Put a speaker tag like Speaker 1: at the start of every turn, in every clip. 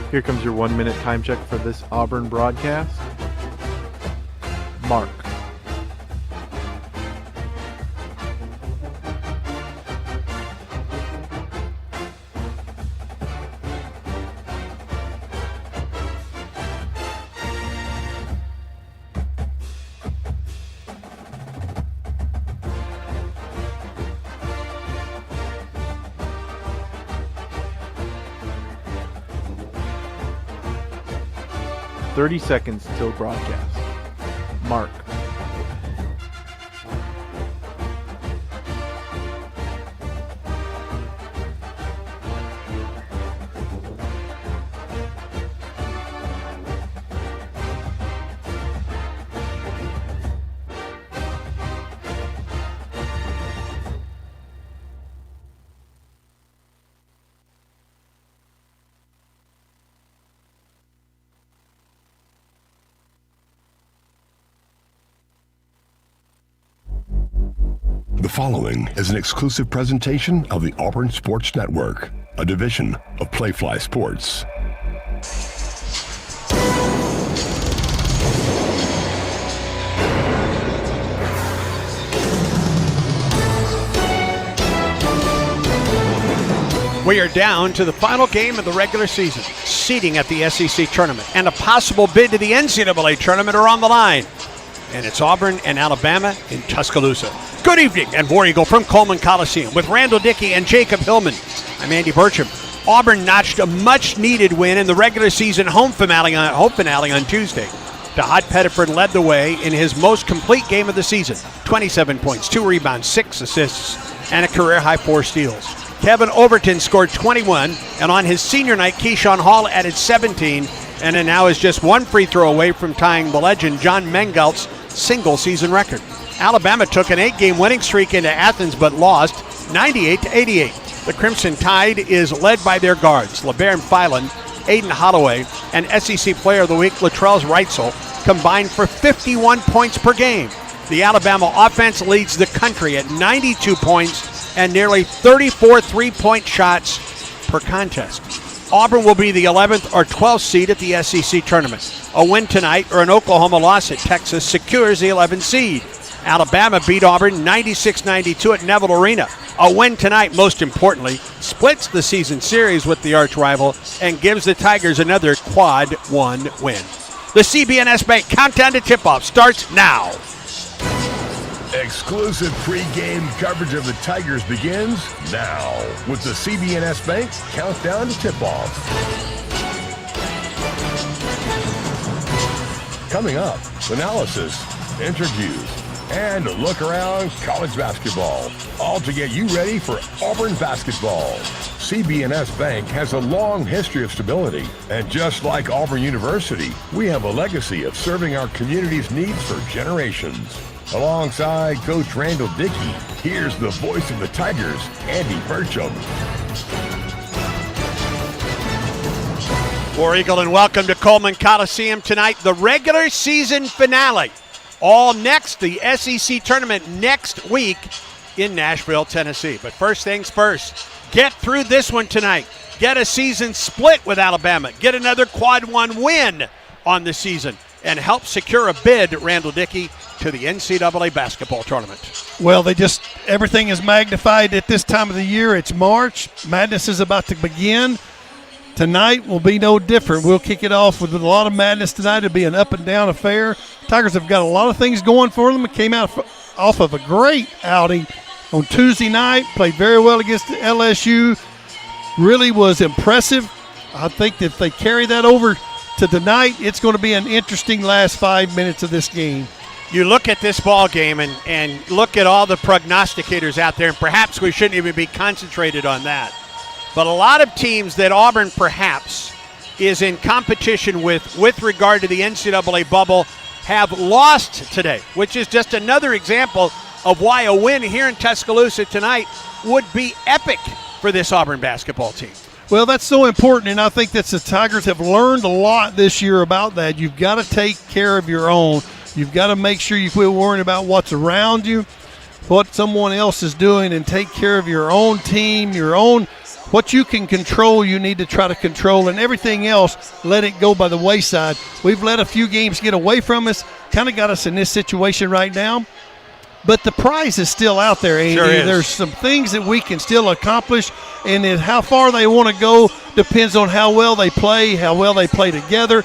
Speaker 1: Here comes your 1-minute time check for this Auburn broadcast. Mark. "30 seconds till broadcast." Mark.
Speaker 2: The following is an exclusive presentation of the Auburn Sports Network, a division of Playfly Sports.
Speaker 3: We are down to the final game of the regular season. Seeding at the SEC tournament and a possible bid to the NCAA tournament are on the line. And it's Auburn and Alabama in Tuscaloosa. Good evening and War Eagle from Coleman Coliseum with Randall Dickey and Jacob Hillman. I'm Andy Burcham. Auburn notched a much-needed win in the regular season home finale on Tuesday. DeHaat Pettiford led the way in his most complete game of the season. 27 points, 2 rebounds, 6 assists, and a career-high 4 steals. Kevin Overton scored 21, and on his senior night, Keyshawn Hall added 17, and then now is just 1 free throw away from tying the legend John Mengelt's single-season record. Alabama took an 8-game winning streak into Athens but lost 98-88. The Crimson Tide is led by their guards, LeBaron Filan, Aiden Holloway, and SEC Player of the Week Latrell Reitzel combined for 51 points per game. The Alabama offense leads the country at 92 points and nearly 34 three-point shots per contest. Auburn will be the 11th or 12th seed at the SEC tournament. A win tonight or an Oklahoma loss at Texas secures the 11th seed. Alabama beat Auburn 96-92 at Neville Arena. A win tonight, most importantly, splits the season series with the arch rival and gives the Tigers another quad 1 win. The CB&S Bank countdown to tip-off starts now.
Speaker 2: Exclusive pregame coverage of the Tigers begins now with the CB&S Bank countdown to tip-off. Coming up, analysis, interviews, and a look around college basketball, all to get you ready for Auburn basketball. CB&S Bank has a long history of stability, and just like Auburn University, we have a legacy of serving our community's needs for generations. Alongside Coach Randall Dickey, here's the voice of the Tigers, Andy Burcham.
Speaker 3: War Eagle and welcome to Coleman Coliseum tonight, the regular season finale. All next, the SEC tournament next week in Nashville, Tennessee. But first things first, get through this one tonight. Get a season split with Alabama. Get another quad 1 win on the season and help secure a bid, Randall Dickey, to the NCAA basketball tournament.
Speaker 4: Well, everything is magnified at this time of the year. It's March. Madness is about to begin. Tonight will be no different. We'll kick it off with a lot of madness tonight. It'll be an up-and-down affair. Tigers have got a lot of things going for them. It came out off of a great outing on Tuesday night. Played very well against LSU. Really was impressive. I think that if they carry that over to tonight, it's going to be an interesting last 5 minutes of this game.
Speaker 3: You look at this ball game and look at all the prognosticators out there, and perhaps we shouldn't even be concentrated on that. But a lot of teams that Auburn perhaps is in competition with regard to the NCAA bubble have lost today, which is just another example of why a win here in Tuscaloosa tonight would be epic for this Auburn basketball team.
Speaker 4: Well, that's so important, and I think that the Tigers have learned a lot this year about that. You've got to take care of your own. You've got to make sure you quit worrying about what's around you, what someone else is doing, and take care of your own team, your own What you can control, you need to try to control, and everything else, let it go by the wayside. We've let a few games get away from us, kind of got us in this situation right now. But the prize is still out there, Andy.
Speaker 3: Sure is.
Speaker 4: There's some things that we can still accomplish, and how far they want to go depends on how well they play together,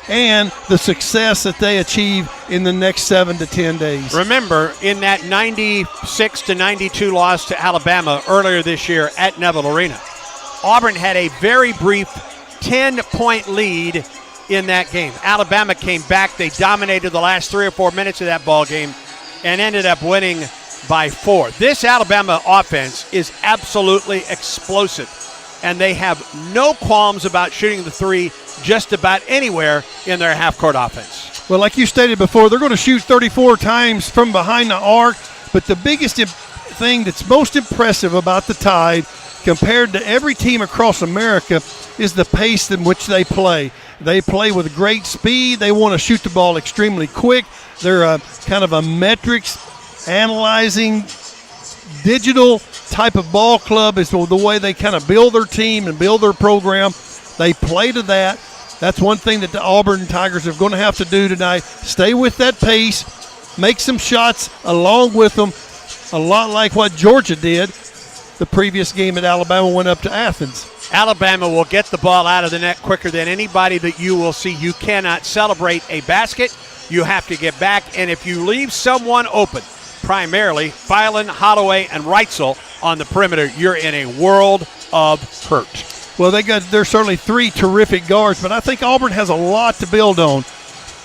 Speaker 4: and the success that they achieve in the next 7 to 10 days.
Speaker 3: Remember, in that 96-92 loss to Alabama earlier this year at Neville Arena, Auburn had a very brief 10-point lead in that game. Alabama came back. They dominated the last 3 or 4 minutes of that ball game and ended up winning by 4. This Alabama offense is absolutely explosive, and they have no qualms about shooting the three just about anywhere in their half-court offense.
Speaker 4: Well, like you stated before, they're going to shoot 34 times from behind the arc, but the biggest thing that's most impressive about the Tide compared to every team across America is the pace in which they play. They play with great speed. They want to shoot the ball extremely quick. They're kind of a metrics analyzing digital type of ball club is the way they kind of build their team and build their program. They play to that. That's one thing that the Auburn Tigers are going to have to do tonight. Stay with that pace, make some shots along with them, a lot like what Georgia did the previous game that Alabama went up to Athens.
Speaker 3: Alabama will get the ball out of the net quicker than anybody that you will see. You cannot celebrate a basket. You have to get back, and if you leave someone open, primarily Filan, Holloway, and Reitzel on the perimeter, you're in a world of hurt.
Speaker 4: Well, there's certainly 3 terrific guards, but I think Auburn has a lot to build on.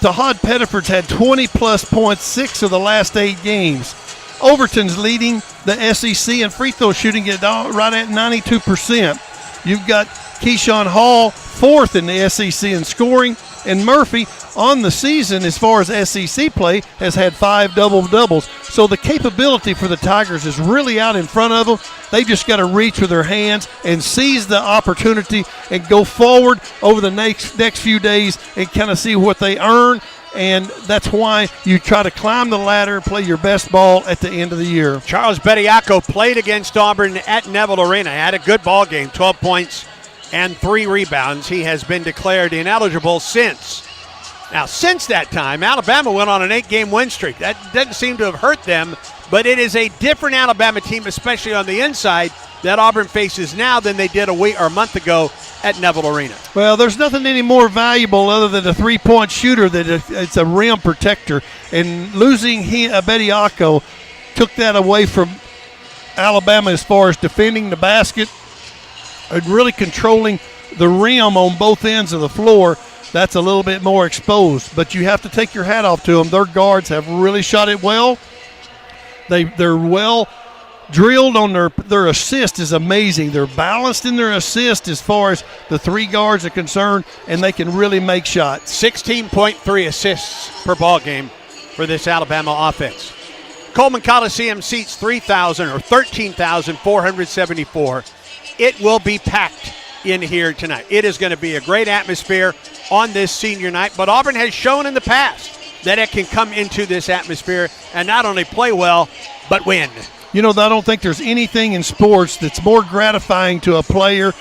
Speaker 4: Tahad Pettiford's had 20-plus points 6 of the last 8 games. Overton's leading the SEC in free throw shooting right at 92%. You've got Keyshawn Hall, 4th in the SEC in scoring, and Murphy on the season as far as SEC play has had 5 double-doubles. So the capability for the Tigers is really out in front of them. They just got to reach with their hands and seize the opportunity and go forward over the next few days and kind of see what they earn. And that's why you try to climb the ladder and play your best ball at the end of the year.
Speaker 3: Charles Bediako played against Auburn at Neville Arena. Had a good ball game, 12 points and 3 rebounds. He has been declared ineligible since. Now, since that time, Alabama went on an 8-game win streak. That doesn't seem to have hurt them, but it is a different Alabama team, especially on the inside, that Auburn faces now than they did a week or a month ago at Neville Arena.
Speaker 4: Well, there's nothing any more valuable other than a three-point shooter that it's a rim protector. And losing Bediako took that away from Alabama as far as defending the basket and really controlling the rim on both ends of the floor. That's a little bit more exposed. But you have to take your hat off to them. Their guards have really shot it well. They're well drilled on their assist is amazing. They're balanced in their assist as far as the 3 guards are concerned, and they can really make shots.
Speaker 3: 16.3 assists per ball game for this Alabama offense. Coleman Coliseum seats 13,474. It will be packed in here tonight. It is going to be a great atmosphere on this senior night, but Auburn has shown in the past that it can come into this atmosphere and not only play well, but win.
Speaker 4: You know, I don't think there's anything in sports that's more gratifying to a player,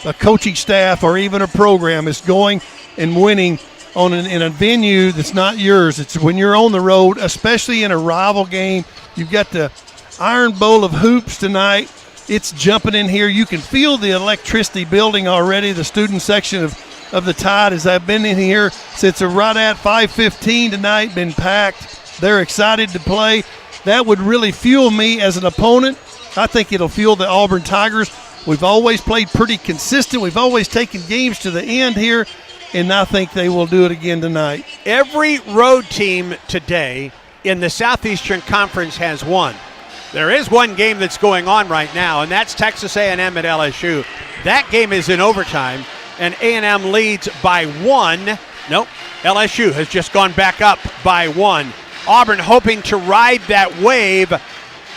Speaker 4: a coaching staff, or even a program is going and winning in a venue that's not yours. It's when you're on the road, especially in a rival game. You've got the Iron Bowl of hoops tonight. It's jumping in here. You can feel the electricity building already. The student section of the Tide, as I've been in here since right at 5:15 tonight, been packed. They're excited to play. That would really fuel me as an opponent. I think it'll fuel the Auburn Tigers. We've always played pretty consistent. We've always taken games to the end here, and I think they will do it again tonight.
Speaker 3: Every road team today in the Southeastern Conference has won. There is one game that's going on right now, and that's Texas A&M at LSU. That game is in overtime, and A&M leads by 1. Nope, LSU has just gone back up by 1. Auburn hoping to ride that wave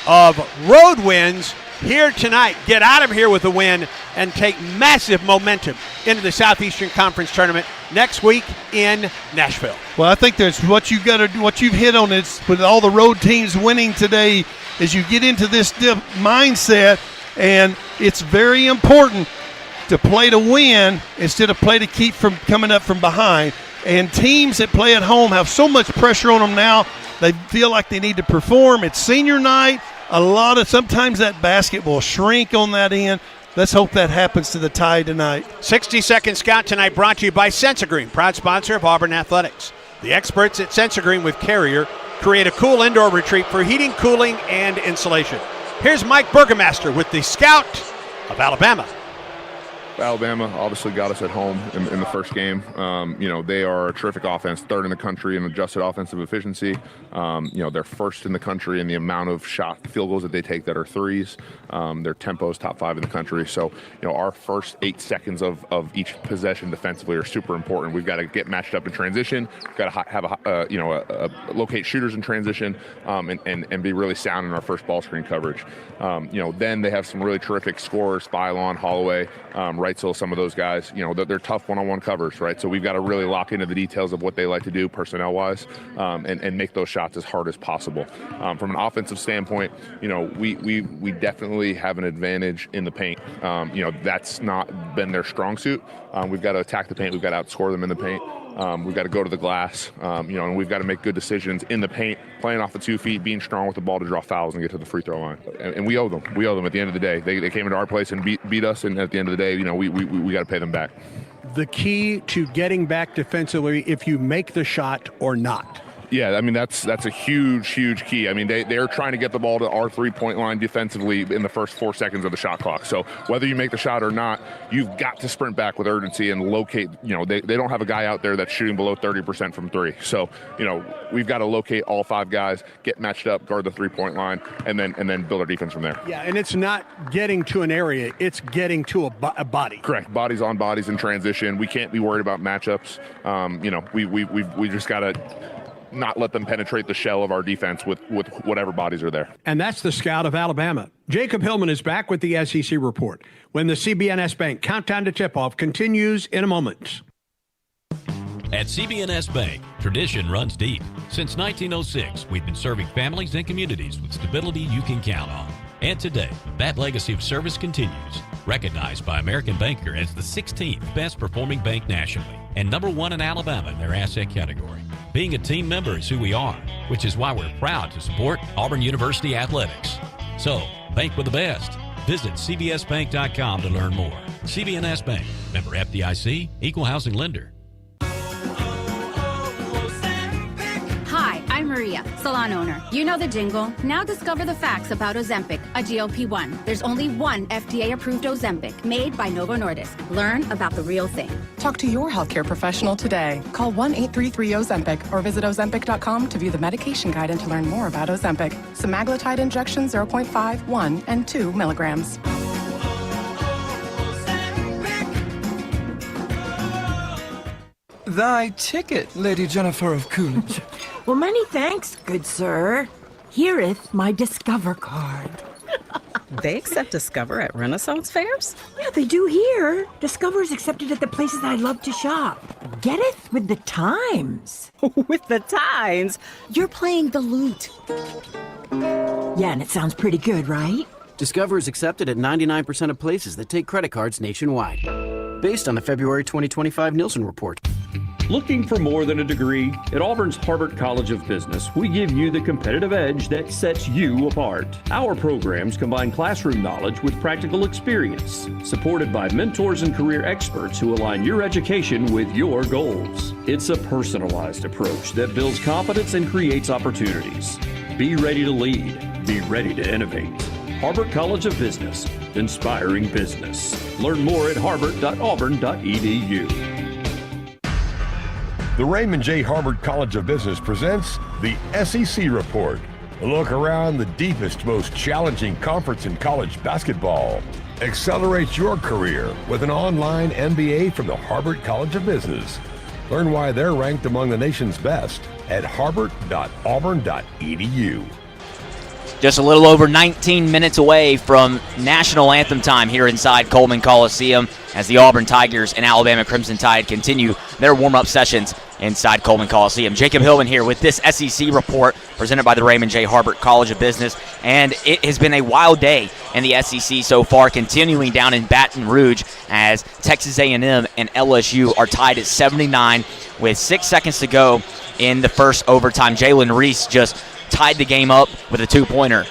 Speaker 3: of road wins here tonight, get out of here with a win, and take massive momentum into the Southeastern Conference tournament next week in Nashville.
Speaker 4: Well, I think that's what you got to do. What you've hit on is with all the road teams winning today, is you get into this mindset And it's very important to play to win instead of play to keep from coming up from behind. And teams that play at home have so much pressure on them now. They feel like they need to perform. It's senior night. Sometimes that basket will shrink on that end. Let's hope that happens to the Tide tonight.
Speaker 3: 60-second scout tonight brought to you by Sensagreen, proud sponsor of Auburn Athletics. The experts at Sensagreen with Carrier create a cool indoor retreat for heating, cooling, and insulation. Here's Mike Burgomaster with the scout of Alabama.
Speaker 5: Alabama obviously got us at home in the first game. They are a terrific offense, third in the country in adjusted offensive efficiency. They're first in the country in the amount of field goals that they take that are threes. Their tempo is top 5 in the country. So, our first 8 seconds of each possession defensively are super important. We've got to get matched up in transition. We've got to have locate shooters in transition and be really sound in our first ball screen coverage. Then they have some really terrific scorers, Phylon, Holloway, Reitzel, some of those guys. They're tough one-on-one covers, right? So we've got to really lock into the details of what they like to do personnel-wise and make those shots as hard as possible. From an offensive standpoint, we definitely have an advantage in the paint. That's not been their strong suit. We've got to attack the paint. We've got to outscore them in the paint. We've got to go to the glass, and we've got to make good decisions in the paint, playing off the 2 feet, being strong with the ball to draw fouls and get to the free throw line. And we owe them. We owe them at the end of the day. They came into our place and beat us, and at the end of the day, we got to pay them back.
Speaker 3: The key to getting back defensively, if you make the shot or not.
Speaker 5: Yeah, that's a huge key. They're trying to get the ball to our 3-point line defensively in the first 4 seconds of the shot clock. So whether you make the shot or not, you've got to sprint back with urgency and locate. They don't have a guy out there that's shooting below 30% from 3. So, we've got to locate all 5 guys, get matched up, guard the 3-point line, and then build our defense from there. Yeah,
Speaker 3: and it's not getting to an area, it's getting to a body.
Speaker 5: Correct. Bodies on bodies in transition. We can't be worried about matchups. We just got to not let them penetrate the shell of our defense with whatever bodies are there.
Speaker 3: And that's the scout of Alabama. Jacob Hillman is back with the SEC report when the CB&S Bank countdown to tip-off continues in a moment.
Speaker 6: At CB&S Bank, tradition runs deep. Since 1906, we've been serving families and communities with stability you can count on. And today, that legacy of service continues. Recognized by American Banker as the 16th best performing bank nationally and #1 in Alabama in their asset category. Being a team member is who we are, which is why we're proud to support Auburn University athletics. So, bank with the best. Visit cbsbank.com to learn more. CB&S Bank, member FDIC, equal housing lender.
Speaker 7: Hi, I'm Maria, salon owner. You know the jingle. Now discover the facts about Ozempic, a GLP-1. There's only one FDA-approved Ozempic made by Novo Nordisk. Learn about the real thing.
Speaker 8: Talk to your healthcare professional today. Call 1-833-OZEMPIC or visit Ozempic.com to view the medication guide and to learn more about Ozempic. Semaglutide injection 0.5, 1, and 2 milligrams.
Speaker 9: Thy ticket, Lady Jennifer of Coolidge.
Speaker 10: Well, many thanks, good sir. Hereeth my Discover card.
Speaker 11: They accept Discover at Renaissance fairs?
Speaker 10: Yeah, they do here. Discover is accepted at the places I love to shop. Getteth with the times.
Speaker 11: With the times? You're playing the lute.
Speaker 10: Yeah, and it sounds pretty good, right?
Speaker 12: Discover is accepted at 99% of places that take credit cards nationwide. Based on the February 2025 Nielsen report.
Speaker 13: Looking for more than a degree? At Auburn's Harbert College of Business, we give you the competitive edge that sets you apart. Our programs combine classroom knowledge with practical experience, supported by mentors and career experts who align your education with your goals. It's a personalized approach that builds confidence and creates opportunities. Be ready to lead. Be ready to innovate. Harbert College of Business, inspiring business. Learn more at harbert.auburn.edu.
Speaker 2: The Raymond J. Harbert College of Business presents the SEC Report. A look around the deepest, most challenging conference in college basketball. Accelerate your career with an online MBA from the Harbert College of Business. Learn why they're ranked among the nation's best at harbert.auburn.edu.
Speaker 14: Just a little over 19 minutes away from national anthem time here inside Coleman Coliseum as the Auburn Tigers and Alabama Crimson Tide continue their warm-up sessions inside Coleman Coliseum. Jacob Hillman here with this SEC report presented by the Raymond J. Harbert College of Business. And it has been a wild day in the SEC so far, continuing down in Baton Rouge as Texas A&M and LSU are tied at 79 with 6 seconds to go in the first overtime. Jalen Reese just tied the game up with a two-pointer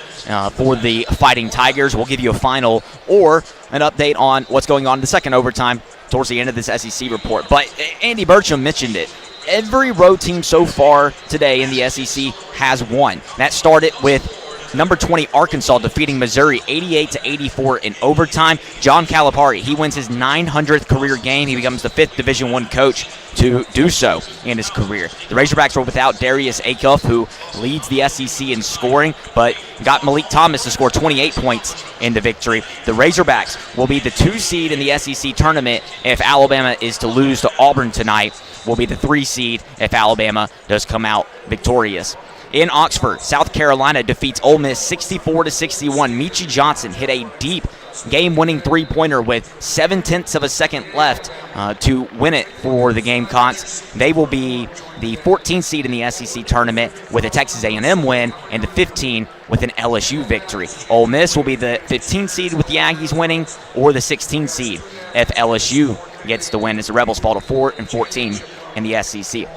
Speaker 14: for the Fighting Tigers. We'll give you a final or an update on what's going on in the second overtime towards the end of this SEC report. But Andy Burcham mentioned it. Every road team so far today in the SEC has won. That started with number 20 Arkansas defeating Missouri 88-84 in overtime. John Calipari, he wins his 900th career game. He becomes the 5th Division I coach to do so in his career. The Razorbacks were without Darius Acuff, who leads the SEC in scoring, but got Malik Thomas to score 28 points in the victory. The Razorbacks will be the 2 seed in the SEC tournament if Alabama is to lose to Auburn tonight. Will be the 3 seed if Alabama does come out victorious. In Oxford, South Carolina defeats Ole Miss 64-61. Michie Johnson hit a deep game-winning three-pointer with 0.7 of a second left to win it for the Gamecocks. They will be the 14th seed in the SEC tournament with a Texas A&M win and the 15 with an LSU victory. Ole Miss will be the 15th seed with the Aggies winning or the 16th seed if LSU gets the win as the Rebels fall to 4-14 in the SEC.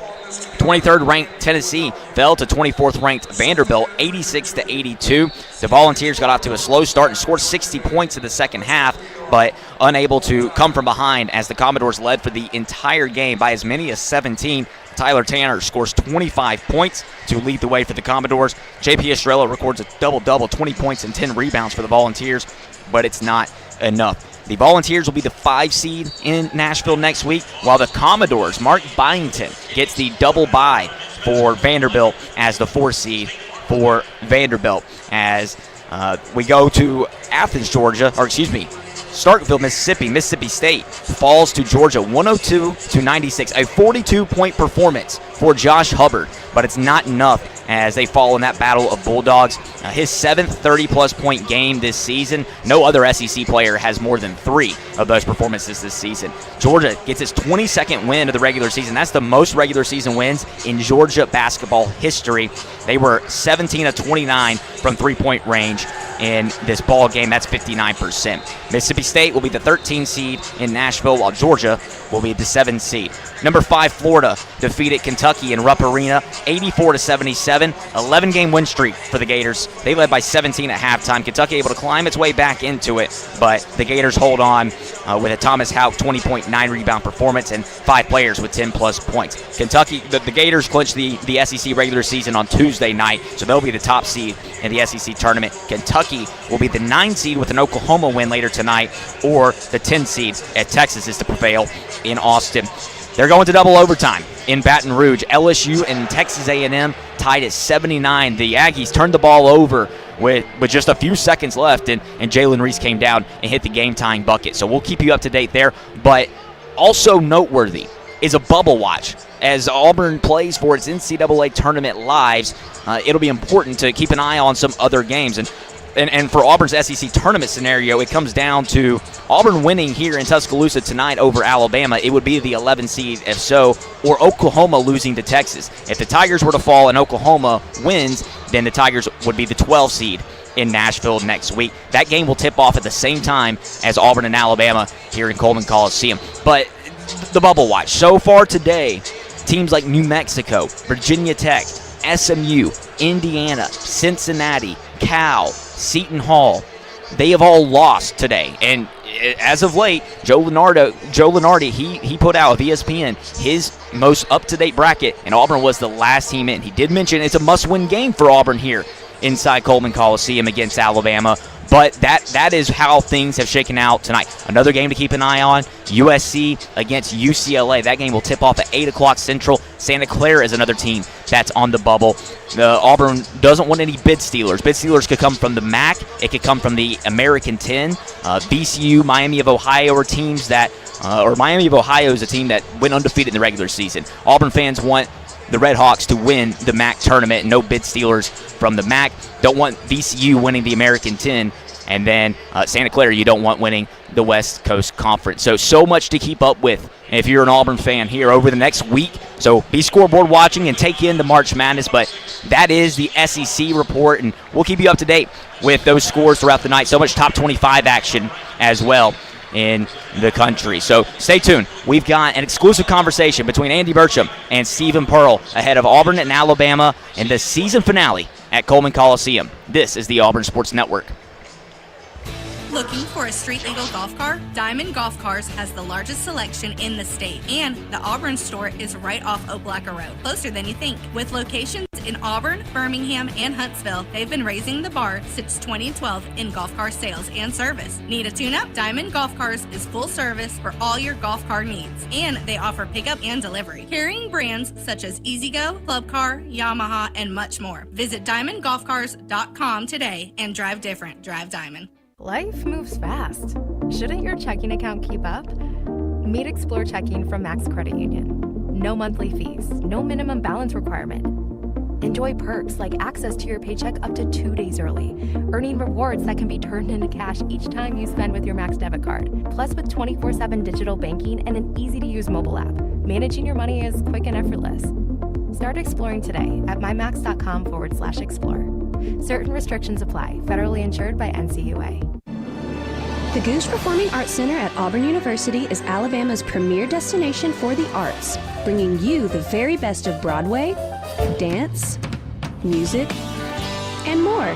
Speaker 14: 23rd ranked Tennessee fell to 24th ranked Vanderbilt 86-82. The Volunteers got off to a slow start and scored 60 points in the second half, but unable to come from behind as the Commodores led for the entire game by as many as 17. Tyler Tanner scores 25 points to lead the way for the Commodores. J.P. Estrella records a double-double, 20 points and 10 rebounds for the Volunteers, but it's not enough. The Volunteers will be the 5 seed in Nashville next week, while the Commodores, Mark Byington, gets the double bye for Vanderbilt as the 4 seed for Vanderbilt. As we go to Athens, Georgia, Starkville, Mississippi State falls to Georgia 102-96, a 42-point performance for Josh Hubbard, but it's not enough as they fall in that battle of Bulldogs. His 7th 30-plus point game this season. No other SEC player has more than 3 of those performances this season. Georgia gets its 22nd win of the regular season. That's the most regular season wins in Georgia basketball history. They were 17 of 29 from three-point range in this ball game. That's 59%. Mississippi State will be the 13th seed in Nashville, while Georgia will be the 7th seed. Number 5 Florida defeated Kentucky in Rupp Arena 84-77. 11-game win streak for the Gators. They led by 17 at halftime. Kentucky able to climb its way back into it, but the Gators hold on with a Thomas Houck 20.9 rebound performance and 5 players with 10-plus points. Kentucky, the Gators clinched the SEC regular season on Tuesday night, so they'll be the top seed in the SEC tournament. Kentucky will be the 9 seed with an Oklahoma win later tonight, or the 10 seed if Texas is to prevail in Austin. They're going to double overtime in Baton Rouge. LSU and Texas A&M tied at 79. The Aggies turned the ball over with just a few seconds left, and Jalen Reese came down and hit the game-tying bucket. So we'll keep you up to date there. But also noteworthy is a bubble watch. As Auburn plays for its NCAA tournament lives, it'll be important to keep an eye on some other games. And for Auburn's SEC tournament scenario, it comes down to Auburn winning here in Tuscaloosa tonight over Alabama. It would be the 11 seed if so, or Oklahoma losing to Texas. If the Tigers were to fall and Oklahoma wins, then the Tigers would be the 12 seed in Nashville next week. That game will tip off at the same time as Auburn and Alabama here in Coleman Coliseum. But the bubble watch. So far today, teams like New Mexico, Virginia Tech, SMU, Indiana, Cincinnati, Cal, Seton Hall, they have all lost today. And as of late, Joe Lunardi, he put out with ESPN his most up-to-date bracket, and Auburn was the last team in. He did mention it's a must-win game for Auburn here inside Coleman Coliseum against Alabama. But that is how things have shaken out tonight. Another game to keep an eye on, USC against UCLA. That game will tip off at 8 o'clock Central. Santa Clara is another team that's on the bubble. Auburn doesn't want any bid stealers. Bid stealers could come from the MAC. It could come from the American 10. VCU, Miami of Ohio are teams that, or Miami of Ohio is a team that went undefeated in the regular season. Auburn fans want the Red Hawks to win the MAC tournament. No bid stealers from the MAC. Don't want VCU winning the American 10. And then Santa Clara, you don't want winning the West Coast Conference. So much to keep up with if you're an Auburn fan here over the next week. So be scoreboard watching and take in the March Madness. But that is the SEC report, and we'll keep you up to date with those scores throughout the night. So much top 25 action as well in the country. So stay tuned. We've got an exclusive conversation between Andy Burcham and Stephen Pearl ahead of Auburn and Alabama in the season finale at Coleman Coliseum. This is the Auburn Sports Network.
Speaker 15: Looking for a street-legal golf car? Diamond Golf Cars has the largest selection in the state, and the Auburn store is right off Opelika Road, closer than you think. With locations in Auburn, Birmingham, and Huntsville, they've been raising the bar since 2012 in golf car sales and service. Need a tune-up? Diamond Golf Cars is full service for all your golf car needs, and they offer pickup and delivery, carrying brands such as EasyGo, Club Car, Yamaha, and much more. Visit DiamondGolfCars.com today and drive different. Drive Diamond.
Speaker 16: Life moves fast. Shouldn't your checking account keep up? Meet Explore Checking from Max Credit Union. No monthly fees, no minimum balance requirement. Enjoy perks like access to your paycheck up to 2 days early, earning rewards that can be turned into cash each time you spend with your Max debit card. Plus, with 24/7 digital banking and an easy-to-use mobile app, managing your money is quick and effortless. Start exploring today at mymax.com/explore. Certain restrictions apply. Federally insured by NCUA.
Speaker 17: The Goose Performing Arts Center at Auburn University is Alabama's premier destination for the arts, bringing you the very best of Broadway, dance, music, and more.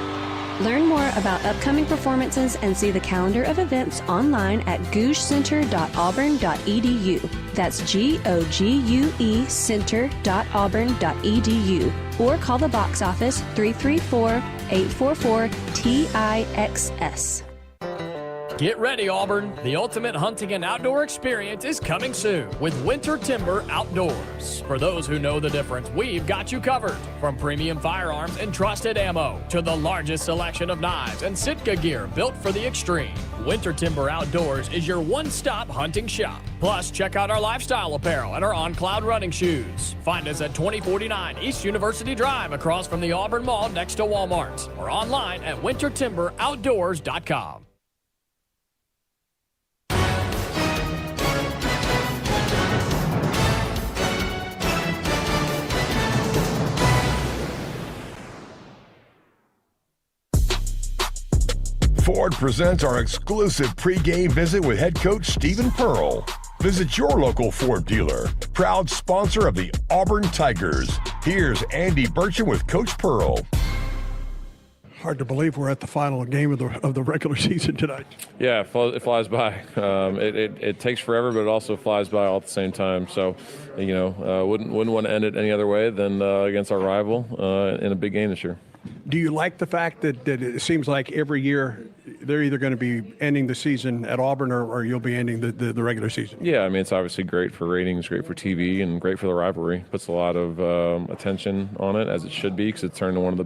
Speaker 17: Learn more about upcoming performances and see the calendar of events online at gougecenter.auburn.edu. That's GOGUE center.auburn.edu. Or call the box office 334-844-TIXS.
Speaker 18: Get ready, Auburn. The ultimate hunting and outdoor experience is coming soon with Winter Timber Outdoors. For those who know the difference, we've got you covered. From premium firearms and trusted ammo to the largest selection of knives and Sitka gear built for the extreme. Winter Timber Outdoors is your one-stop hunting shop. Plus, check out our lifestyle apparel and our On Cloud running shoes. Find us at 2049 East University Drive across from the Auburn Mall next to Walmart or online at wintertimberoutdoors.com.
Speaker 2: Ford presents our exclusive pregame visit with head coach Stephen Pearl. Visit your local Ford dealer, proud sponsor of the Auburn Tigers. Here's Andy Burcham with Coach Pearl.
Speaker 4: Hard to believe we're at the final game of the regular season tonight.
Speaker 19: Yeah, it flies by. It takes forever, but it also flies by all at the same time. So, wouldn't want to end it any other way than against our rival in a big game this year.
Speaker 20: Do you like the fact that it seems like every year they're either going to be ending the season at Auburn or you'll be ending the regular season?
Speaker 19: Yeah, I mean, it's obviously great for ratings, great for TV, and great for the rivalry. Puts a lot of attention on it, as it should be, because it's turned into one of the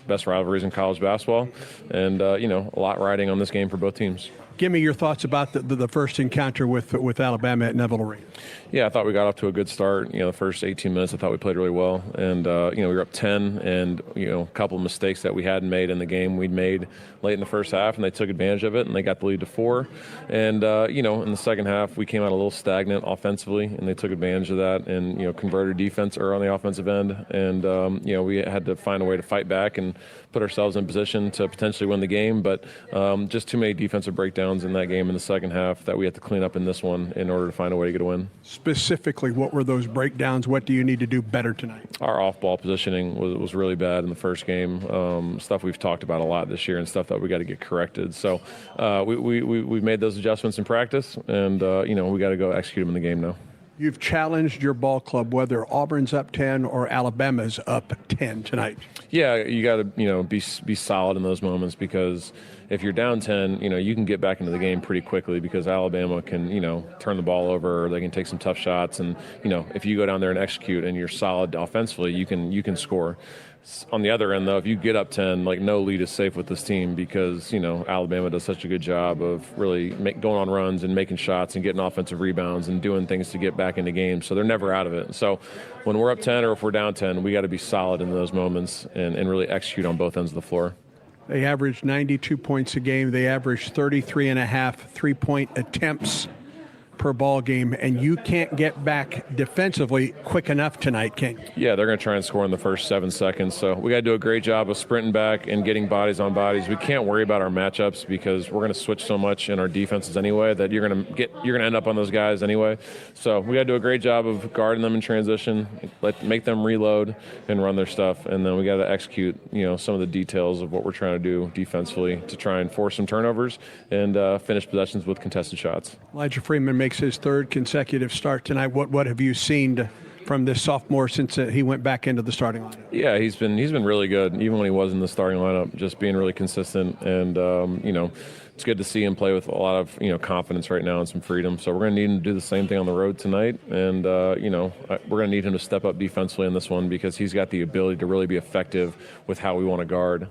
Speaker 19: best rivalries in college basketball. And, a lot riding on this game for both teams.
Speaker 20: Give me your thoughts about the first encounter with Alabama at Neville Arena.
Speaker 19: Yeah, I thought we got off to a good start. The first 18 minutes, I thought we played really well. And, we were up 10, and, a couple of mistakes that we hadn't made in the game we'd made late in the first half, and they took advantage of it, and they got the lead to 4. And, in the second half, we came out a little stagnant offensively, and they took advantage of that and, converted defense on the offensive end. And, we had to find a way to fight back and put ourselves in position to potentially win the game. But just too many defensive breakdowns in that game in the second half that we had to clean up in this one in order to find a way to get a win.
Speaker 20: Specifically, what were those breakdowns? What do you need to do better tonight?
Speaker 19: Our off-ball positioning was really bad in the first game. Stuff we've talked about a lot this year and stuff that we got to get corrected. So we've made those adjustments in practice, and we got to go execute them in the game now.
Speaker 20: You've challenged your ball club, whether Auburn's up 10 or Alabama's up 10 tonight.
Speaker 19: Yeah, you got to be solid in those moments, because if you're down 10, you can get back into the game pretty quickly, because Alabama can turn the ball over, or they can take some tough shots, and if you go down there and execute and you're solid offensively, you can score. On the other end, though, if you get up 10, no lead is safe with this team, because, Alabama does such a good job of really going on runs and making shots and getting offensive rebounds and doing things to get back into games. So they're never out of it. So when we're up 10 or if we're down 10, we got to be solid in those moments and really execute on both ends of the floor.
Speaker 20: They average 92 points a game. They average 33.5 3-point attempts per ball game, and you can't get back defensively quick enough tonight, can you?
Speaker 19: Yeah, they're going to try and score in the first 7 seconds. So we got to do a great job of sprinting back and getting bodies on bodies. We can't worry about our matchups because we're going to switch so much in our defenses anyway that you're going to end up on those guys anyway. So we got to do a great job of guarding them in transition, make them reload and run their stuff, and then we got to execute, some of the details of what we're trying to do defensively to try and force some turnovers and finish possessions with contested shots.
Speaker 20: Elijah Freeman makes his third consecutive start tonight. What have you seen from this sophomore since he went back into the starting lineup?
Speaker 19: Yeah, he's been really good, even when he was in the starting lineup, just being really consistent. And, it's good to see him play with a lot of, confidence right now and some freedom. So we're going to need him to do the same thing on the road tonight. And, we're going to need him to step up defensively in this one because he's got the ability to really be effective with how we want to guard.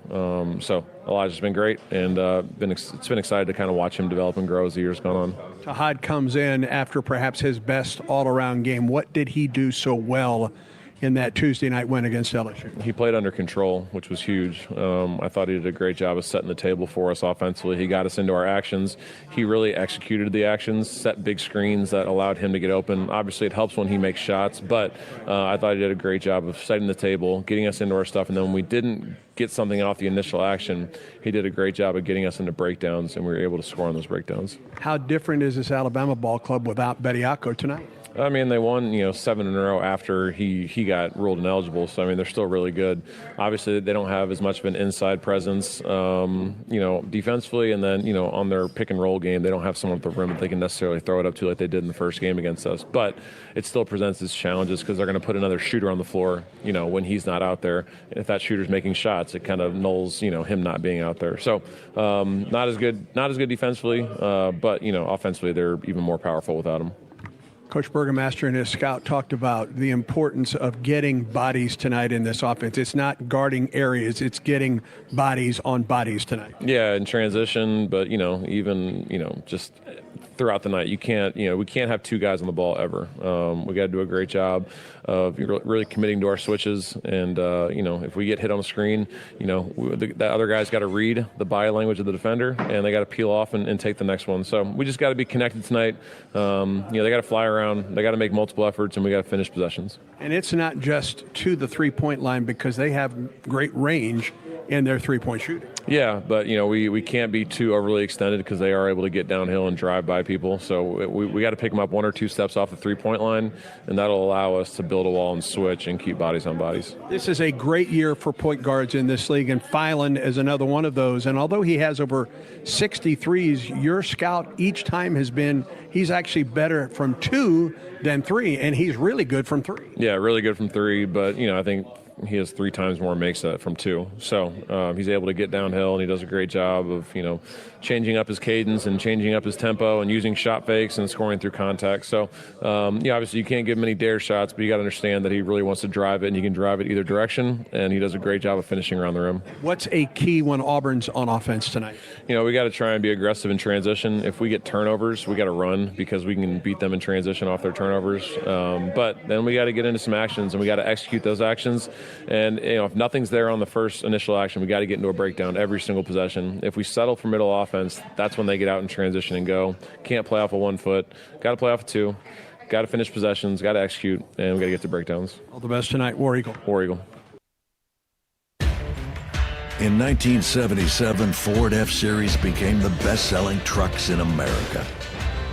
Speaker 19: So Elijah's been great, and it's been excited to kind of watch him develop and grow as the year's gone on.
Speaker 20: Tahad comes in after perhaps his best all-around game. What did he do so well in that Tuesday night win against LSU?
Speaker 19: He played under control, which was huge. I thought he did a great job of setting the table for us offensively. He got us into our actions. He really executed the actions, set big screens that allowed him to get open. Obviously, it helps when he makes shots, but I thought he did a great job of setting the table, getting us into our stuff, and then when we didn't get something off the initial action, he did a great job of getting us into breakdowns, and we were able to score on those breakdowns.
Speaker 20: How different is this Alabama ball club without Bediako tonight?
Speaker 19: I mean, they won, 7 in a row after he got ruled ineligible. So, I mean, they're still really good. Obviously, they don't have as much of an inside presence, defensively. And then, on their pick and roll game, they don't have someone at the rim that they can necessarily throw it up to like they did in the first game against us. But it still presents its challenges because they're going to put another shooter on the floor, when he's not out there. And if that shooter's making shots, it kind of nulls, him not being out there. So, not as good defensively, but, offensively, they're even more powerful without him.
Speaker 20: Coach Burgomaster and his scout talked about the importance of getting bodies tonight in this offense. It's not guarding areas, it's getting bodies on bodies tonight.
Speaker 19: Yeah, in transition, but, even, just throughout the night. You can't, we can't have 2 guys on the ball ever. We got to do a great job of really committing to our switches. And, if we get hit on the screen, that other guy's got to read the body language of the defender, and they got to peel off and take the next one. So we just got to be connected tonight. They got to fly around. They got to make multiple efforts, and we got to finish possessions.
Speaker 20: And it's not just to the three-point line because they have great range in their three-point shooting.
Speaker 19: Yeah, but, we can't be too overly extended because they are able to get downhill and drive by people. So we got to pick them up 1 or 2 steps off the three-point line, and that'll allow us to build a wall and switch and keep bodies on bodies.
Speaker 20: This is a great year for point guards in this league, and Filan is another one of those. And although he has over 60 threes, your scout each time has been he's actually better from 2 than 3, and he's really good from 3.
Speaker 19: Yeah, really good from 3, but, I think he has 3 times more makes that from 2. So he's able to get downhill, and he does a great job of, changing up his cadence and changing up his tempo and using shot fakes and scoring through contact. So, obviously you can't give him any dare shots, but you got to understand that he really wants to drive it, and he can drive it either direction, and he does a great job of finishing around the rim.
Speaker 20: What's a key when Auburn's on offense tonight?
Speaker 19: We got to try and be aggressive in transition. If we get turnovers, we got to run because we can beat them in transition off their turnovers. But then we got to get into some actions, and we got to execute those actions. And, if nothing's there on the first initial action, we got to get into a breakdown every single possession. If we settle for middle offense, that's when they get out in transition and go. Can't play off of 1 foot. Got to play off of 2. Got to finish possessions. Got to execute, and we got to get to breakdowns.
Speaker 20: All the best tonight, War Eagle.
Speaker 19: War Eagle.
Speaker 21: In 1977, Ford F-Series became the best-selling trucks in America.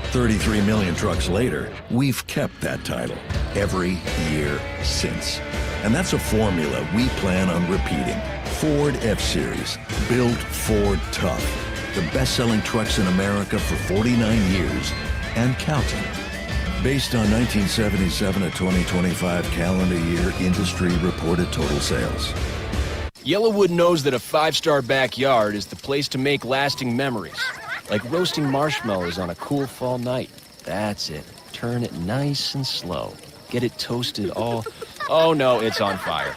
Speaker 21: 33 million trucks later, we've kept that title every year since. And that's a formula we plan on repeating. Ford F-Series, built Ford tough. The best-selling trucks in America for 49 years and counting. Based on 1977 to 2025 calendar year industry reported total sales.
Speaker 22: Yellowwood knows that a 5-star backyard is the place to make lasting memories. Like roasting marshmallows on a cool fall night. That's it. Turn it nice and slow. Get it toasted all... Oh, no, it's on fire.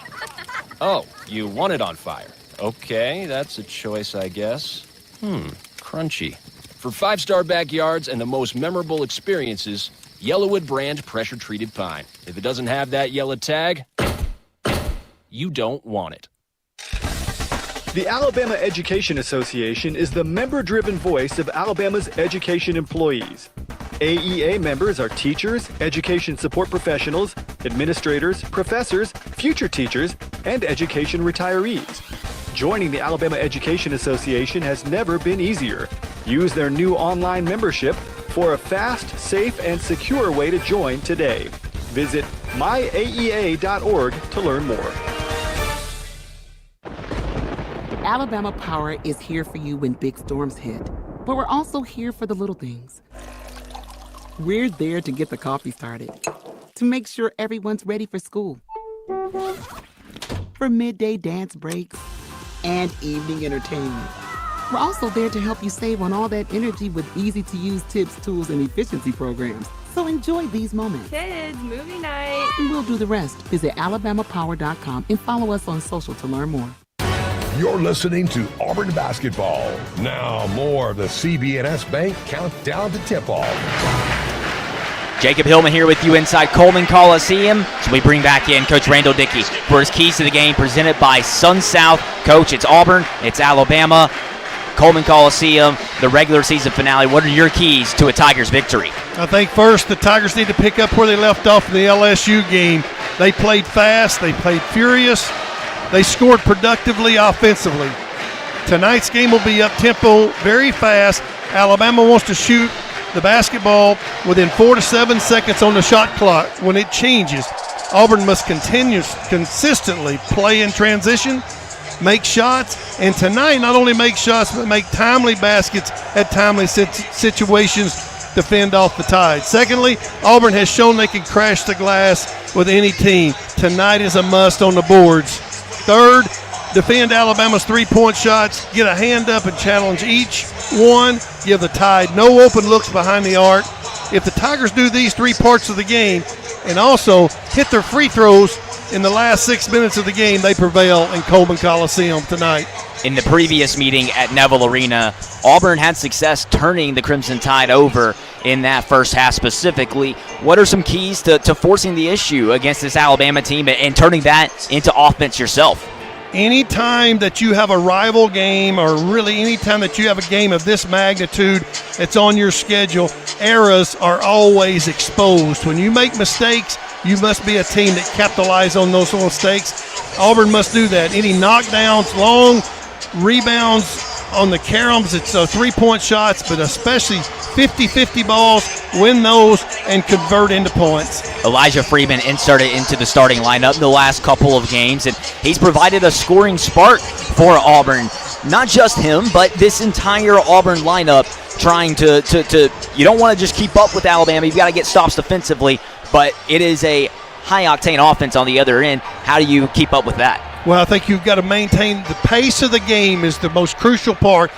Speaker 22: Oh, you want it on fire. Okay, that's a choice, I guess. Crunchy. For 5-star backyards and the most memorable experiences, Yellowwood brand pressure-treated pine. If it doesn't have that yellow tag, you don't want it.
Speaker 1: The Alabama Education Association is the member-driven voice of Alabama's education employees. AEA members are teachers, education support professionals, administrators, professors, future teachers, and education retirees. Joining the Alabama Education Association has never been easier. Use their new online membership for a fast, safe, and secure way to join today. Visit myaea.org to learn more.
Speaker 5: Alabama Power is here for you when big storms hit, but we're also here for the little things. We're there to get the coffee started, to make sure everyone's ready for school, for midday dance breaks, and evening entertainment. We're also there to help you save on all that energy with easy-to-use tips, tools, and efficiency programs. So enjoy these moments.
Speaker 23: Kids, movie night.
Speaker 5: And we'll do the rest. Visit alabamapower.com and follow us on social to learn more.
Speaker 2: You're listening to Auburn basketball. Now more of the CB&S Bank countdown to tip-off.
Speaker 14: Jacob Hillman here with you inside Coleman Coliseum. So we bring back in Coach Randall Dickey for his keys to the game presented by Sun South. Coach, it's Auburn, it's Alabama, Coleman Coliseum, the regular season finale. What are your keys to a Tigers victory?
Speaker 4: I think first the Tigers need to pick up where they left off in the LSU game. They played fast, they played furious, they scored productively offensively. Tonight's game will be up-tempo, very fast. Alabama wants to shoot the basketball within 4 to 7 seconds on the shot clock. When it changes, Auburn must consistently play in transition, make shots, and tonight not only make shots but make timely baskets at timely situations to fend off the Tide. Secondly, Auburn has shown they can crash the glass with any team. Tonight is a must on the boards. Third, defend Alabama's three-point shots, get a hand up and challenge each one, give the Tide no open looks behind the arc. If the Tigers do these three parts of the game and also hit their free throws in the last 6 minutes of the game, they prevail in Coleman Coliseum tonight.
Speaker 14: In the previous meeting at Neville Arena, Auburn had success turning the Crimson Tide over in that first half specifically. What are some keys to forcing the issue against this Alabama team and turning that into offense yourself?
Speaker 4: Anytime that you have a rival game, or really anytime that you have a game of this magnitude that's on your schedule, errors are always exposed. When you make mistakes, you must be a team that capitalizes on those mistakes. Auburn must do that. Any knockdowns, long rebounds on the caroms, it's three-point shots, but especially 50-50 balls, win those and convert into points.
Speaker 14: Elijah Freeman inserted into the starting lineup in the last couple of games, and he's provided a scoring spark for Auburn. Not just him, but this entire Auburn lineup trying to you don't want to just keep up with Alabama. You've got to get stops defensively, but it is a high-octane offense on the other end. How do you keep up with that?
Speaker 4: Well, I think you've got to maintain the pace of the game is the most crucial part.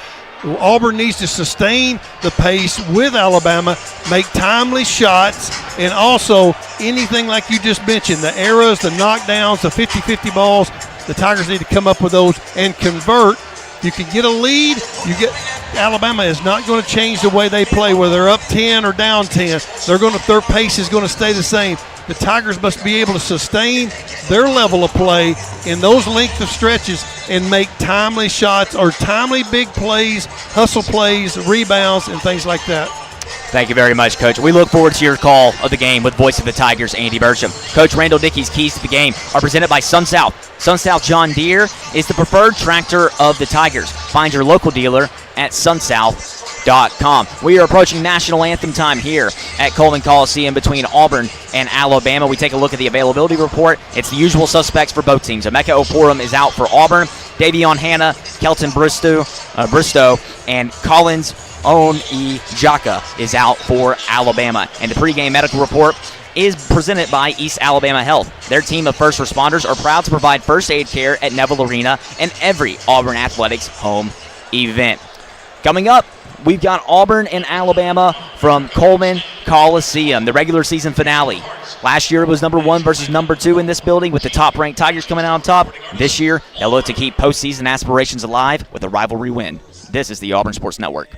Speaker 4: Auburn needs to sustain the pace with Alabama, make timely shots, and also anything like you just mentioned, the errors, the knockdowns, the 50-50 balls, the Tigers need to come up with those and convert. You can get a lead. Alabama is not going to change the way they play, whether they're up 10 or down 10. Their pace is going to stay the same. The Tigers must be able to sustain their level of play in those length of stretches and make timely shots or timely big plays, hustle plays, rebounds, and things like that.
Speaker 14: Thank you very much, Coach. We look forward to your call of the game with voice of the Tigers, Andy Burcham. Coach Randall Dickey's keys to the game are presented by Sun South. Sun South John Deere is the preferred tractor of the Tigers. Find your local dealer at sunsouth.com. We are approaching national anthem time here at Coleman Coliseum between Auburn and Alabama. We take a look at the availability report. It's the usual suspects for both teams. Emeka Oporum is out for Auburn. Davion Hanna, Kelton Bristow, and Collins Onyejaka is out for Alabama. And the pregame medical report is presented by East Alabama Health. Their team of first responders are proud to provide first aid care at Neville Arena and every Auburn Athletics home event. Coming up, we've got Auburn and Alabama from Coleman Coliseum, the regular season finale. Last year it was number 1 versus number 2 in this building with the top-ranked Tigers coming out on top. This year, they'll look to keep postseason aspirations alive with a rivalry win. This is the Auburn Sports Network.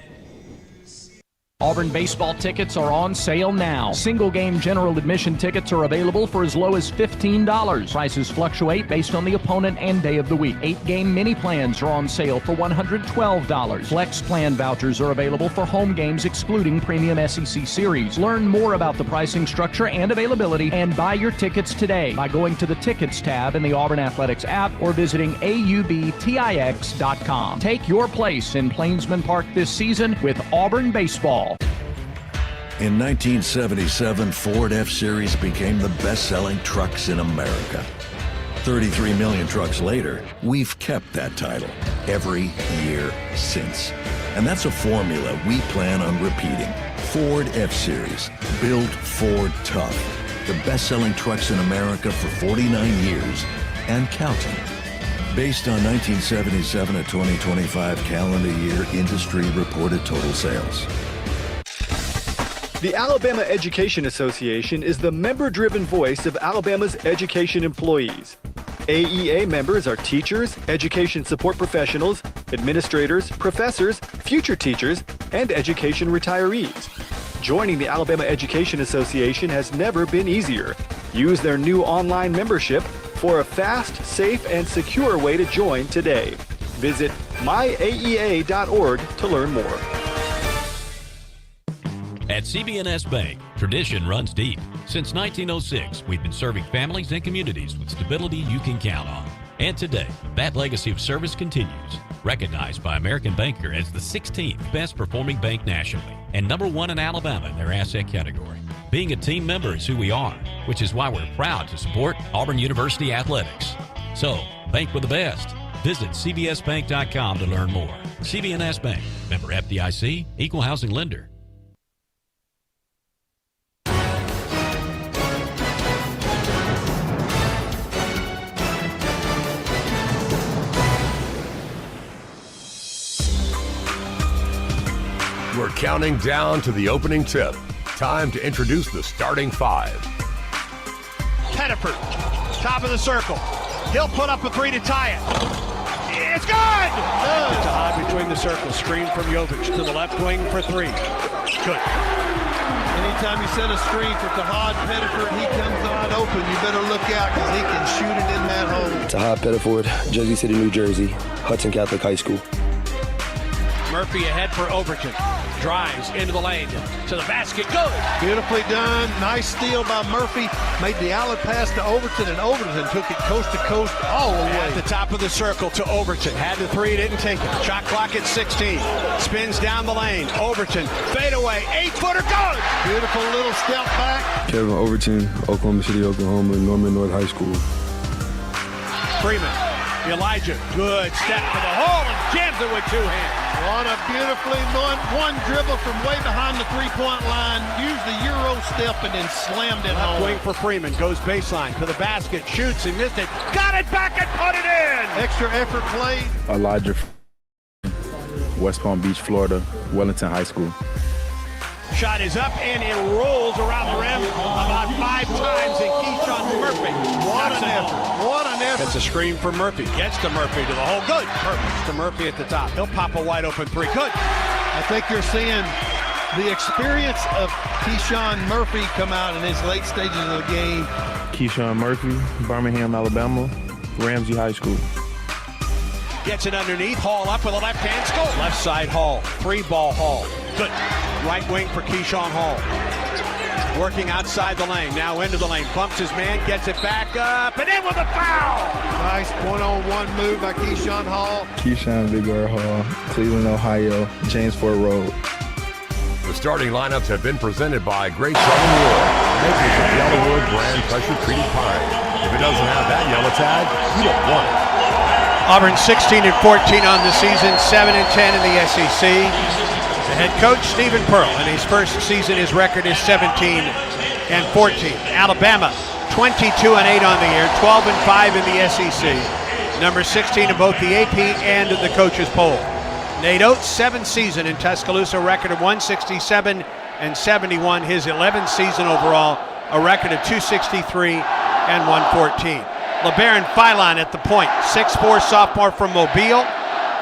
Speaker 18: Auburn baseball tickets are on sale now. Single game general admission tickets are available for as low as $15. Prices fluctuate based on the opponent and day of the week. 8-game mini plans are on sale for $112. Flex plan vouchers are available for home games excluding premium SEC series. Learn more about the pricing structure and availability and buy your tickets today by going to the Tickets tab in the Auburn Athletics app or visiting aubtix.com. Take your place in Plainsman Park this season with Auburn baseball.
Speaker 21: In 1977, Ford F-Series became the best-selling trucks in America. 33 million trucks later, we've kept that title every year since. And that's a formula we plan on repeating. Ford F-Series, built Ford tough. The best-selling trucks in America for 49 years and counting. Based on 1977 to 2025 calendar year industry reported total sales.
Speaker 1: The Alabama Education Association is the member-driven voice of Alabama's education employees. AEA members are teachers, education support professionals, administrators, professors, future teachers, and education retirees. Joining the Alabama Education Association has never been easier. Use their new online membership for a fast, safe, and secure way to join today. Visit myaea.org to learn more.
Speaker 3: At CB&S Bank, tradition runs deep. Since 1906, we've been serving families and communities with stability you can count on. And today, that legacy of service continues. Recognized by American Banker as the 16th best performing bank nationally and #1 in Alabama in their asset category. Being a team member is who we are, which is why we're proud to support Auburn University athletics. So, bank with the best. Visit cbsbank.com to learn more. CB&S Bank, member FDIC, equal housing lender.
Speaker 2: We're counting down to the opening tip. Time to introduce the starting five.
Speaker 6: Pettiford, top of the circle. He'll put up a three to tie it. It's good! Good. To high between the circles. Screen from Jovic to the left wing for three. Good.
Speaker 4: Anytime you set a screen for Tahad Pettiford, he comes wide open. You better look out because he can shoot it in that hole.
Speaker 7: Tahad Pettiford, Jersey City, New Jersey, Hudson Catholic High School.
Speaker 6: Murphy ahead for Overton. Drives into the lane to the basket. Good.
Speaker 4: Beautifully done. Nice steal by Murphy. Made the outlet pass to Overton, and Overton took it coast to coast all the way.
Speaker 6: At the top of the circle to Overton. Had the three, didn't take it. Shot clock at 16. Spins down the lane. Overton. Fade away. 8-footer. Good.
Speaker 4: Beautiful little step back.
Speaker 7: Kevin Overton, Oklahoma City, Oklahoma, Norman North High School.
Speaker 6: Freeman. Elijah. Good step to the hole and jams it with two hands.
Speaker 4: What a beautifully one dribble from way behind the three-point line. Used the Euro step and then slammed it home.
Speaker 6: Wing for Freeman. Goes baseline to the basket. Shoots and missed it. Got it back and put it in.
Speaker 4: Extra effort played.
Speaker 7: Elijah, West Palm Beach, Florida, Wellington High School.
Speaker 6: Shot is up and it rolls around the rim about 5 times and Keyshawn Murphy.
Speaker 4: What an effort. What an effort.
Speaker 6: That's a screen for Murphy. Gets to Murphy to the hole. Good. Purpose to Murphy at the top. He'll pop a wide open three. Good.
Speaker 4: I think you're seeing the experience of Keyshawn Murphy come out in his late stages of the game.
Speaker 7: Keyshawn Murphy, Birmingham, Alabama, Ramsey High School.
Speaker 6: Gets it underneath. Hall up with a left hand score. Left side Hall. 3-ball Hall. Good. Right wing for Keyshawn Hall. Working outside the lane. Now into the lane. Bumps his man. Gets it back up. And in with a foul.
Speaker 4: Nice one-on-one move by Keyshawn Hall.
Speaker 7: Keyshawn Vigor Hall, Cleveland, Ohio, James Ford Road.
Speaker 2: The starting lineups have been presented by Great Southern Wood, makers of Yellowwood brand pressure-treated pine. If it doesn't have that yellow tag, you don't want it.
Speaker 6: Auburn 16-14 on the season, 7-10 in the SEC. The head coach, Stephen Pearl, in his first season, his record is 17-14. Alabama, 22-8 on the year, 12-5 in the SEC. Number 16 in both the AP and the coaches poll. Nate Oates, 7th season in Tuscaloosa, record of 167-71. His 11th season overall, a record of 263-114. LeBaron Philon at the point, 6'4" sophomore from Mobile,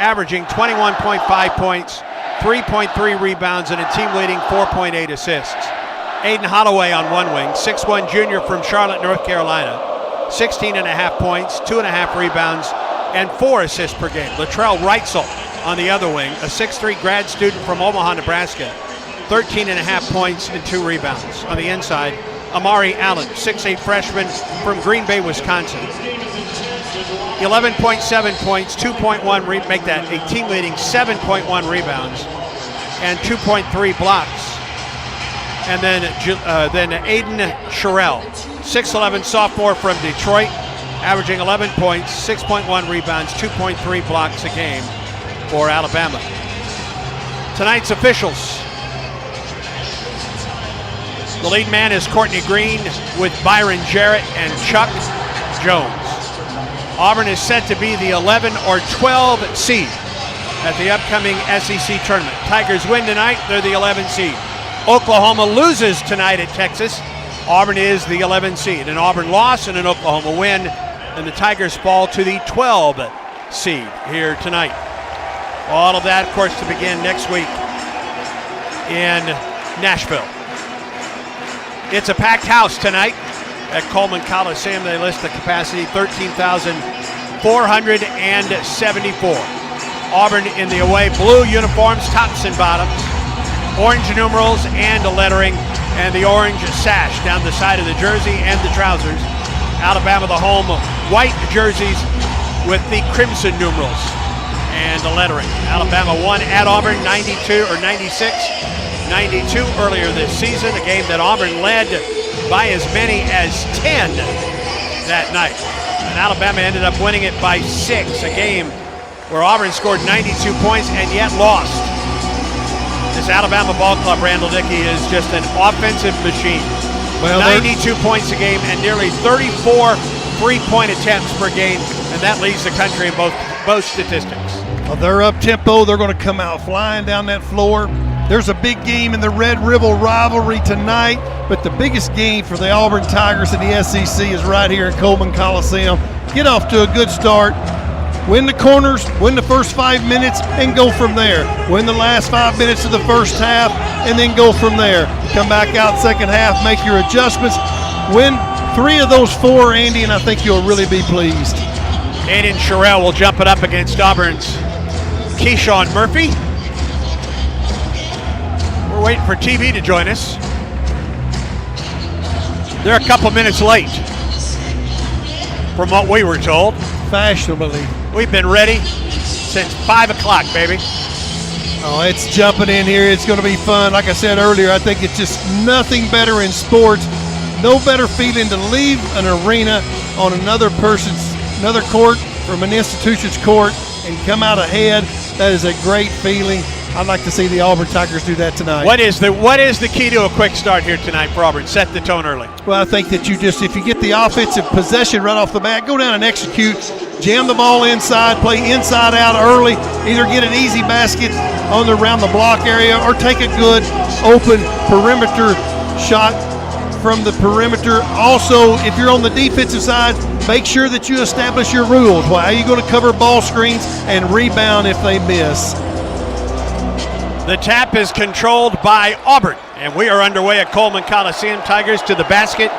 Speaker 6: averaging 21.5 points, 3.3 rebounds, and a team-leading 4.8 assists. Aiden Holloway on one wing, 6'1" junior from Charlotte, North Carolina. 16.5 points, 2.5 rebounds, and 4 assists per game. Latrell Reitzel on the other wing, a 6'3" grad student from Omaha, Nebraska. 13.5 points and 2 rebounds. On the inside, Amari Allen, 6'8" freshman from Green Bay, Wisconsin. 11.7 points, 2.1, make that a team-leading 7.1 rebounds, and 2.3 blocks. And then Aiden Sherrill, 6'11" sophomore from Detroit, averaging 11 points, 6.1 rebounds, 2.3 blocks a game for Alabama. Tonight's officials. The lead man is Courtney Green with Byron Jarrett and Chuck Jones. Auburn is set to be the 11 or 12 seed at the upcoming SEC tournament. Tigers win tonight, they're the 11 seed. Oklahoma loses tonight at Texas. Auburn is the 11 seed. An Auburn loss and an Oklahoma win, and the Tigers fall to the 12 seed here tonight. All of that, of course, to begin next week in Nashville. It's a packed house tonight at Coleman Coliseum. They list the capacity 13,474. Auburn in the away blue uniforms, tops and bottoms, orange numerals and lettering, and the orange sash down the side of the jersey and the trousers. Alabama, the home white jerseys with the crimson numerals and the lettering. Alabama won at Auburn 92 earlier this season, a game that Auburn led by as many as 10 that night. And Alabama ended up winning it by 6, a game where Auburn scored 92 points and yet lost. This Alabama ball club, Randall Dickey, is just an offensive machine. Well, 92 points a game and nearly 34 3-point attempts per game, and that leads the country in both statistics.
Speaker 4: Well, they're up-tempo. They're going to come out flying down that floor. There's a big game in the Red River rivalry tonight, but the biggest game for the Auburn Tigers in the SEC is right here at Coleman Coliseum. Get off to a good start. Win the corners, win the first 5 minutes, and go from there. Win the last 5 minutes of the first half, and then go from there. Come back out second half, make your adjustments. Win 3 of those 4, Andy, and I think you'll really be pleased.
Speaker 6: Aiden Sherrill will jump it up against Auburn's Keyshawn Murphy. We're waiting for TV to join us. They're a couple minutes late from what we were told.
Speaker 4: Fashionably.
Speaker 6: We've been ready since 5 o'clock, baby.
Speaker 4: Oh, it's jumping in here. It's going to be fun. Like I said earlier, I think it's just nothing better in sports. No better feeling to leave an arena on another court from an institution's court and come out ahead. That is a great feeling. I'd like to see the Auburn Tigers do that tonight.
Speaker 6: What is the key to a quick start here tonight for Auburn? Set the tone early.
Speaker 4: Well, I think that if you get the offensive possession right off the bat, go down and execute, jam the ball inside, play inside out early, either get an easy basket around the block area or take a good open perimeter shot from the perimeter. Also, if you're on the defensive side, make sure that you establish your rules. How are you going to cover ball screens and rebound if they miss?
Speaker 6: The tap is controlled by Auburn, and we are underway at Coleman Coliseum. Tigers to the basket,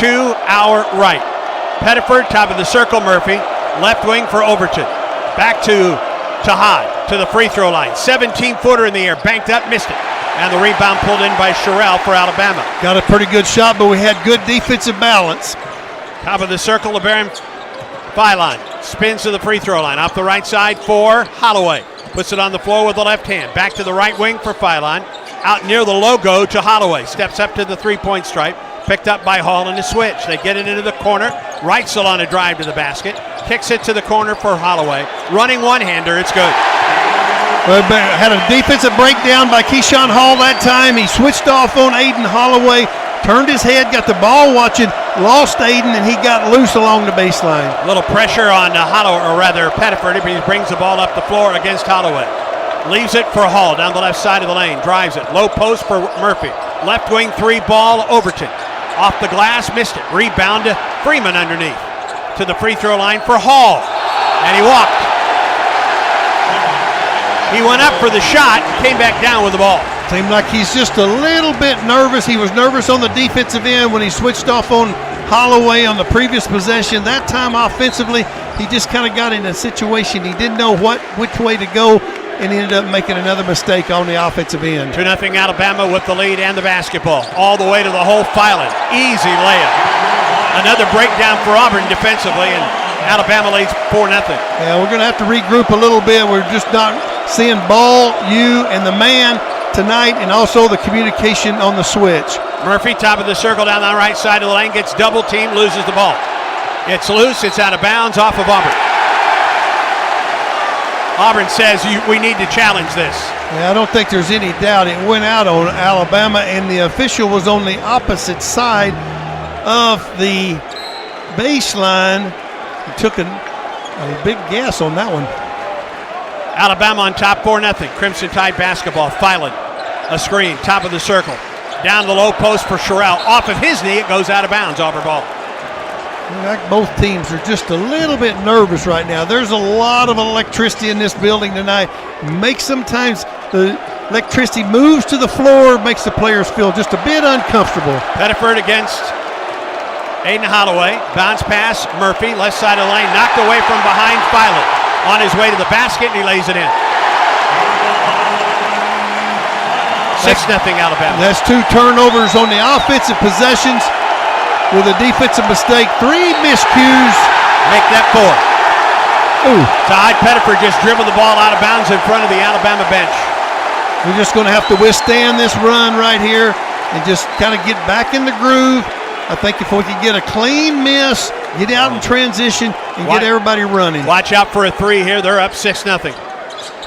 Speaker 6: to our right. Pettiford, top of the circle, Murphy. Left wing for Overton. Back to Hyde, to the free throw line. 17-footer in the air, banked up, missed it. And the rebound pulled in by Sherrill for Alabama.
Speaker 4: Got a pretty good shot, but we had good defensive balance.
Speaker 6: Top of the circle, LeBaron Philon spins to the free throw line. Off the right side for Holloway. Puts it on the floor with the left hand. Back to the right wing for Philon. Out near the logo to Holloway. Steps up to the three-point stripe. Picked up by Hall in the switch. They get it into the corner. Reitzel on a drive to the basket. Kicks it to the corner for Holloway. Running one-hander. It's good.
Speaker 4: Well, had a defensive breakdown by Keyshawn Hall that time. He switched off on Aiden Holloway. Turned his head, got the ball watching, lost Aiden, and he got loose along the baseline.
Speaker 6: A little pressure on Holloway, or rather Pettiford. He brings the ball up the floor against Holloway. Leaves it for Hall down the left side of the lane. Drives it. Low post for Murphy. Left wing 3 ball, Overton. Off the glass, missed it. Rebound to Freeman underneath. To the free throw line for Hall. And he walked. He went up for the shot, came back down with the ball.
Speaker 4: Seemed like he's just a little bit nervous. He was nervous on the defensive end when he switched off on Holloway on the previous possession. That time offensively, he just kind of got in a situation he didn't know which way to go, and he ended up making another mistake on the offensive end.
Speaker 6: 2-0 Alabama with the lead and the basketball. All the way to the hole, Filan. Easy layup. Another breakdown for Auburn defensively, and Alabama leads 4-0.
Speaker 4: Yeah, we're going to have to regroup a little bit. We're just not seeing Ball, you, and the man tonight, and also the communication on the switch.
Speaker 6: Murphy, top of the circle down the right side of the lane, gets double teamed, loses the ball. It's loose, it's out of bounds, off of Auburn. Auburn says we need to challenge this.
Speaker 4: Yeah, I don't think there's any doubt it went out on Alabama, and the official was on the opposite side of the baseline. He took a big guess on that one.
Speaker 6: Alabama on top, 4-0. Crimson Tide basketball. Filan, a screen, top of the circle. Down the low post for Sherrill. Off of his knee, it goes out of bounds. Auburn ball.
Speaker 4: Like both teams are just a little bit nervous right now. There's a lot of electricity in this building tonight. Sometimes the electricity moves to the floor, makes the players feel just a bit uncomfortable.
Speaker 6: Pettiford against Aiden Holloway. Bounce pass, Murphy, left side of the lane, knocked away from behind Filan. On his way to the basket, and he lays it in. 6-0 Alabama.
Speaker 4: That's 2 turnovers on the offensive possessions with a defensive mistake. 3 miscues.
Speaker 6: Make that 4.
Speaker 4: Ooh.
Speaker 6: Todd Pettiford just dribbled the ball out of bounds in front of the Alabama bench.
Speaker 4: We're just going to have to withstand this run right here and just kind of get back in the groove. I think if we could get a clean miss, get out in transition, and get everybody running.
Speaker 6: Watch out for a 3 here. They're up 6-0.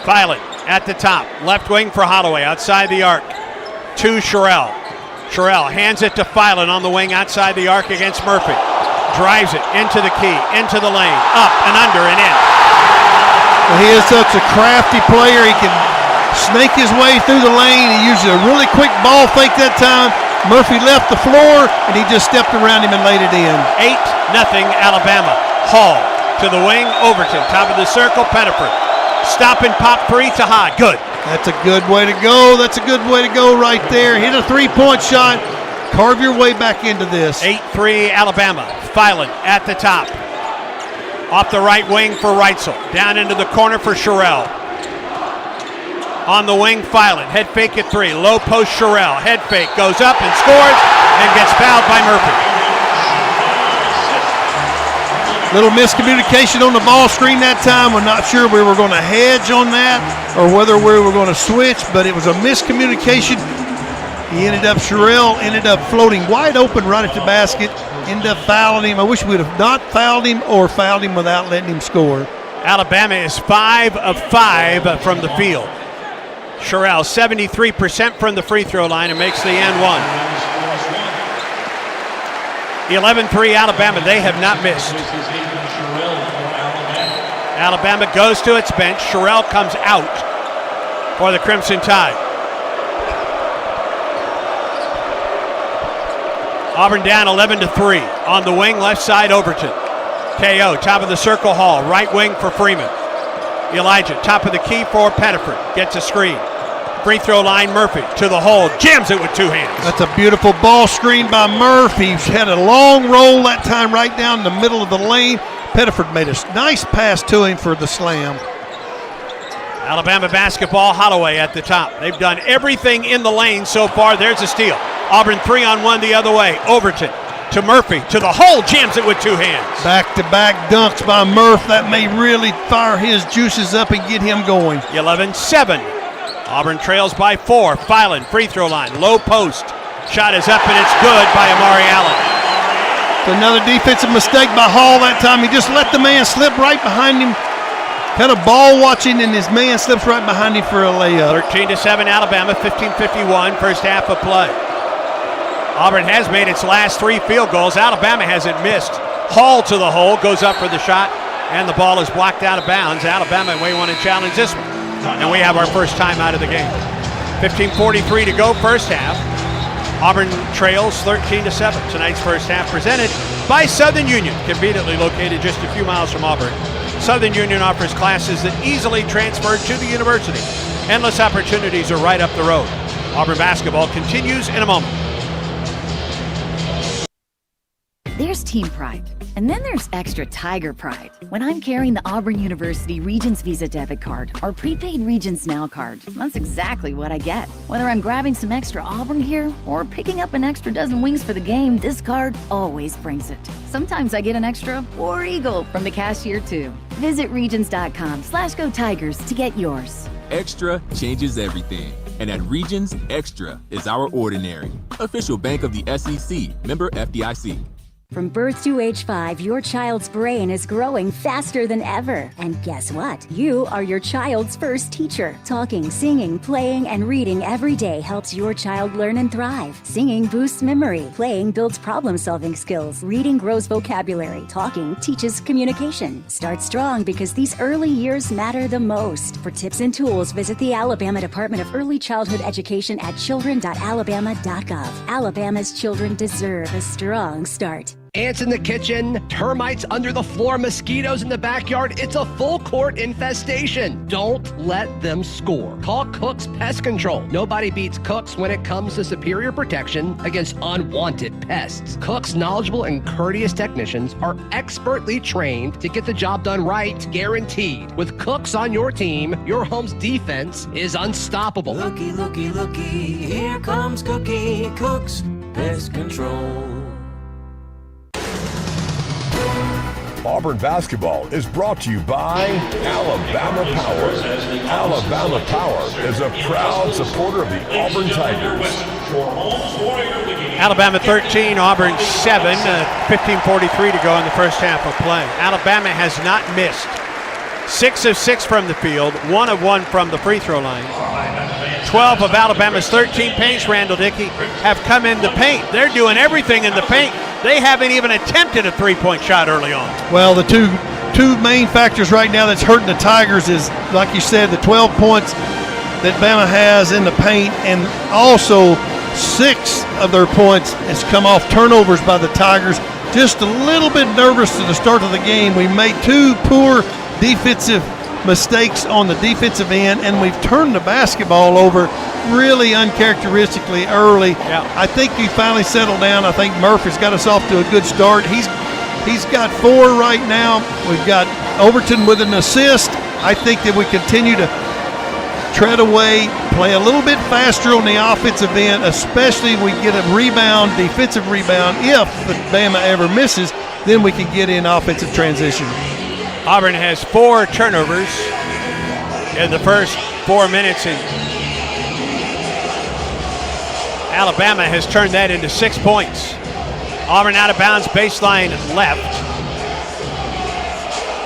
Speaker 6: Filan at the top. Left wing for Holloway outside the arc. To Sherrill. Sherrill hands it to Filan on the wing outside the arc against Murphy. Drives it into the key, into the lane, up and under and in.
Speaker 4: Well, he is such a crafty player. He can snake his way through the lane. He used a really quick ball fake that time. Murphy left the floor, and he just stepped around him and laid it in.
Speaker 6: 8-0 Alabama. Hall to the wing, Overton. Top of the circle, Pettiford. Stop and pop 3 to High. Good.
Speaker 4: That's a good way to go. That's a good way to go right there. Hit a 3-point shot. Carve your way back into this.
Speaker 6: 8-3 Alabama. Filan at the top. Off the right wing for Reitzel. Down into the corner for Sherrill. On the wing, Filan. Head fake at 3. Low post, Sherrill. Head fake. Goes up and scores and gets fouled by Murphy.
Speaker 4: Little miscommunication on the ball screen that time. We're not sure we were going to hedge on that or whether we were going to switch, but it was a miscommunication. Sherrill ended up floating wide open right at the basket. Ended up fouling him. I wish we would have not fouled him or fouled him without letting him score. Alabama is 5 of 5 from the field. Sherrill 73% from the free throw line and makes the and one. 11-3 Alabama. They have not missed. Alabama goes to its bench. Sherrill comes out for the Crimson Tide. Auburn down 11-3. On the wing, left side, Overton. KO, top of the circle, Hall. Right wing for Freeman. Elijah, top of the key for Pettiford. Gets a screen. Free throw line, Murphy to the hole. Jams it with 2 hands. That's a beautiful ball screen by Murphy. He's had a long roll that time right down the middle of the lane. Pettiford made a nice pass to him for the slam. Alabama basketball, Holloway at the top. They've done everything in the lane so far. There's a steal. Auburn 3-on-1 the other way. Overton to Murphy to the hole. Jams it with 2 hands. Back-to-back dunks by Murph. That may really fire his juices up and get him going. 11-7. Auburn trails by 4. Filan, free throw line, low post. Shot is up and it's good by Amari Allen. It's another defensive mistake by Hall that time. He just let the man slip right behind him. Kind of ball watching, and his man slips right behind him for a layup. 13-7 Alabama, 15:51, first half of play. Auburn has made its last 3 field goals. Alabama hasn't missed. Hall to the hole, goes up for the shot, and the ball is blocked out of bounds. Alabama may want to challenge this one. And we have our first time out of the game. 15:43 to go, first half. Auburn trails 13-7. Tonight's first half presented by Southern Union, conveniently located just a few miles from Auburn.
Speaker 6: Southern Union offers classes that easily transfer to the university. Endless opportunities are right up the road. Auburn basketball continues in a moment.
Speaker 8: There's team pride, and then there's extra Tiger pride. When I'm carrying the Auburn University Regents Visa debit card or prepaid Regents Now card, that's exactly what I get. Whether I'm grabbing some extra Auburn gear or picking up an extra dozen wings for the game, this card always brings it. Sometimes I get an extra War Eagle from the cashier too. Visit Regions.com/Go Tigers to get yours.
Speaker 9: Extra changes everything. And at Regions, Extra is our ordinary. Official bank of the SEC, member FDIC.
Speaker 11: From birth to age 5, your child's brain is growing faster than ever. And guess what? You are your child's first teacher. Talking, singing, playing, and reading every day helps your child learn and thrive. Singing boosts memory. Playing builds problem-solving skills. Reading grows vocabulary. Talking teaches communication. Start strong because these early years matter the most. For tips and tools, visit the Alabama Department of Early Childhood Education at children.alabama.gov. Alabama's children deserve a strong start.
Speaker 24: Ants in the kitchen, termites under the floor, mosquitoes in the backyard. It's a full court infestation. Don't let them score. Call Cook's Pest Control. Nobody beats Cook's when it comes to superior protection against unwanted pests. Cook's knowledgeable and courteous technicians are expertly trained to get the job done right, guaranteed. With Cook's on your team, your home's defense is unstoppable.
Speaker 25: Looky, looky, looky, here comes Cookie, Cook's Pest Control.
Speaker 2: Auburn basketball is brought to you by Alabama Power. Alabama Power is a proud supporter of the Auburn Tigers.
Speaker 6: Alabama 13, Auburn 7, 15:43 to go in the first half of play. Alabama has not missed. 6 of 6 from the field, 1 of 1 from the free throw line. 12 of Alabama's 13 paints, Randall Dickey, have come in the paint. They're doing everything in the paint. They haven't even attempted a three-point shot early on.
Speaker 4: Well, the two main factors right now that's hurting the Tigers is, like you said, the 12 points that Bama has in the paint, and also 6 of their points has come off turnovers by the Tigers. Just a little bit nervous to the start of the game. We made 2 poor defensive mistakes on the defensive end, and we've turned the basketball over really uncharacteristically early.
Speaker 6: Yeah.
Speaker 4: I think he finally settled down. I think Murph has got us off to a good start. He's got 4 right now. We've got Overton with an assist. I think that we continue to tread away, play a little bit faster on the offensive end, especially if we get a rebound, defensive rebound. If the Bama ever misses, then we can get in offensive transition.
Speaker 6: Auburn has 4 turnovers in the first 4 minutes, and Alabama has turned that into 6 points. Auburn out of bounds, baseline left.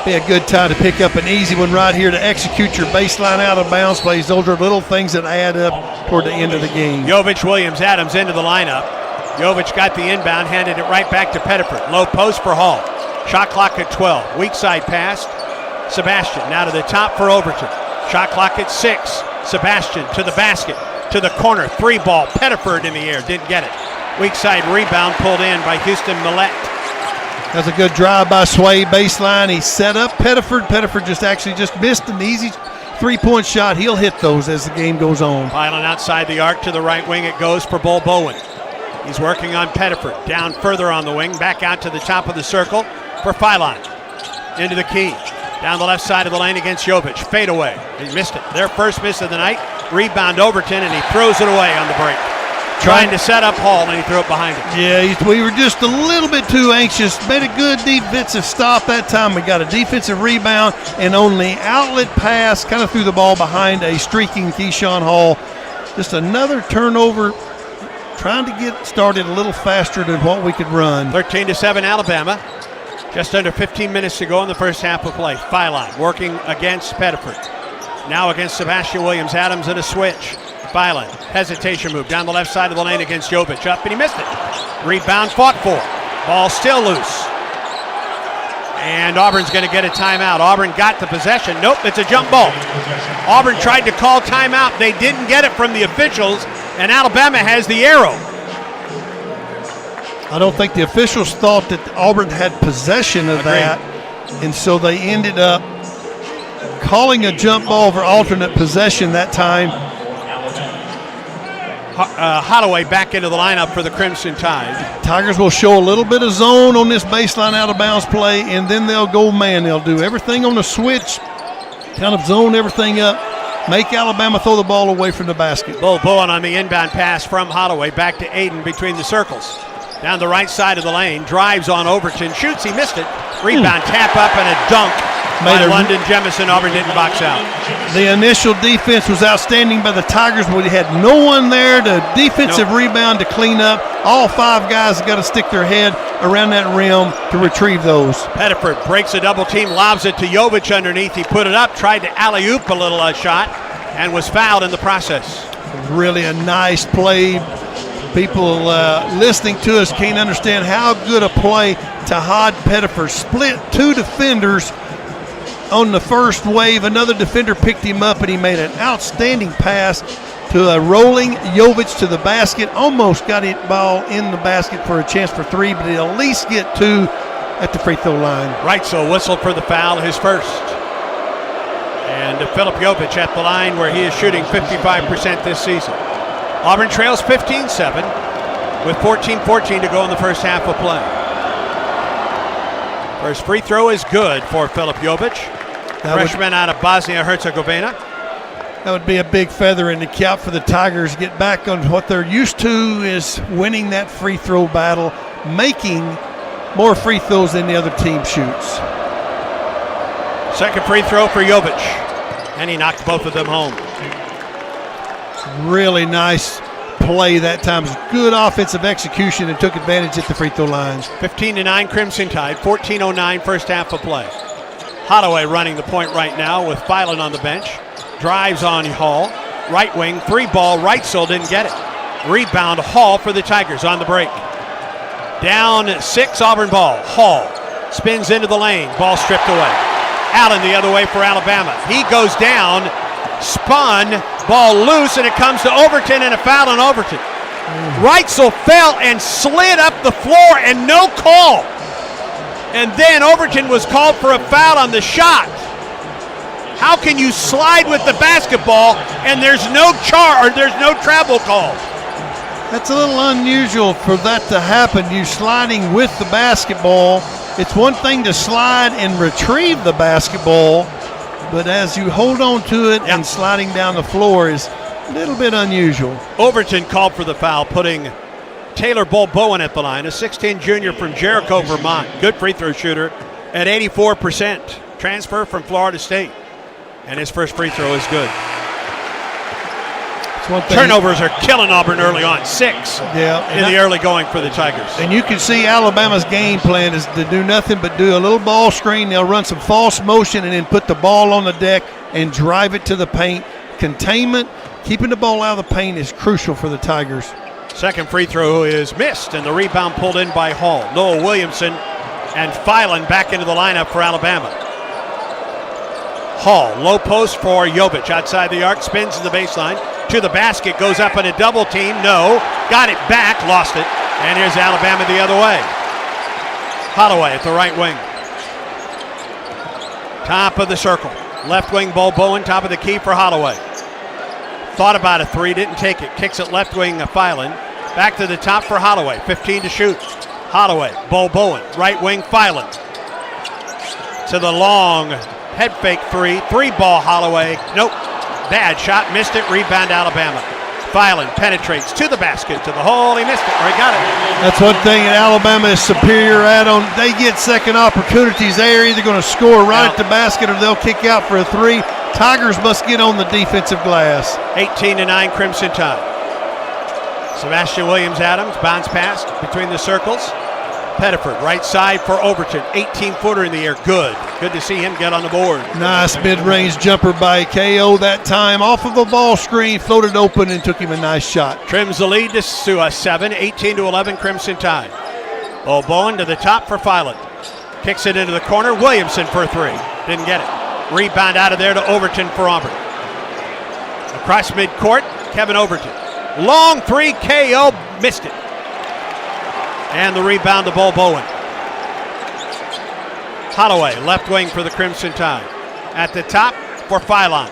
Speaker 4: Be a good time to pick up an easy one right here to execute your baseline out of bounds plays. Those are little things that add up toward the end of the game.
Speaker 6: Jovic, Williams, Adams into the lineup. Jovic got the inbound, handed it right back to Pettiford. Low post for Hall. Shot clock at 12. Weak side pass. Sebastian now to the top for Overton. Shot clock at 6. Sebastian to the basket. To the corner. 3 ball. Pettiford in the air. Didn't get it. Weak side rebound pulled in by Houston Millette.
Speaker 4: That's a good drive by Sway. Baseline. He set up Pettiford. Pettiford just missed an easy 3-point shot. He'll hit those as the game goes on.
Speaker 6: Piling outside the arc to the right wing. It goes for Bull Bowen. He's working on Pettiford. Down further on the wing. Back out to the top of the circle for Philon. Into the key. Down the left side of the lane against Jovic. Fade away. He missed it. Their first miss of the night. Rebound Overton, and he throws it away on the break. Trying to set up Hall, and he threw it behind him.
Speaker 4: Yeah, we were just a little bit too anxious. Made a good defensive stop that time. We got a defensive rebound, and on the outlet pass, kind of threw the ball behind a streaking Keyshawn Hall. Just another turnover, trying to get started a little faster than what we could run.
Speaker 6: 13-7 Alabama. Just under 15 minutes to go in the first half of play. Philon working against Pettiford. Now against Sebastian Williams. Adams at a switch. Philon, hesitation move down the left side of the lane against Jovic. Up, and he missed it. Rebound fought for. Ball still loose. And Auburn's going to get a timeout. Auburn got the possession. Nope, it's a jump ball. Auburn tried to call timeout. They didn't get it from the officials, and Alabama has the arrow.
Speaker 4: I don't think the officials thought that Auburn had possession of that. And so they ended up calling a jump ball for alternate possession that time.
Speaker 6: Holloway back into the lineup for the Crimson Tide.
Speaker 4: Tigers will show a little bit of zone on this baseline out of bounds play, and then they'll go man. They'll do everything on the switch, kind of zone everything up, make Alabama throw the ball away from the basket.
Speaker 6: Bowen on the inbound pass from Holloway back to Aiden between the circles. Down the right side of the lane, drives on Overton, shoots, he missed it. Rebound, tap up, and a dunk by London Jemison. Auburn didn't box out.
Speaker 4: The initial defense was outstanding by the Tigers, but we had no one there. The defensive rebound to clean up. All five guys have got to stick their head around that rim to retrieve those.
Speaker 6: Pettiford breaks a double team, lobs it to Jovic underneath. He put it up, tried to alley-oop a little shot, and was fouled in the process.
Speaker 4: Really a nice play. People listening to us can't understand how good a play Tahad Pettiford. Split two defenders on the first wave. Another defender picked him up, and he made an outstanding pass to a rolling Jovic to the basket. Almost got it ball in the basket for a chance for three, but he'll at least get two at the free throw line.
Speaker 6: Right, so whistle for the foul, his first. And Philip Jovic at the line where he is shooting 55% this season. Auburn trails 15-7 with 14-14 to go in the first half of play. First free throw is good for Philip Jovic, freshman out of Bosnia-Herzegovina.
Speaker 4: That would be a big feather in the cap for the Tigers. Get back on what they're used to, is winning that free throw battle, making more free throws than the other team shoots.
Speaker 6: Second free throw for Jovic, and he knocked both of them home.
Speaker 4: Really nice play that time. Good offensive execution and took advantage at the free throw lines.
Speaker 6: 15-9 Crimson Tide, 14:09 first half of play. Holloway running the point right now with Filan on the bench. Drives on Hall. Right wing, three ball, Reitzel didn't get it. Rebound Hall for the Tigers on the break. Down 6, Auburn ball. Hall spins into the lane, ball stripped away. Allen the other way for Alabama. He goes down, spun, ball loose, and it comes to Overton, and a foul on Overton. Reitzel fell and slid up the floor, and no call. And then Overton was called for a foul on the shot. How can you slide with the basketball and there's no travel call?
Speaker 4: That's a little unusual for that to happen. You sliding with the basketball. It's one thing to slide and retrieve the basketball, but as you hold on to it and sliding down the floor is a little bit unusual.
Speaker 6: Overton called for the foul, putting Taylor Bowen at the line, a 6'10 junior from Jericho, Vermont. Good free throw shooter at 84%. Transfer from Florida State. And his first free throw is good. Turnovers are killing Auburn early on. 6 in the early going for the Tigers.
Speaker 4: And you can see Alabama's game plan is to do nothing but do a little ball screen. They'll run some false motion and then put the ball on the deck and drive it to the paint. Containment, keeping the ball out of the paint is crucial for the Tigers.
Speaker 6: Second free throw is missed, and the rebound pulled in by Hall. Noah Williamson and Filan back into the lineup for Alabama. Hall, low post for Jovic, outside the arc, spins to the baseline, to the basket, goes up in a double team, no, got it back, lost it, and here's Alabama the other way. Holloway at the right wing. Top of the circle, left wing Bowen, top of the key for Holloway. Thought about a three, didn't take it, kicks it left wing Filan, back to the top for Holloway, 15 to shoot. Holloway, Bowen, right wing Filan. To the long head fake three ball Holloway, nope, bad shot, missed it, rebound Alabama. Filan penetrates to the basket, to the hole, he missed it, or he got it.
Speaker 4: That's one thing that Alabama is superior at. They get second opportunities. They're either going to score right at the basket or they'll kick out for a three. Tigers must get on the defensive glass.
Speaker 6: 18-9 Crimson Tide. Sebastian Williams-Adams, bounce pass between the circles. Pettiford, right side for Overton, 18-footer in the air, good. Good to see him get on the board.
Speaker 4: Nice mid-range jumper by KO that time. Off of a ball screen, floated open and took him a nice shot.
Speaker 6: Trims the lead to 7, 18-11 Crimson Tide. Bowen to the top for Filan. Kicks it into the corner, Williamson for a three. Didn't get it. Rebound out of there to Overton for Auburn. Across midcourt, Kevin Overton. Long three, KO, missed it. And the rebound to Bowen. Holloway, left wing for the Crimson Tide. At the top for Philon.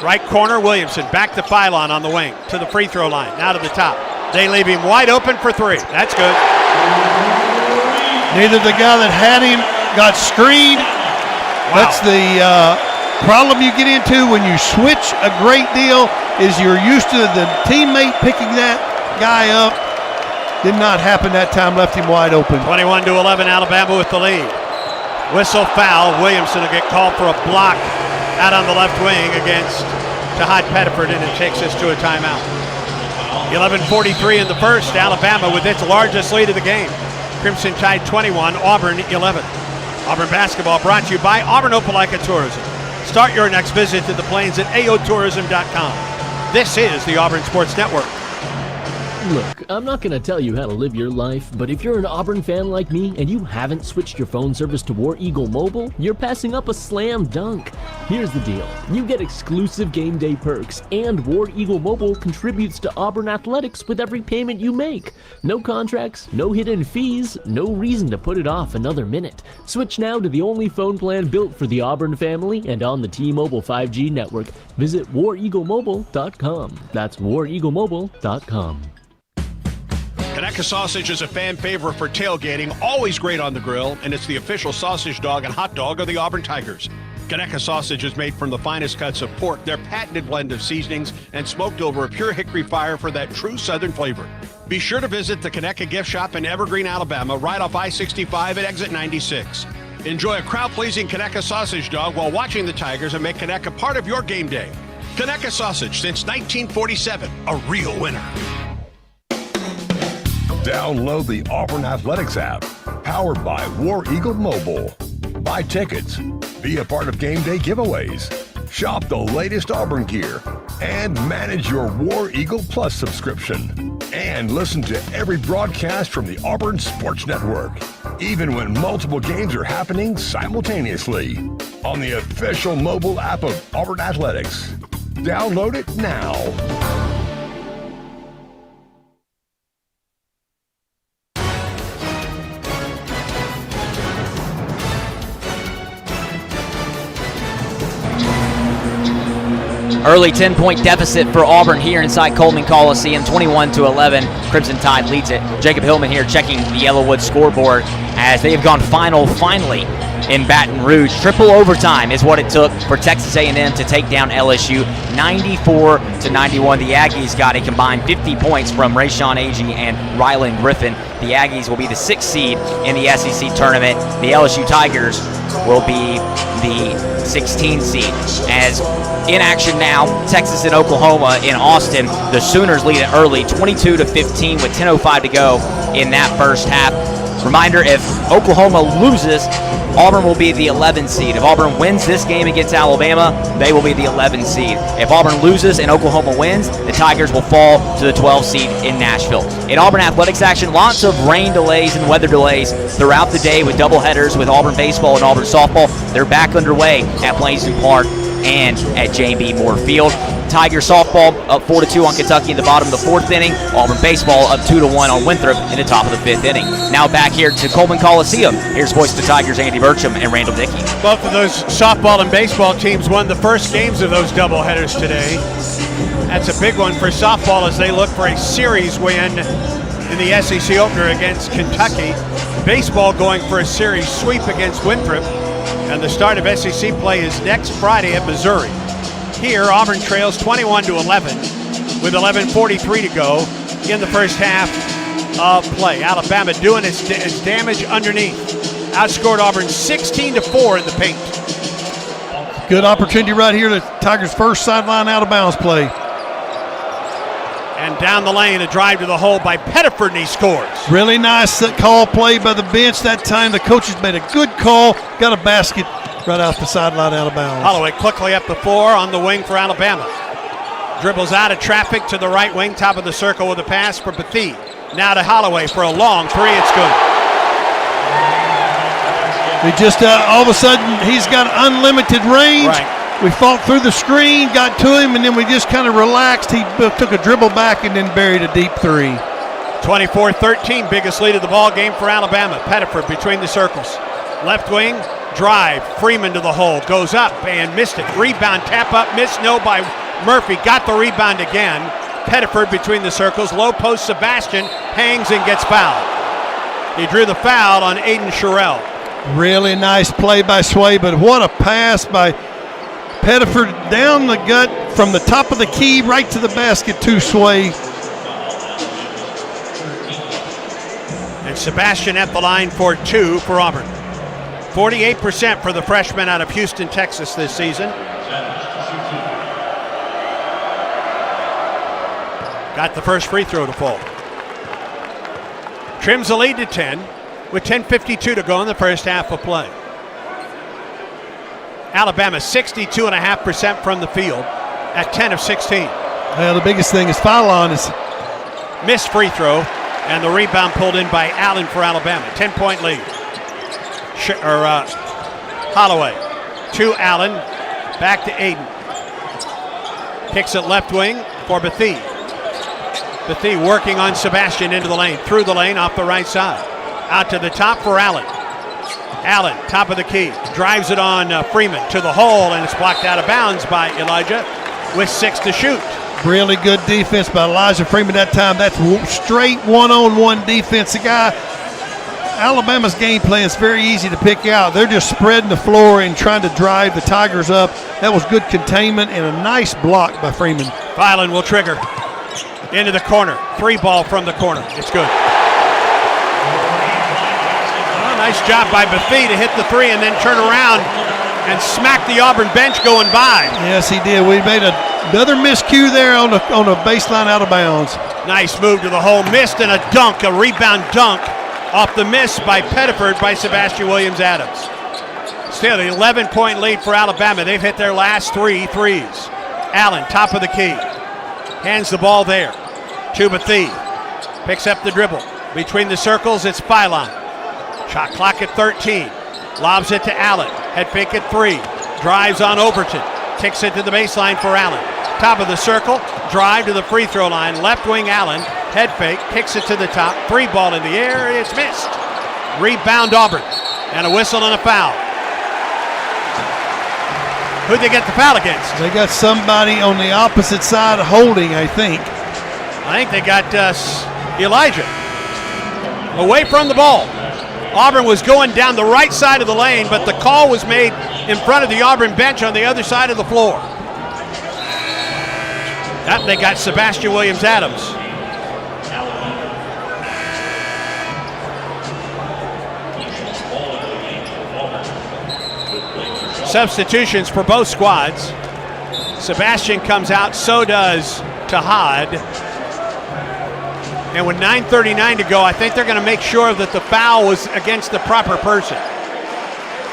Speaker 6: Right corner, Williamson. Back to Philon on the wing. To the free throw line. Now to the top. They leave him wide open for three. That's good.
Speaker 4: Neither the guy that had him got screened.
Speaker 6: Wow.
Speaker 4: That's the problem you get into when you switch a great deal is you're used to the teammate picking that guy up. Did not happen that time, left him wide open.
Speaker 6: 21-11, Alabama with the lead. Whistle foul. Williamson will get called for a block out on the left wing against Tahad Pettiford, and it takes us to a timeout. 11:43 in the first. Alabama with its largest lead of the game. Crimson Tide 21, Auburn 11. Auburn basketball brought to you by Auburn Opelika Tourism. Start your next visit to the Plains at aotourism.com. This is the Auburn Sports Network.
Speaker 10: Look, I'm not going to tell you how to live your life, but if you're an Auburn fan like me and you haven't switched your phone service to War Eagle Mobile, you're passing up a slam dunk. Here's the deal. You get exclusive game day perks, and War Eagle Mobile contributes to Auburn athletics with every payment you make. No contracts, no hidden fees, no reason to put it off another minute. Switch now to the only phone plan built for the Auburn family and on the T-Mobile 5G network. Visit wareaglemobile.com. That's wareaglemobile.com.
Speaker 6: Conecuh Sausage is a fan favorite for tailgating, always great on the grill, and it's the official sausage dog and hot dog of the Auburn Tigers. Conecuh Sausage is made from the finest cuts of pork, their patented blend of seasonings, and smoked over a pure hickory fire for that true Southern flavor. Be sure to visit the Conecuh Gift Shop in Evergreen, Alabama, right off I-65 at exit 96. Enjoy a crowd-pleasing Conecuh Sausage dog while watching the Tigers and make Conecuh part of your game day. Conecuh Sausage, since 1947, a real winner.
Speaker 2: Download the Auburn Athletics app, powered by War Eagle Mobile. Buy tickets, be a part of game day giveaways, shop the latest Auburn gear, and manage your War Eagle Plus subscription. And listen to every broadcast from the Auburn Sports Network, even when multiple games are happening simultaneously on the official mobile app of Auburn Athletics. Download it now.
Speaker 14: Early 10-point deficit for Auburn here inside Coleman Coliseum, 21-11. Crimson Tide leads it. Jacob Hillman here checking the Yellowwood scoreboard as they have gone finally in Baton Rouge. Triple overtime is what it took for Texas A&M to take down LSU, 94-91. The Aggies got a combined 50 points from Rayshawn Agee and Rylan Griffin. The Aggies will be the 6th seed in the SEC tournament. The LSU Tigers will be the 16th seed. As in action now, Texas and Oklahoma in Austin. The Sooners lead it early, 22-15 with 10:05 to go in that first half. Reminder, if Oklahoma loses, Auburn will be the 11th seed. If Auburn wins this game against Alabama, they will be the 11th seed. If Auburn loses and Oklahoma wins, the Tigers will fall to the 12th seed in Nashville. In Auburn athletics action, lots of rain delays and weather delays throughout the day with doubleheaders with Auburn baseball and Auburn softball. They're back underway at Plainsview Park and at J.B. Moore Field. Tiger softball up 4-2 on Kentucky in the bottom of the 4th inning. Auburn baseball up 2-1 on Winthrop in the top of the 5th inning. Now back here to Coleman Coliseum. Here's voice of the Tigers, Andy Burcham and Randall Dickey.
Speaker 6: Both of those softball and baseball teams won the first games of those doubleheaders today. That's a big one for softball as they look for a series win in the SEC opener against Kentucky. Baseball going for a series sweep against Winthrop. And the start of SEC play is next Friday at Missouri. Here, Auburn trails 21-11 with 11:43 to go in the first half of play. Alabama doing its damage underneath. Outscored Auburn 16-4 in the paint.
Speaker 4: Good opportunity right here. The Tigers' first sideline out of bounds play.
Speaker 6: And down the lane, a drive to the hole by Pettiford, and he scores.
Speaker 4: Really nice call play by the bench that time. The coaches made a good call. Got a basket right off the sideline out of bounds.
Speaker 6: Holloway quickly up the floor on the wing for Alabama. Dribbles out of traffic to the right wing, top of the circle with a pass for Bethea. Now to Holloway for a long three. It's good.
Speaker 4: He just all of a sudden he's got unlimited range.
Speaker 6: Right.
Speaker 4: We fought through the screen, got to him, and then we just kind of relaxed. He took a dribble back and then buried a deep three.
Speaker 6: 24-13, biggest lead of the ball game for Alabama. Pettiford between the circles. Left wing, drive. Freeman to the hole. Goes up and missed it. Rebound, tap up, missed. No by Murphy. Got the rebound again. Pettiford between the circles. Low post, Sebastian hangs and gets fouled. He drew the foul on Aiden Sherrill.
Speaker 4: Really nice play by Sway, but what a pass by Pettiford down the gut from the top of the key right to the basket to Sway.
Speaker 6: And Sebastian at the line for 2 for Auburn. 48% for the freshman out of Houston, Texas this season. Got the first free throw to fall. Trims the lead to 10 with 10:52 to go in the first half of play. Alabama 62.5% from the field at 10 of 16.
Speaker 4: Well, the biggest thing is foul line is
Speaker 6: missed free throw, and the rebound pulled in by Allen for Alabama. 10-point lead. Holloway to Allen, back to Aiden. Kicks it left wing for Bethea. Bethea working on Sebastian into the lane, through the lane, off the right side. Out to the top for Allen. Allen, top of the key, drives it on Freeman to the hole, and it's blocked out of bounds by Elijah with 6 to shoot.
Speaker 4: Really good defense by Elijah Freeman that time. That's straight one-on-one defense. The guy, Alabama's game plan is very easy to pick out. They're just spreading the floor and trying to drive the Tigers up. That was good containment and a nice block by Freeman.
Speaker 6: Filan will trigger. Into the corner. 3 ball from the corner. It's good. Well, nice job by Bethea to hit the 3 and then turn around and smack the Auburn bench going by.
Speaker 4: Yes, he did. We made another miscue there on a baseline out of bounds.
Speaker 6: Nice move to the hole. Missed and a dunk, a rebound dunk off the miss by Pettiford by Sebastian Williams-Adams. Still, the 11-point lead for Alabama. They've hit their last 3 threes. Allen, top of the key. Hands the ball there to Bethea. Picks up the dribble. Between the circles, it's Filan. Shot clock at 13. Lobs it to Allen. Head fake at 3. Drives on Overton. Kicks it to the baseline for Allen. Top of the circle. Drive to the free throw line. Left wing Allen. Head fake. Kicks it to the top. 3 ball in the air. It's missed. Rebound Auburn. And a whistle and a foul. Who'd they get the foul against?
Speaker 4: They got somebody on the opposite side holding, I think.
Speaker 6: I think they got Elijah away from the ball. Auburn was going down the right side of the lane, but the call was made in front of the Auburn bench on the other side of the floor. They got Sebastian Williams-Adams. Substitutions for both squads. Sebastian comes out, so does Tahad. And with 9:39 to go, I think they're going to make sure that the foul was against the proper person.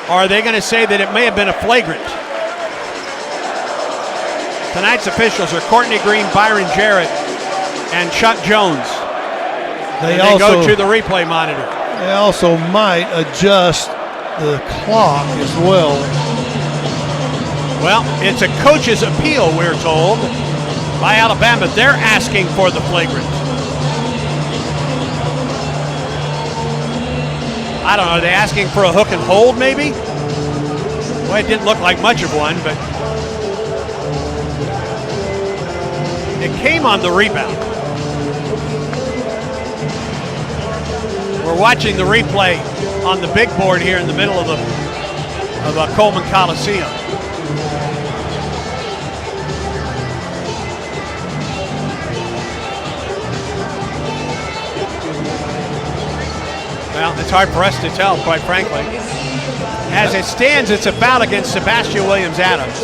Speaker 6: Or are they going to say that it may have been a flagrant? Tonight's officials are Courtney Green, Byron Jarrett, and Chuck Jones. They go to the replay monitor.
Speaker 4: They also might adjust the clock as well.
Speaker 6: Well, it's a coach's appeal, we're told, by Alabama. They're asking for the flagrant. I don't know, are they asking for a hook and hold maybe? Well, it didn't look like much of one, but it came on the rebound. We're watching the replay on the big board here in the middle of the Coleman Coliseum. Well, it's hard for us to tell, quite frankly. As it stands, it's a foul against Sebastian Williams-Adams.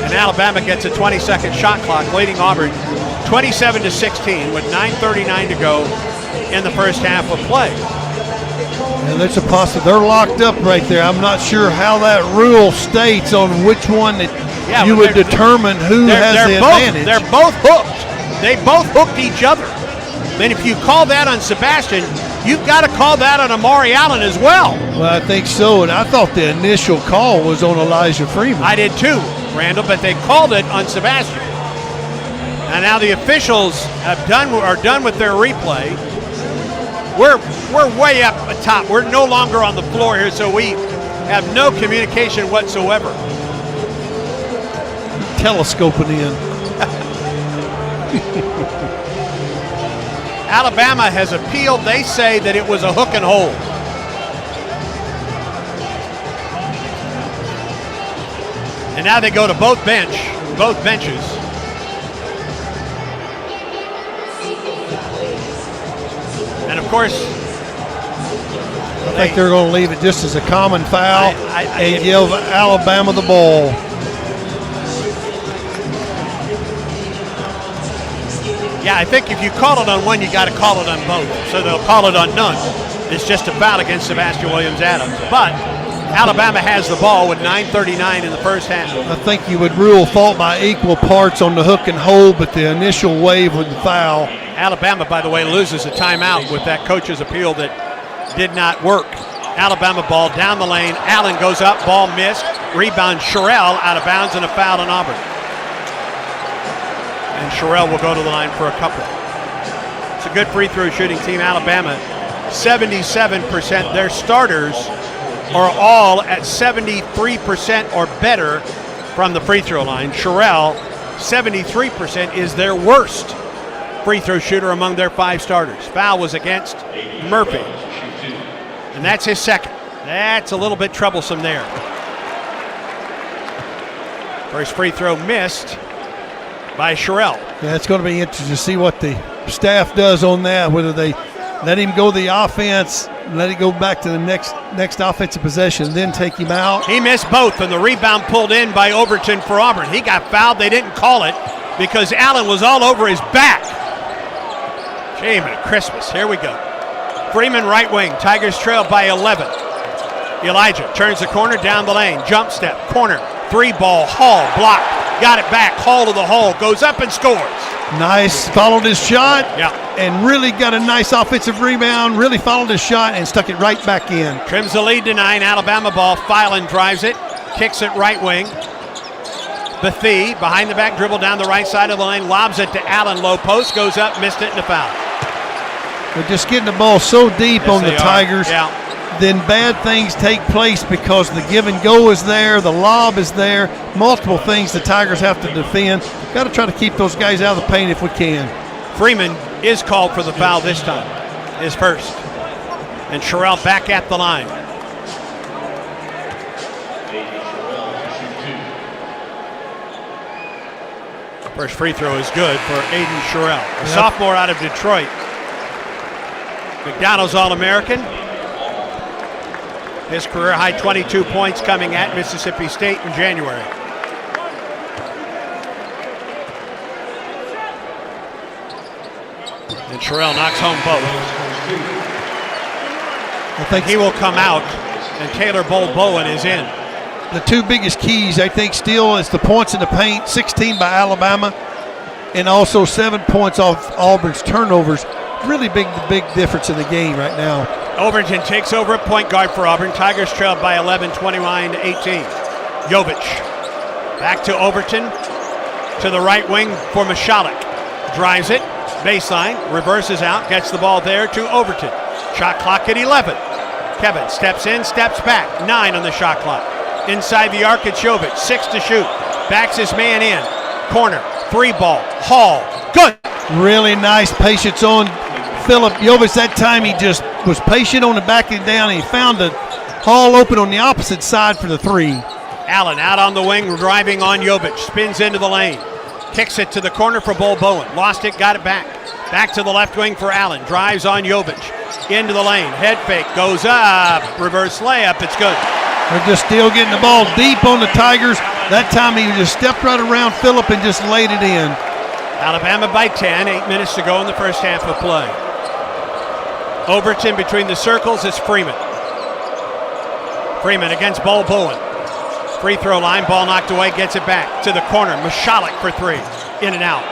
Speaker 6: And Alabama gets a 20-second shot clock, leading Auburn 27-16 with 9:39 to go in the first half of play.
Speaker 4: And there's a possibility they're locked up right there. I'm not sure how that rule states on which one that you would determine who has the advantage.
Speaker 6: They're both hooked. They both hooked each other. Then if you call that on Sebastian, you've got to call that on Amari Allen as well.
Speaker 4: Well, I think so, and I thought the initial call was on Elijah Freeman.
Speaker 6: I did too, Randall, but they called it on Sebastian. And now the officials are done with their replay. We're way up atop. We're no longer on the floor here, so we have no communication whatsoever.
Speaker 4: Telescoping in.
Speaker 6: Alabama has appealed. They say that it was a hook and hold. And now they go to both benches. And of course,
Speaker 4: I think they're going to leave it just as a common foul and give Alabama the ball.
Speaker 6: Yeah, I think if you call it on one, you got to call it on both. So they'll call it on none. It's just a foul against Sebastian Williams-Adams. But Alabama has the ball with 9:39 in the first half.
Speaker 4: I think you would rule fault by equal parts on the hook and hold, but the initial wave with the foul.
Speaker 6: Alabama, by the way, loses a timeout with that coach's appeal that did not work. Alabama ball down the lane. Allen goes up, ball missed. Rebound, Sherrill out of bounds, and a foul on Auburn. And Sherrill will go to the line for a couple. It's a good free throw shooting team. Alabama, 77%. Their starters are all at 73% or better from the free throw line. Sherrill, 73% is their worst free throw shooter among their 5 starters. Foul was against Murphy. And that's his second. That's a little bit troublesome there. First free throw missed by Sherrill.
Speaker 4: Yeah, it's going to be interesting to see what the staff does on that, whether they let him go the offense, let it go back to the next offensive possession, then take him out.
Speaker 6: He missed both, and the rebound pulled in by Overton for Auburn. He got fouled. They didn't call it because Allen was all over his back. Shame of Christmas. Here we go. Freeman right wing. Tigers trail by 11. Elijah turns the corner down the lane. Jump step. Corner. 3-ball. Hall. Blocked. Got it back. Hall to the hole. Goes up and scores.
Speaker 4: Nice. Followed his shot.
Speaker 6: Yeah.
Speaker 4: And really got a nice offensive rebound. Really followed his shot and stuck it right back in.
Speaker 6: Trims the lead to 9. Alabama ball. Filan drives it. Kicks it right wing. Bethea behind the back dribble down the right side of the lane. Lobs it to Allen. Low post. Goes up. Missed it and a foul.
Speaker 4: They're just getting the ball so deep on the Tigers.
Speaker 6: Yeah.
Speaker 4: Then bad things take place because the give and go is there, the lob is there, multiple things the Tigers have to defend. Got to try to keep those guys out of the paint if we can.
Speaker 6: Freeman is called for the foul this time, his first. And Sherrill back at the line. First free throw is good for Aiden Sherrill, a sophomore out of Detroit. McDonald's All-American. His career high 22 points coming at Mississippi State in January. And Sherrill knocks home both. I think he will come out, and Taylor Bowen is in.
Speaker 4: The 2 biggest keys, I think, still is the points in the paint, 16 by Alabama, and also 7 points off Auburn's turnovers. Really big difference in the game right now.
Speaker 6: Overton takes over at point guard for Auburn. Tigers trail by 11, 29-18. Jovic back to Overton, to the right wing for Michalek. Drives it, baseline, reverses out, gets the ball there to Overton. Shot clock at 11. Kevin steps in, steps back. 9 on the shot clock. Inside the arc, it's Jovic. 6 to shoot. Backs his man in. Corner, 3-ball. Hall, good.
Speaker 4: Really nice patience on Philip Jovic. That time he just was patient on the back end down, and he found the Hall open on the opposite side for the 3.
Speaker 6: Allen out on the wing, driving on Jovic. Spins into the lane. Kicks it to the corner for Bowen. Lost it, got it back. Back to the left wing for Allen. Drives on Jovic. Into the lane. Head fake. Goes up. Reverse layup. It's good.
Speaker 4: They're just still getting the ball deep on the Tigers. That time he just stepped right around Phillip and just laid it in.
Speaker 6: Alabama by 10. 8 minutes to go in the first half of play. Overton between the circles is Freeman. Freeman against Bowen. Free throw line, ball knocked away, gets it back to the corner. Michalek for 3, in and out.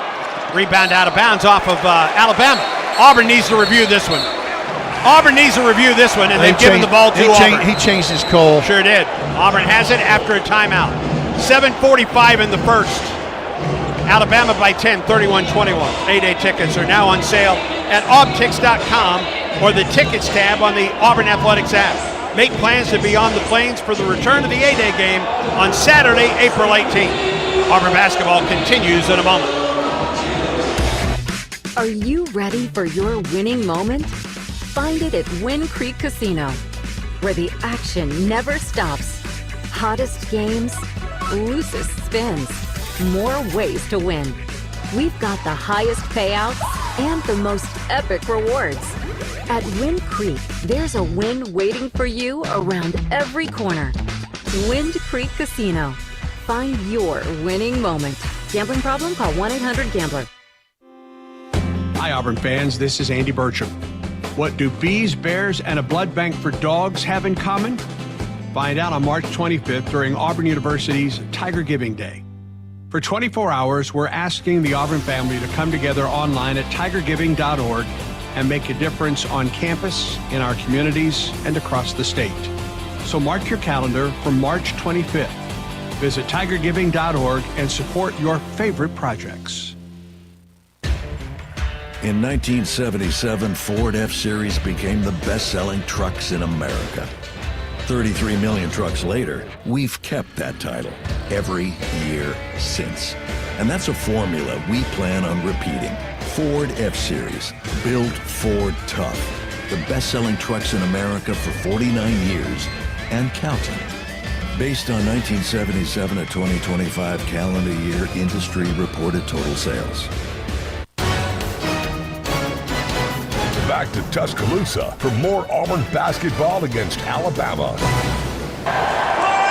Speaker 6: Rebound out of bounds off of Alabama. Auburn needs to review this one. And they've given the ball to Auburn.
Speaker 4: He changed his call.
Speaker 6: Sure did. Auburn has it after a timeout. 7:45 in the first. Alabama by 10, 31-21. 8-day tickets are now on sale at aubtix.com or the Tickets tab on the Auburn Athletics app. Make plans to be on the plains for the return of the A-Day game on Saturday, April 18th. Auburn basketball continues in a moment.
Speaker 12: Are you ready for your winning moment? Find it at Wind Creek Casino, where the action never stops. Hottest games, loosest spins, more ways to win. We've got the highest payouts and the most epic rewards. At Wind Creek, there's a win waiting for you around every corner. Wind Creek Casino. Find your winning moment. Gambling problem? Call 1-800-GAMBLER.
Speaker 20: Hi, Auburn fans. This is Andy Burcham. What do bees, bears, and a blood bank for dogs have in common? Find out on March 25th during Auburn University's Tiger Giving Day. For 24 hours, we're asking the Auburn family to come together online at tigergiving.org and make a difference on campus, in our communities, and across the state. So mark your calendar for March 25th. Visit tigergiving.org and support your favorite projects.
Speaker 21: In 1977, Ford F-Series became the best-selling trucks in America. 33 million trucks later, we've kept that title every year since. And that's a formula we plan on repeating. Ford F-Series, built Ford tough. The best-selling trucks in America for 49 years and counting. Based on 1977 to 2025 calendar year industry reported total sales.
Speaker 2: Back to Tuscaloosa for more Auburn basketball against Alabama.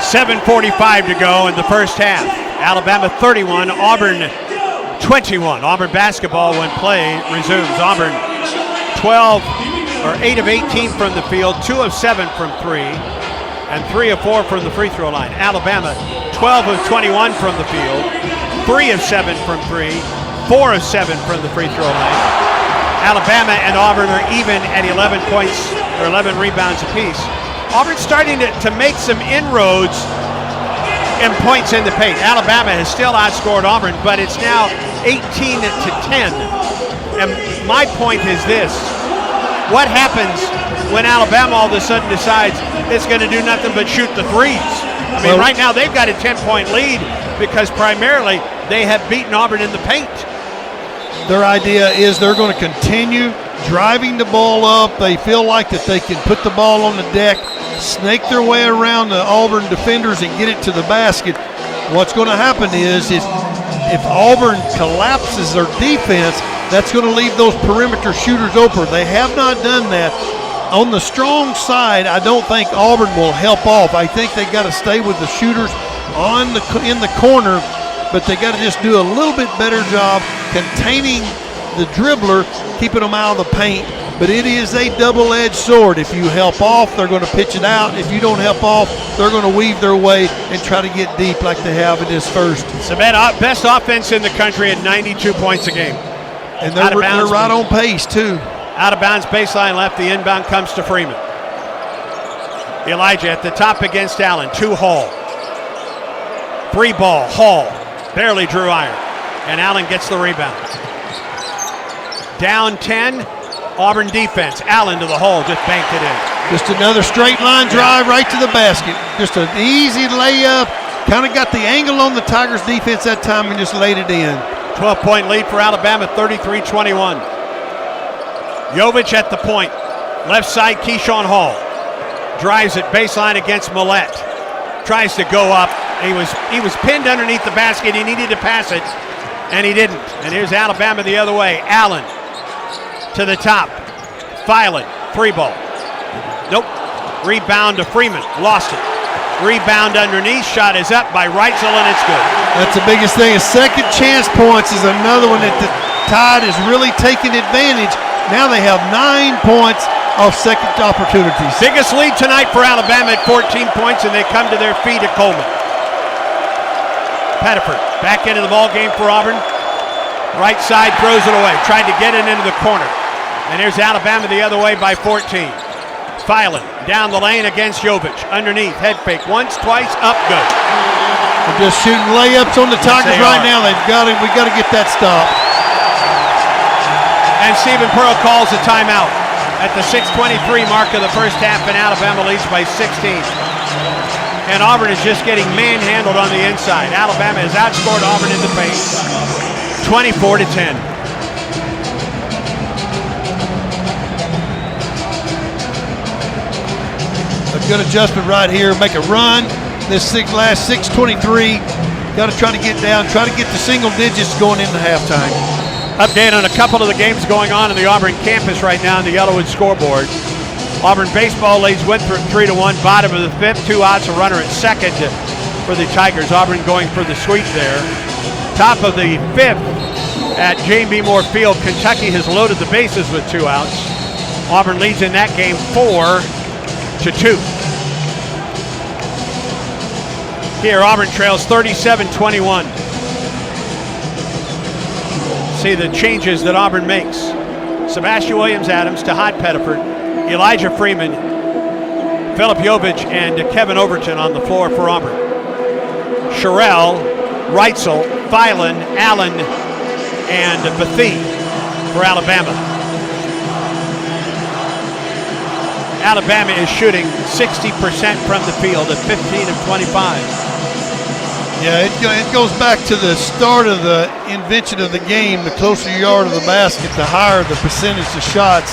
Speaker 6: 7:45 to go in the first half. Alabama 31, Auburn 21. Auburn basketball when play resumes. Auburn 8 of 18 from the field, 2 of 7 from 3, and 3 of 4 from the free throw line. Alabama 12 of 21 from the field, 3 of 7 from 3, 4 of 7 from the free throw line. Alabama and Auburn are even at 11 points or 11 rebounds apiece. Auburn's starting to make some inroads in points in the paint. Alabama has still outscored Auburn, but it's now 18 to 10. And my point is this: what happens when Alabama all of a sudden decides it's going to do nothing but shoot the threes? I mean, right now they've got a 10-point lead because primarily they have beaten Auburn in the paint.
Speaker 4: Their idea is they're going to continue driving the ball up. They feel like that they can put the ball on the deck, snake their way around the Auburn defenders and get it to the basket. What's going to happen is if Auburn collapses their defense, that's going to leave those perimeter shooters open. They have not done that. On the strong side, I don't think Auburn will help off. I think they got to stay with the shooters in the corner, but they got to just do a little bit better job containing the dribbler, keeping them out of the paint. But it is a double-edged sword. If you help off, they're going to pitch it out. If you don't help off, they're going to weave their way and try to get deep like they have in this first.
Speaker 6: It's the best offense in the country at 92 points a game.
Speaker 4: And they're right on pace, too.
Speaker 6: Out of bounds, baseline left. The inbound comes to Freeman. Elijah at the top against Allen. 2 Hall. 3 ball. Hall barely drew iron. And Allen gets the rebound. Down 10, Auburn defense. Allen to the hole, just banked it in.
Speaker 4: Just another straight line drive right to the basket. Just an easy layup. Kind of got the angle on the Tigers defense that time and just laid it in.
Speaker 6: 12-point lead for Alabama, 33-21. Jovic at the point. Left side, Keyshawn Hall. Drives it baseline against Millette. Tries to go up. He was pinned underneath the basket. He needed to pass it, and he didn't. And here's Alabama the other way. Allen to the top. Filan, 3 ball. Nope. Rebound to Freeman. Lost it. Rebound underneath. Shot is up by Reitzel, and it's good.
Speaker 4: That's the biggest thing. A second chance points is another one that the Tide is really taking advantage. Now they have 9 points of second opportunities.
Speaker 6: Biggest lead tonight for Alabama at 14 points, and they come to their feet at Coleman. Pettiford back into the ball game for Auburn. Right side throws it away. Tried to get it into the corner. And here's Alabama the other way by 14. Filan down the lane against Jovic. Underneath, head fake once, twice, up, good.
Speaker 4: They're just shooting layups on the Tigers right now. We got to get that stopped.
Speaker 6: And Stephen Pearl calls a timeout. at the 6:23 mark of the first half, and Alabama leads by 16. And Auburn is just getting manhandled on the inside. Alabama has outscored Auburn in the paint, 24-10.
Speaker 4: A good adjustment right here. Make a run. This last 6:23. Got to try to get down. Try to get the single digits going into halftime.
Speaker 6: Update on a couple of the games going on in the Auburn campus right now on the Yellowwood scoreboard. Auburn baseball leads Winthrop 3-1, bottom of the fifth. 2 outs, a runner at second for the Tigers. Auburn going for the sweep there. Top of the fifth at Jane B. Moore Field. Kentucky has loaded the bases with 2 outs. Auburn leads in that game 4-2. Here, Auburn trails 37-21. See the changes that Auburn makes. Sebastian Williams-Adams to Hot Pettiford, Elijah Freeman, Philip Jovich, and Kevin Overton on the floor for Auburn. Sherrell, Reitzel, Thielen, Allen, and Bethea for Alabama. Alabama is shooting 60% from the field at 15 of 25.
Speaker 4: Yeah, it goes back to the start of the invention of the game. The closer you are to the basket, the higher the percentage of shots.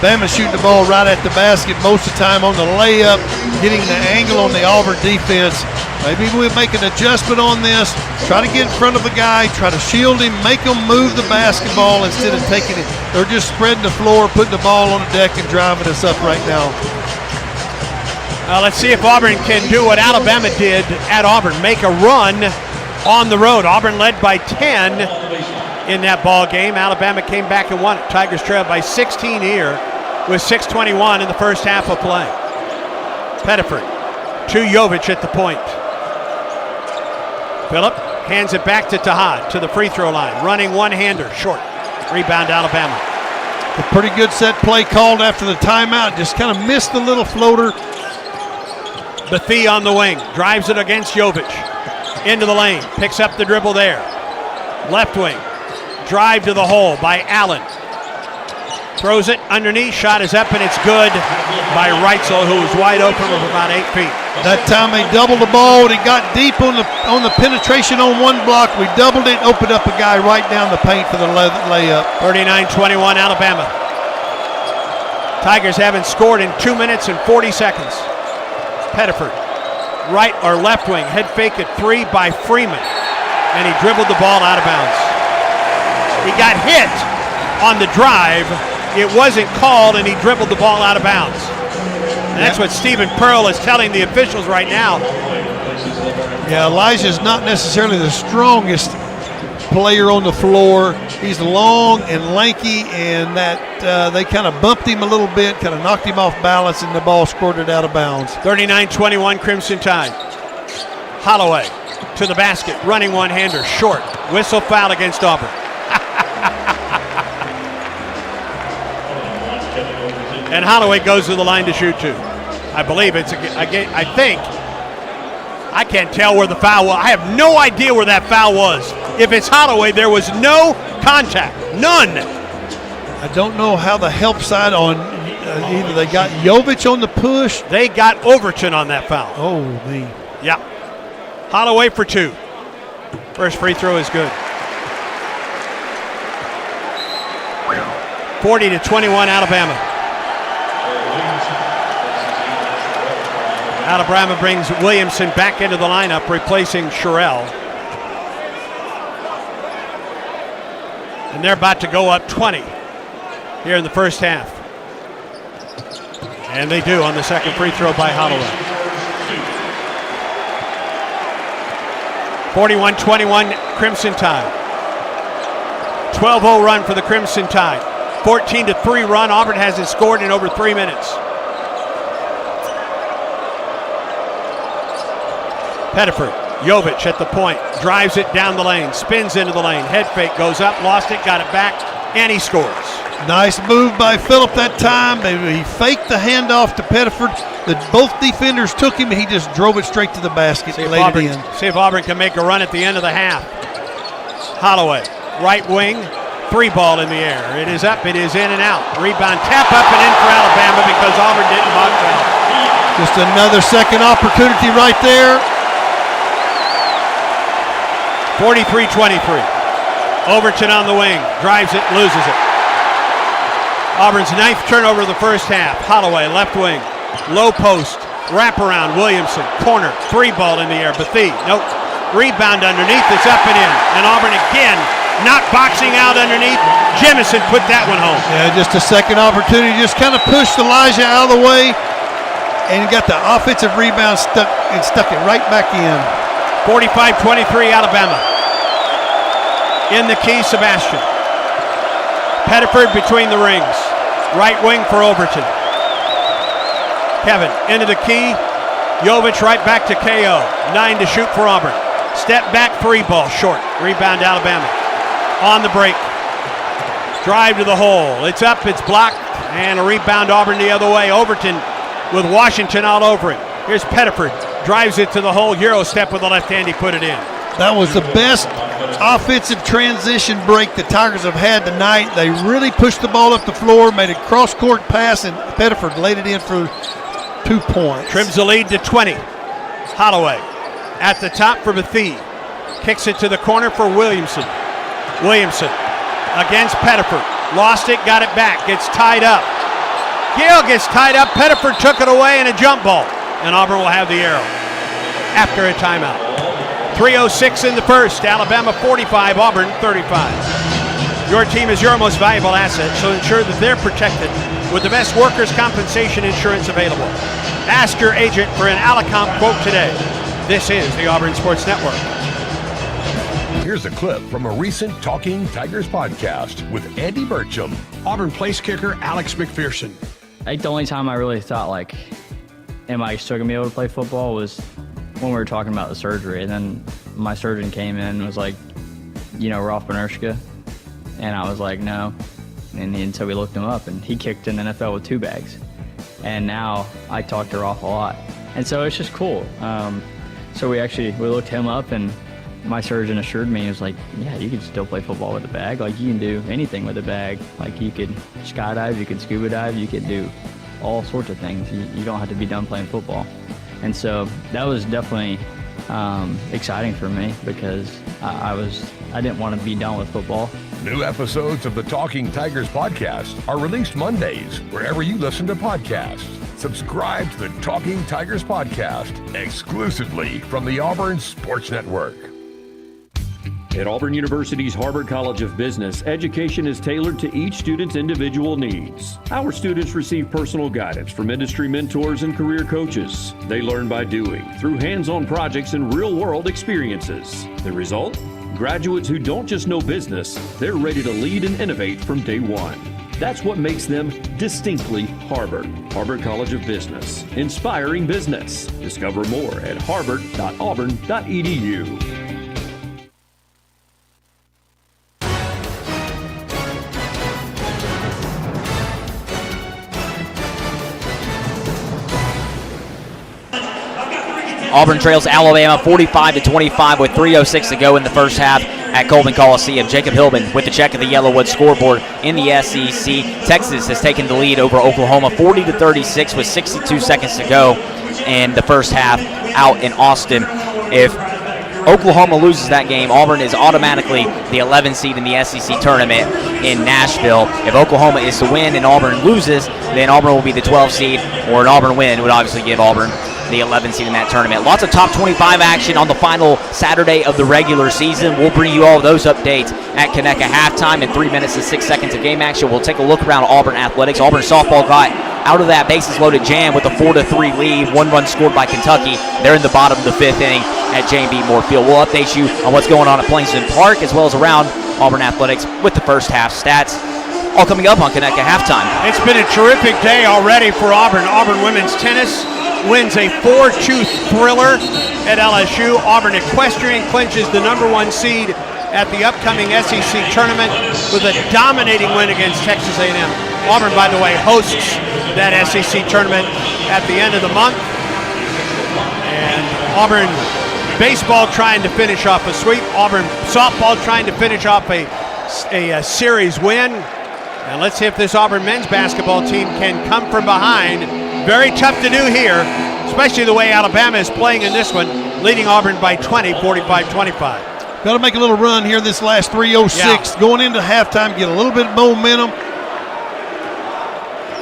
Speaker 4: Bama shooting the ball right at the basket most of the time on the layup, getting the angle on the Auburn defense. Maybe we'll make an adjustment on this, try to get in front of the guy, try to shield him, make him move the basketball instead of taking it. They're just spreading the floor, putting the ball on the deck and driving us up right now.
Speaker 6: Let's see if Auburn can do what Alabama did at Auburn, make a run on the road. Auburn led by 10 in that ball game. Alabama came back and won it. Tigers trailed by 16 here with 6:21 in the first half of play. Pettiford to Jovich at the point. Phillip hands it back to Tahad to the free throw line. Running one-hander, short. Rebound Alabama.
Speaker 4: A pretty good set play called after the timeout. Just kind of missed the little floater.
Speaker 6: Bethea on the wing, drives it against Jovich. Into the lane, picks up the dribble there. Left wing, drive to the hole by Allen. Throws it underneath, shot is up and it's good by Reitzel, who was wide open with about 8 feet.
Speaker 4: That time they doubled the ball. He got deep on the penetration on one block. We doubled it, opened up a guy right down the paint for the layup.
Speaker 6: 39-21 Alabama. Tigers haven't scored in 2 minutes and 40 seconds. Pettiford, right or left wing, head fake at 3 by Freeman, and he dribbled the ball out of bounds. He got hit on the drive. It wasn't called, and he dribbled the ball out of bounds. And that's what Stephen Pearl is telling the officials right now.
Speaker 4: Yeah, Elijah's not necessarily the strongest player on the floor. He's long and lanky, and that they kind of bumped him a little bit, kind of knocked him off balance, and the ball squirted out of bounds.
Speaker 6: 39-21 Crimson Tide. Holloway to the basket, running one-hander, short. Whistle foul against Auburn. And Holloway goes to the line to shoot two. I believe it's I think. I can't tell where the foul was. I have no idea where that foul was. If it's Holloway, there was no contact. None.
Speaker 4: I don't know how the help side on either they got Jovich on the push.
Speaker 6: They got Overton on that foul.
Speaker 4: Oh, me.
Speaker 6: Yeah. Holloway for 2. First free throw is good. 40-21 Alabama. Alabama brings Williamson back into the lineup, replacing Sherrell. And they're about to go up 20 here in the first half. And they do on the second free throw by Holloway. 41-21 Crimson Tide. 12-0 run for the Crimson Tide. 14-3 run. Auburn hasn't scored in over 3 minutes. Pettiford, Jovich at the point, drives it down the lane, spins into the lane, head fake, goes up, lost it, got it back, and he scores.
Speaker 4: Nice move by Phillip that time. He faked the handoff to Pettiford. Both defenders took him, and he just drove it straight to the basket and laid it in.
Speaker 6: See if Auburn can make a run at the end of the half. Holloway, right wing, Three ball in the air. It is up, it is in and out. Rebound, tap up and in for Alabama because Auburn didn't box out.
Speaker 4: Just another second opportunity right there.
Speaker 6: 43-23. Overton on the wing, drives it, loses it. Auburn's 9th turnover of the first half. Holloway, left wing, low post, wraparound, Williamson, corner, three ball in the air. Bethea, nope. Rebound underneath, it's up and in. And Auburn again, not boxing out underneath. Jemison put that one home.
Speaker 4: Yeah, just a second opportunity. Just kind of pushed Elijah out of the way and got the offensive rebound stuck it right back in.
Speaker 6: 45-23 Alabama. In the key, Sebastian. Pettiford between the rings. Right wing for Overton. Kevin into the key. Jovic right back to KO. 9 to shoot for Auburn. Step back three ball short. Rebound Alabama. On the break. Drive to the hole. It's up, it's blocked, and a rebound Auburn the other way. Overton with Washington all over it. Here's Pettiford. Drives it to the hole. Euro step with the left hand. He put it in.
Speaker 4: That was the best offensive transition break the Tigers have had tonight. They really pushed the ball up the floor, made a cross-court pass, and Pettiford laid it in for 2 points.
Speaker 6: Trims the lead to 20. Holloway at the top for Bethea. Kicks it to the corner for Williamson. Williamson against Pettiford. Lost it, got it back. Gets tied up. Gill gets tied up. Pettiford took it away in a jump ball. And Auburn will have the arrow after a timeout. 3:06 in the first. Alabama 45, Auburn 35. Your team is your most valuable asset, so ensure that they're protected with the best workers' compensation insurance available. Ask your agent for an Alicomp quote today. This is the Auburn Sports Network.
Speaker 2: Here's a clip from a recent Talking Tigers podcast with Andy Burcham.
Speaker 20: Auburn place kicker Alex McPherson.
Speaker 13: I think the only time I really thought, like, am I still going to be able to play football was when we were talking about the surgery. And then my surgeon came in and was like, you know, Rolf Benerschke. And I was like, no. And so we looked him up, and he kicked in the NFL with 2 bags. And now I talk to Rolf a lot. And so it's just cool. So we looked him up, and my surgeon assured me, he was like, yeah, you can still play football with a bag. Like, you can do anything with a bag. Like, you could skydive, you can scuba dive, you can do all sorts of things. You don't have to be done playing football. And so that was definitely exciting for me because I didn't want to be done with football.
Speaker 2: New episodes of the Talking Tigers podcast are released Mondays wherever you listen to podcasts. Subscribe to the Talking Tigers podcast exclusively from the Auburn Sports Network.
Speaker 15: At Auburn University's Harbert College of Business, education is tailored to each student's individual needs. Our students receive personal guidance from industry mentors and career coaches. They learn by doing, through hands-on projects and real-world experiences. The result? Graduates who don't just know business, they're ready to lead and innovate from day one. That's what makes them distinctly Harbert. Harbert College of Business, inspiring business. Discover more at harbert.auburn.edu.
Speaker 14: Auburn trails Alabama 45-25 with 3:06 to go in the first half at Coleman Coliseum. Jacob Hillman with the check of the Yellowwood scoreboard in the SEC. Texas has taken the lead over Oklahoma 40-36 with 62 seconds to go in the first half out in Austin. If Oklahoma loses that game, Auburn is automatically the 11th seed in the SEC tournament in Nashville. If Oklahoma is to win and Auburn loses, then Auburn will be the 12th seed, or an Auburn win would obviously give Auburn the 11th seed in that tournament. Lots of top 25 action on the final Saturday of the regular season. We'll bring you all those updates at Conecuh halftime in 3 minutes and 6 seconds of game action. We'll take a look around Auburn athletics. Auburn softball got out of that bases-loaded jam with a 4-3 lead. 1 run scored by Kentucky. They're in the bottom of the 5th inning at J&B Moore Field. We'll update you on what's going on at Plainston Park as well as around Auburn athletics with the first half stats. All coming up on Conecuh halftime.
Speaker 6: It's been a terrific day already for Auburn. Auburn women's tennis wins a 4-2 thriller at LSU. Auburn Equestrian clinches the #1 seed at the upcoming SEC tournament with a dominating win against Texas A&M. Auburn, by the way, hosts that SEC tournament at the end of the month. And Auburn baseball trying to finish off a sweep. Auburn softball trying to finish off a a series win. And let's see if this Auburn men's basketball team can come from behind. Very tough to do here, especially the way Alabama is playing in this one, leading Auburn by 20, 45-25.
Speaker 4: Got to make a little run here this last 3:06.
Speaker 6: Yeah.
Speaker 4: Going into halftime, get a little bit of momentum.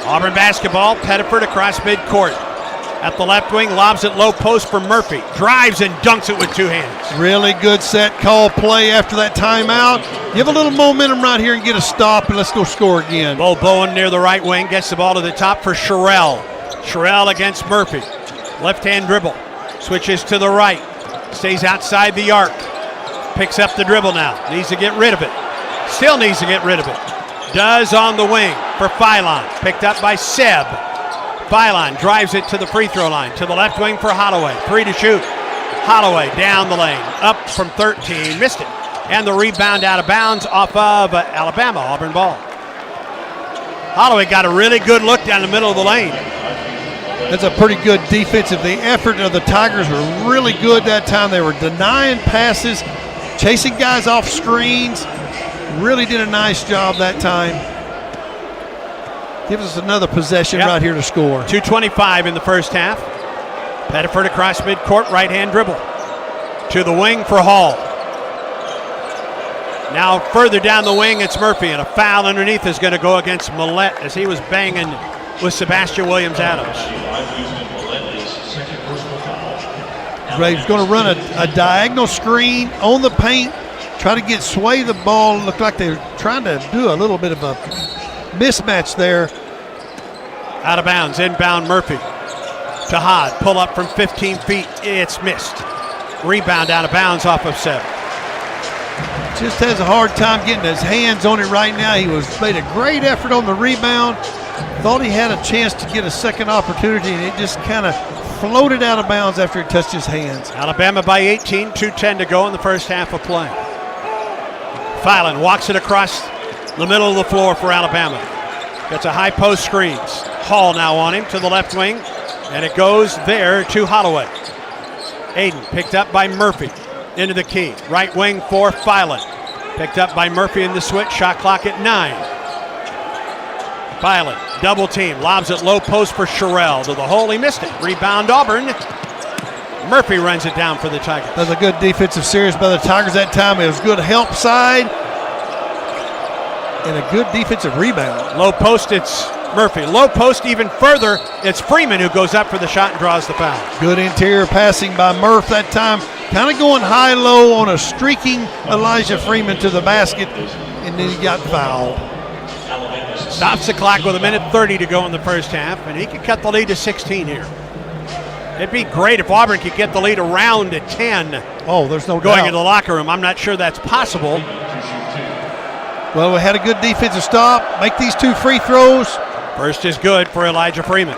Speaker 6: Auburn basketball, Pettiford across midcourt. At the left wing, lobs it low post for Murphy. Drives and dunks it with two hands.
Speaker 4: Really good set call play after that timeout. Give a little momentum right here and get a stop, and let's go score again.
Speaker 6: Bo Bowen near the right wing gets the ball to the top for Sherrell. Sherrell against Murphy. Left-hand dribble. Switches to the right. Stays outside the arc. Picks up the dribble now. Needs to get rid of it. Still needs to get rid of it. Does on the wing for Philon. Picked up by Seb. Philon drives it to the free throw line. To the left wing for Holloway. 3 to shoot. Holloway down the lane. Up from 13. Missed it. And the rebound out of bounds off of Alabama. Auburn ball. Holloway got a really good look down the middle of the lane.
Speaker 4: That's a pretty good defensive. The effort of the Tigers were really good that time. They were denying passes, chasing guys off screens. Really did a nice job that time. Gives us another possession right here to score.
Speaker 6: 2:25 in the first half. Pettiford across midcourt, right-hand dribble. To the wing for Hall. Now further down the wing, it's Murphy, and a foul underneath is going to go against Millette as he was banging with Sebastian Williams-Adams.
Speaker 4: Graves going to run a diagonal screen on the paint, try to sway the ball. Looked like they were trying to do a little bit of a mismatch there.
Speaker 6: Out of bounds, inbound Murphy. To Hod, pull up from 15 feet, it's missed. Rebound out of bounds off of 7.
Speaker 4: Just has a hard time getting his hands on it right now. He made a great effort on the rebound. Thought he had a chance to get a second opportunity, and it just kind of floated out of bounds after it touched his hands.
Speaker 6: Alabama by 18, 2:10 to go in the first half of play. Philon walks it across the middle of the floor for Alabama. Gets a high post screens. Hall now on him to the left wing, and it goes there to Holloway. Aiden picked up by Murphy into the key. Right wing for Philon. Picked up by Murphy in the switch. Shot clock at 9. Philon, double team, lobs it low post for Sherrell to the hole. He missed it. Rebound Auburn. Murphy runs it down for the Tigers.
Speaker 4: That was a good defensive series by the Tigers that time. It was good help side and a good defensive rebound.
Speaker 6: Low post, it's Murphy. Low post even further, it's Freeman who goes up for the shot and draws the foul.
Speaker 4: Good interior passing by Murph that time. Kind of going high-low on a streaking Elijah Freeman to the basket, and then he got fouled.
Speaker 6: Stops the clock with 1:30 to go in the first half, and he could cut the lead to 16 here. It'd be great if Auburn could get the lead around to 10.
Speaker 4: Oh, there's no
Speaker 6: going
Speaker 4: doubt.
Speaker 6: into the locker room. I'm not sure that's possible.
Speaker 4: Well, we had a good defensive stop. Make these 2 free throws.
Speaker 6: First is good for Elijah Freeman.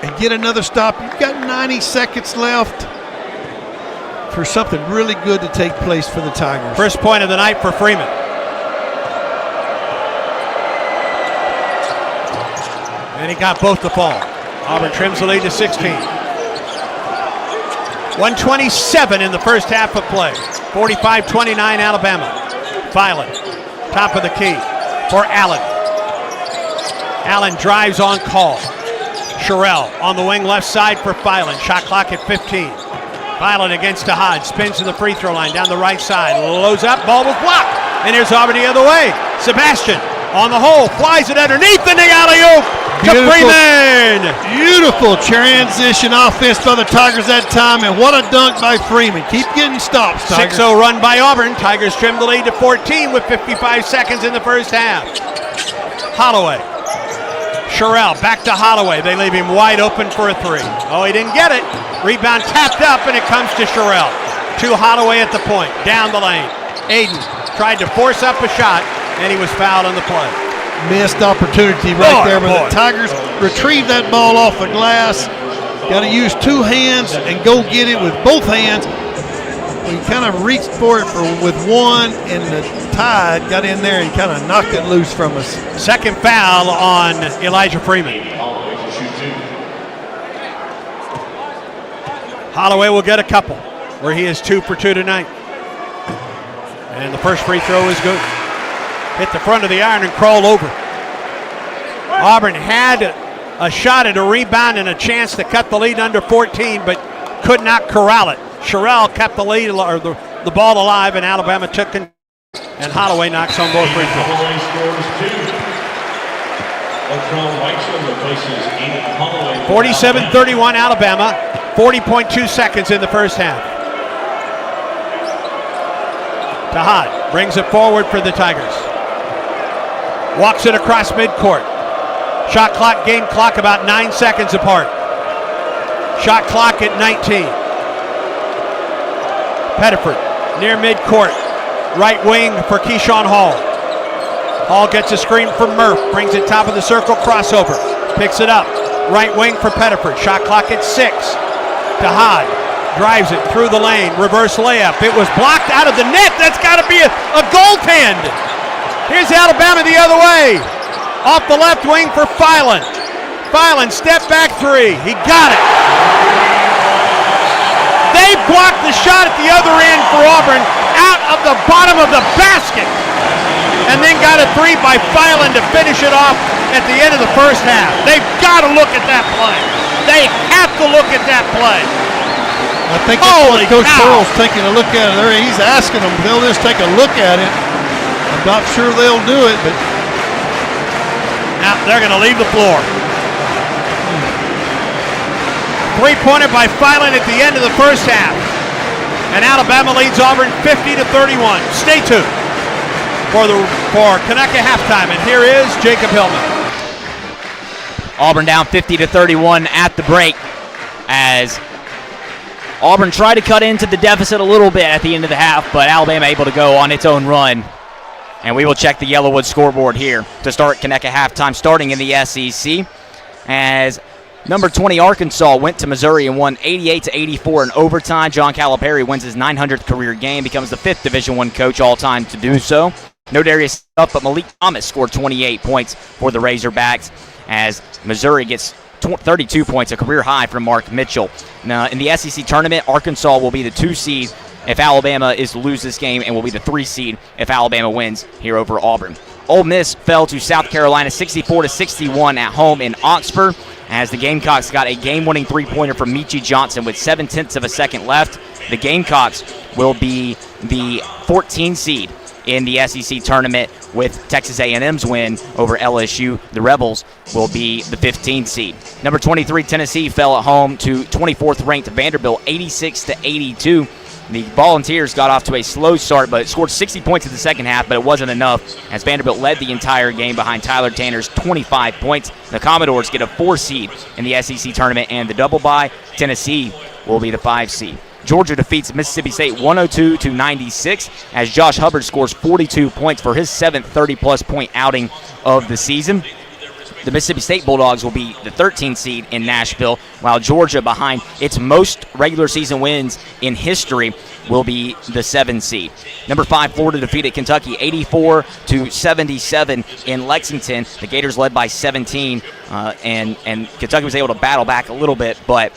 Speaker 4: And get another stop. You've got 90 seconds left for something really good to take place for the Tigers.
Speaker 6: First point of the night for Freeman. And he got both to fall. Auburn trims the lead to 16. 1:27 in the first half of play. 45-29 Alabama. Philon, top of the key for Allen. Allen drives on call. Sherrell on the wing left side for Philon. Shot clock at 15. Philon against Tahad. Spins to the free throw line down the right side. Lows up. Ball was blocked. And here's Auburn the other way. Sebastian on the hole. Flies it underneath the alley-oop to Freeman.
Speaker 4: Beautiful transition offense by the Tigers that time. And what a dunk by Freeman. Keep getting stops, Tigers.
Speaker 6: 6-0 run by Auburn. Tigers trim the lead to 14 with 55 seconds in the first half. Holloway. Sherrell back to Holloway. They leave him wide open for a 3. Oh, he didn't get it. Rebound tapped up, and it comes to Sherrell. To Holloway at the point. Down the lane. Aiden tried to force up a shot, and he was fouled on the play.
Speaker 4: Missed opportunity right there, but the Tigers retrieve that ball off the glass. Got to use 2 hands and go get it with both hands. We kind of reached for it with one, and the Tide got in there and kind of knocked it loose from us.
Speaker 6: Second foul on Elijah Freeman. Holloway will get a couple, where he is 2 for 2 tonight. And the first free throw is good. hit the front of the iron and crawl over. Auburn had a shot at a rebound and a chance to cut the lead under 14, but could not corral it. Sherrill kept the lead, or the ball alive, and Alabama took it, and Holloway knocks home both free throws. 47-31 Alabama, 40.2 seconds in the first half. Tahad brings it forward for the Tigers. Walks it across midcourt. Shot clock, game clock about 9 seconds apart. Shot clock at 19. Pettiford near midcourt. Right wing for Keyshawn Hall. Hall gets a screen from Murph. Brings it top of the circle, crossover. Picks it up. Right wing for Pettiford. Shot clock at 6. Tahad drives it through the lane. Reverse layup. It was blocked out of the net. That's got to be a goaltend. Here's Alabama the other way. Off the left wing for Filan. Filan, step back three. He got it. They blocked the shot at the other end for Auburn out of the bottom of the basket. And then got a three by Filan to finish it off at the end of the first half. They've got to look at that play. They have to look at that play.
Speaker 4: I think that's what Coach Pearl's taking a look at it there. He's asking them, they'll just take a look at it. I'm not sure they'll do it, but
Speaker 6: now they're going to leave the floor. Three-pointer by Filan at the end of the first half. And Alabama leads Auburn 50-31. Stay tuned for Kanaka halftime. And here is Jacob Hillman.
Speaker 14: Auburn down 50-31 at the break as Auburn tried to cut into the deficit a little bit at the end of the half, but Alabama able to go on its own run. And we will check the Yellowwood scoreboard here to start Kanaka halftime, starting in the SEC, as number 20 Arkansas went to Missouri and won 88-84 in overtime. John Calipari wins his 900th career game, becomes the 5th Division I coach all time to do so. No Darius up, but Malik Thomas scored 28 points for the Razorbacks as Missouri gets 32 points, a career high from Mark Mitchell. Now, in the SEC tournament, Arkansas will be the 2 seed if Alabama is to lose this game, and will be the 3 seed if Alabama wins here over Auburn. Ole Miss fell to South Carolina 64-61 at home in Oxford, as the Gamecocks got a game-winning three-pointer from Michi Johnson with 0.7 of a second left. The Gamecocks will be the 14 seed in the SEC tournament with Texas A&M's win over LSU. The Rebels will be the 15th seed. Number 23 Tennessee fell at home to 24th ranked Vanderbilt 86-82. The Volunteers got off to a slow start, but scored 60 points in the second half, but it wasn't enough as Vanderbilt led the entire game behind Tyler Tanner's 25 points. The Commodores get a 4 seed in the SEC tournament and the double bye. Tennessee will be the 5 seed. Georgia defeats Mississippi State 102-96 as Josh Hubbard scores 42 points for his 7th 30-plus point outing of the season. The Mississippi State Bulldogs will be the 13th seed in Nashville, while Georgia, behind its most regular season wins in history, will be the 7th seed. Number 5 Florida defeated Kentucky 84-77 in Lexington. The Gators led by 17, and Kentucky was able to battle back a little bit, but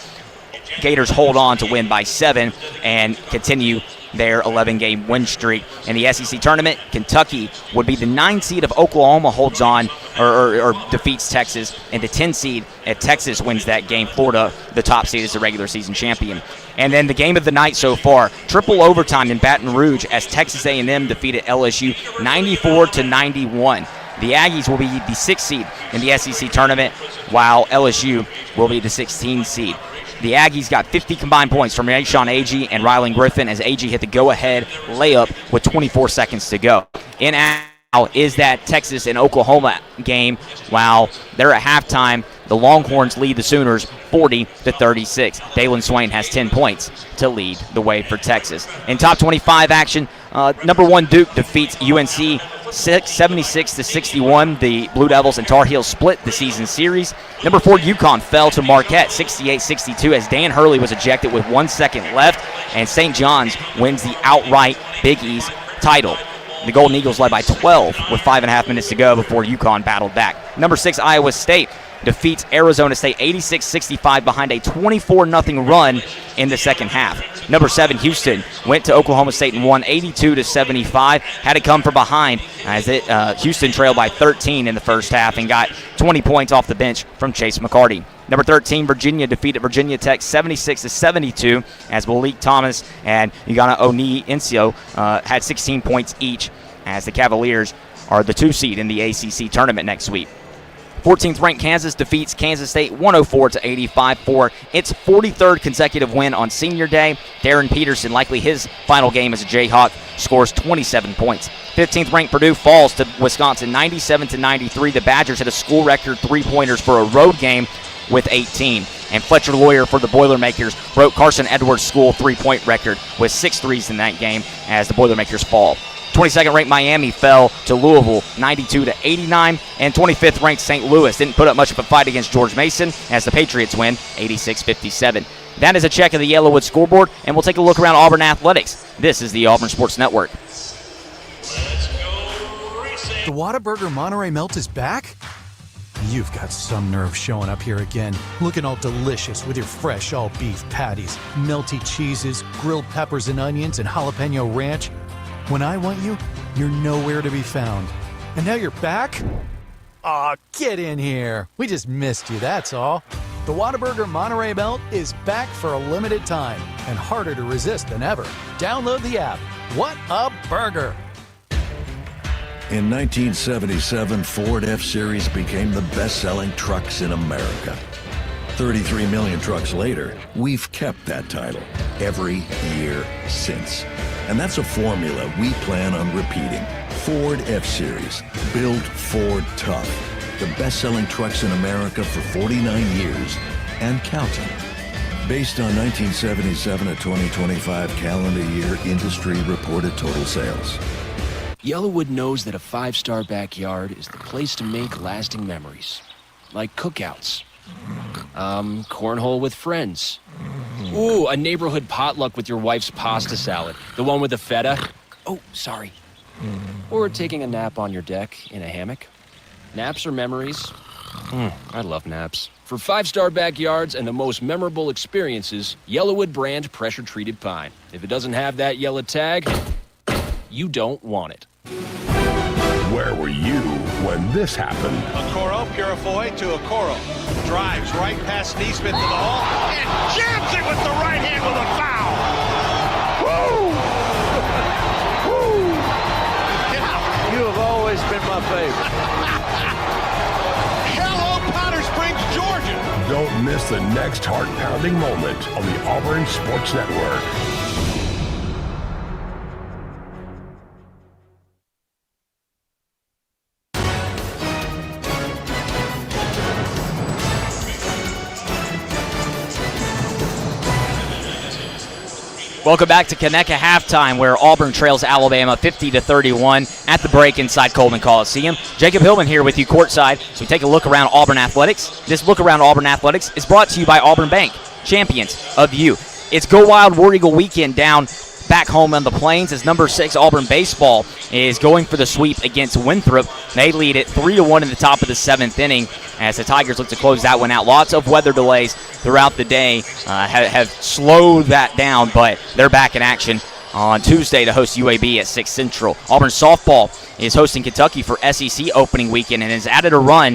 Speaker 14: Gators hold on to win by 7 and continue their 11-game win streak. In the SEC tournament, Kentucky would be the 9 seed if Oklahoma holds on or defeats Texas, and the 10 seed if Texas wins that game. Florida, the top seed, is the regular season champion. And then the game of the night so far, triple overtime in Baton Rouge as Texas A&M defeated LSU 94-91. The Aggies will be the 6th seed in the SEC tournament, while LSU will be the 16th seed. The Aggies got 50 combined points from Rashawn Agee and Rylan Griffin as Agee hit the go-ahead layup with 24 seconds to go. In now is that Texas and Oklahoma game. While they're at halftime, the Longhorns lead the Sooners 40-36. Dalen Swain has 10 points to lead the way for Texas. In top 25 action, number 1 Duke defeats UNC 76-61. The Blue Devils and Tar Heels split the season series. Number 4 UConn fell to Marquette 68-62 as Dan Hurley was ejected with 1 second left, and St. John's wins the outright Big East title. The Golden Eagles led by 12 with 5.5 minutes to go before UConn battled back. Number 6, Iowa State defeats Arizona State 86-65 behind a 24-0 run in the second half. Number 7, Houston went to Oklahoma State and won 82-75. Had to come from behind as Houston trailed by 13 in the first half and got 20 points off the bench from Chase McCarty. Number 13, Virginia defeated Virginia Tech 76-72 as Malik Thomas and Ugana Oni-Incio had 16 points each as the Cavaliers are the 2 seed in the ACC tournament next week. 14th ranked Kansas defeats Kansas State 104-85 for its 43rd consecutive win on Senior Day. Darren Peterson, likely his final game as a Jayhawk, scores 27 points. 15th ranked Purdue falls to Wisconsin 97-93. The Badgers hit a school record 3-pointers for a road game with 18. And Fletcher Lawyer for the Boilermakers broke Carson Edwards' school 3-point record with 6 threes in that game as the Boilermakers fall. 22nd ranked Miami fell to Louisville 92-89, and 25th ranked St. Louis didn't put up much of a fight against George Mason as the Patriots win 86-57. That is a check of the Yellowwood scoreboard, and we'll take a look around Auburn athletics. This is the Auburn Sports Network.
Speaker 16: The Whataburger Monterey Melt is back? You've got some nerve showing up here again, looking all delicious with your fresh all-beef patties, melty cheeses, grilled peppers and onions, and jalapeno ranch. When I want you, you're nowhere to be found. And now you're back? Aw, get in here. We just missed you, that's all. The Whataburger Monterey Melt is back for a limited time and harder to resist than ever. Download the app. What a burger!
Speaker 21: In 1977, Ford F-Series became the best-selling trucks in America. 33 million trucks later, we've kept that title every year since. And that's a formula we plan on repeating. Ford F-Series, built Ford tough. The best-selling trucks in America for 49 years and counting. Based on 1977 to 2025 calendar year industry reported total sales.
Speaker 17: Yellowwood knows that a 5-star backyard is the place to make lasting memories. Like cookouts. Cornhole with friends. Ooh, a neighborhood potluck with your wife's pasta salad. The one with the feta. Oh, sorry. Or taking a nap on your deck in a hammock. Naps are memories. I love naps. For 5-star backyards and the most memorable experiences, Yellowwood brand pressure-treated pine. If it doesn't have that yellow tag, you don't want it.
Speaker 2: Where were you when this happened?
Speaker 6: Okoro, Purifoy to Okoro. Drives right past Neesmith to the hole and jams it with the right hand with a foul. Woo! Woo! Yeah. You have always been my favorite. Hello, Powder Springs, Georgia.
Speaker 2: Don't miss the next heart-pounding moment on the Auburn Sports Network.
Speaker 14: Welcome back to Conecuh Halftime, where Auburn trails Alabama 50-31 at the break inside Coleman Coliseum. Jacob Hillman here with you courtside. So we take a look around Auburn Athletics. This look around Auburn Athletics is brought to you by Auburn Bank, champions of you. It's Go Wild War Eagle weekend down back home on the Plains as number 6 Auburn baseball is going for the sweep against Winthrop. They lead it 3-1 in the top of the 7th inning as the Tigers look to close that one out. Lots of weather delays throughout the day have slowed that down, but they're back in action on Tuesday to host UAB at 6 Central. Auburn softball is hosting Kentucky for SEC opening weekend and has added a run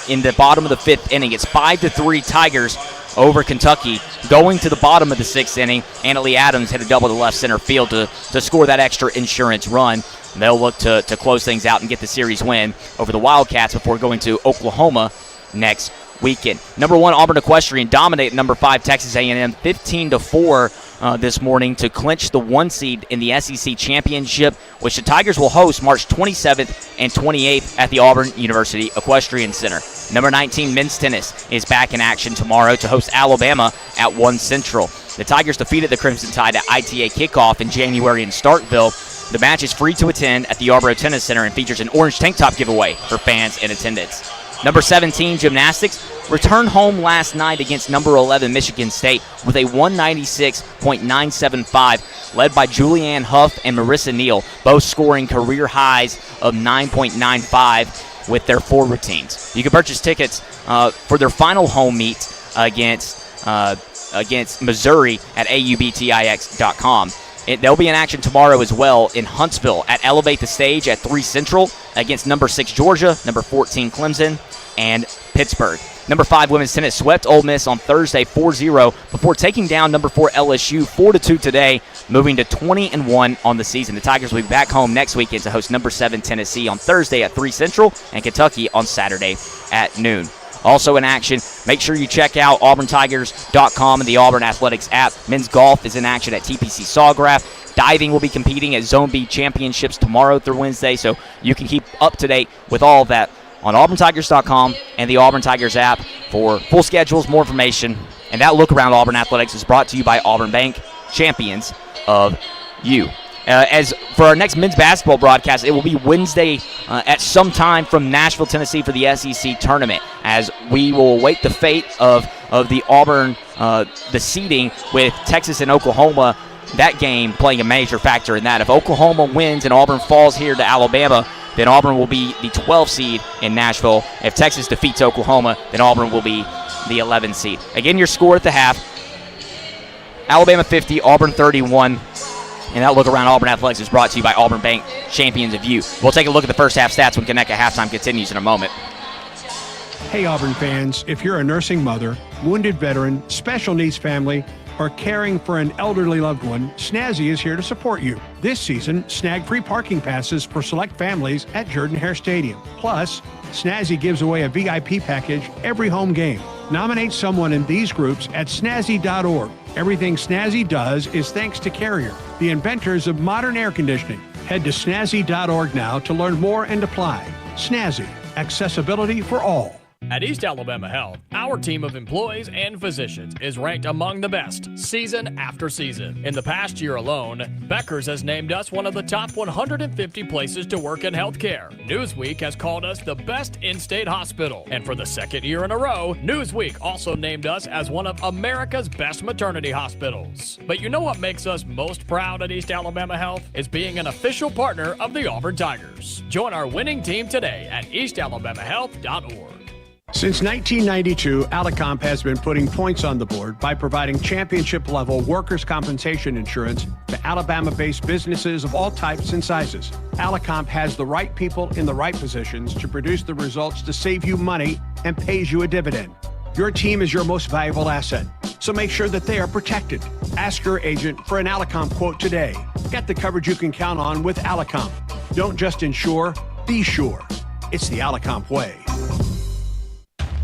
Speaker 14: in the bottom of the 5th inning. It's 5-3 Tigers over Kentucky. Going to the bottom of the 6th inning, Anna Lee Adams hit a double to left center field to score that extra insurance run. They'll look to close things out and get the series win over the Wildcats before going to Oklahoma next weekend. Number 1 Auburn Equestrian dominated number 5 Texas A&M 15-4 this morning to clinch the 1 seed in the SEC championship, which the Tigers will host March 27th and 28th at the Auburn University Equestrian Center. Number 19 men's tennis is back in action tomorrow to host Alabama at 1 Central. The Tigers defeated the Crimson Tide at ITA kickoff in January in Starkville. The match is free to attend at the Arboro Tennis Center and features an orange tank top giveaway for fans in attendance. Number 17 gymnastics returned home last night against number 11 Michigan State with a 196.975, led by Julianne Huff and Marissa Neal, both scoring career highs of 9.95 with their forward teams. You can purchase tickets for their final home meet against Missouri at aubtix.com. They'll be in action tomorrow as well in Huntsville at Elevate the Stage at 3 Central against number 6 Georgia, number 14 Clemson, and Pittsburgh. Number 5 women's tennis swept Ole Miss on Thursday 4-0 before taking down number 4 LSU 4-2 today, moving to 20-1 on the season. The Tigers will be back home next weekend to host number 7 Tennessee on Thursday at 3 Central and Kentucky on Saturday at noon. Also in action, make sure you check out auburntigers.com and the Auburn Athletics app. Men's golf is in action at TPC Sawgrass. Diving will be competing at Zone B Championships tomorrow through Wednesday, so you can keep up to date with all of that on auburntigers.com and the Auburn Tigers app for full schedules, more information. And that look around Auburn Athletics is brought to you by Auburn Bank, champions of you. As for our next men's basketball broadcast, it will be Wednesday at some time from Nashville, Tennessee for the SEC tournament, as we will await the fate of the Auburn, the seeding with Texas and Oklahoma, that game playing a major factor in that. If Oklahoma wins and Auburn falls here to Alabama, then Auburn will be the 12th seed in Nashville. If Texas defeats Oklahoma, then Auburn will be the 11th seed. Again, your score at the half, Alabama 50, Auburn 31. And that look around Auburn Athletics is brought to you by Auburn Bank, champions of you. We'll take a look at the first half stats when Connect at Halftime continues in a moment.
Speaker 20: Hey, Auburn fans, if you're a nursing mother, wounded veteran, special needs family, or caring for an elderly loved one, Snazzy is here to support you. This season, snag free parking passes for select families at Jordan-Hare Stadium. Plus, Snazzy gives away a VIP package every home game. Nominate someone in these groups at snazzy.org. Everything Snazzy does is thanks to Carrier, the inventors of modern air conditioning. Head to snazzy.org now to learn more and apply. Snazzy, accessibility for all.
Speaker 5: At East Alabama Health, our team of employees and physicians is ranked among the best season after season. In the past year alone, Becker's has named us one of the top 150 places to work in healthcare. Newsweek has called us the best in-state hospital. And for the second year in a row, Newsweek also named us as one of America's best maternity hospitals. But you know what makes us most proud at East Alabama Health? Is being an official partner of the Auburn Tigers. Join our winning team today at eastalabamahealth.org.
Speaker 20: Since 1992, Alicomp has been putting points on the board by providing championship-level workers' compensation insurance to Alabama-based businesses of all types and sizes. Alicomp has the right people in the right positions to produce the results to save you money and pays you a dividend. Your team is your most valuable asset, so make sure that they are protected. Ask your agent for an Alicomp quote today. Get the coverage you can count on with Alicomp. Don't just insure, be sure. It's the Alicomp way.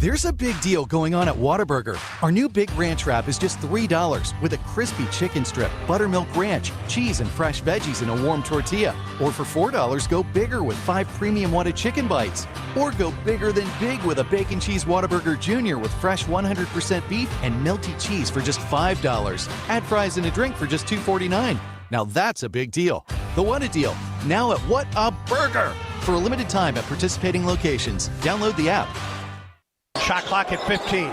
Speaker 16: There's a big deal going on at Whataburger. Our new Big Ranch Wrap is just $3 with a crispy chicken strip, buttermilk ranch, cheese, and fresh veggies in a warm tortilla. Or for $4, go bigger with 5 premium Whata chicken bites. Or go bigger than big with a Bacon Cheese Whataburger Jr. with fresh 100% beef and melty cheese for just $5. Add fries and a drink for just $2.49. Now that's a big deal. The Whata deal, now at What a Burger! For a limited time at participating locations. Download the app.
Speaker 6: Shot clock at 15.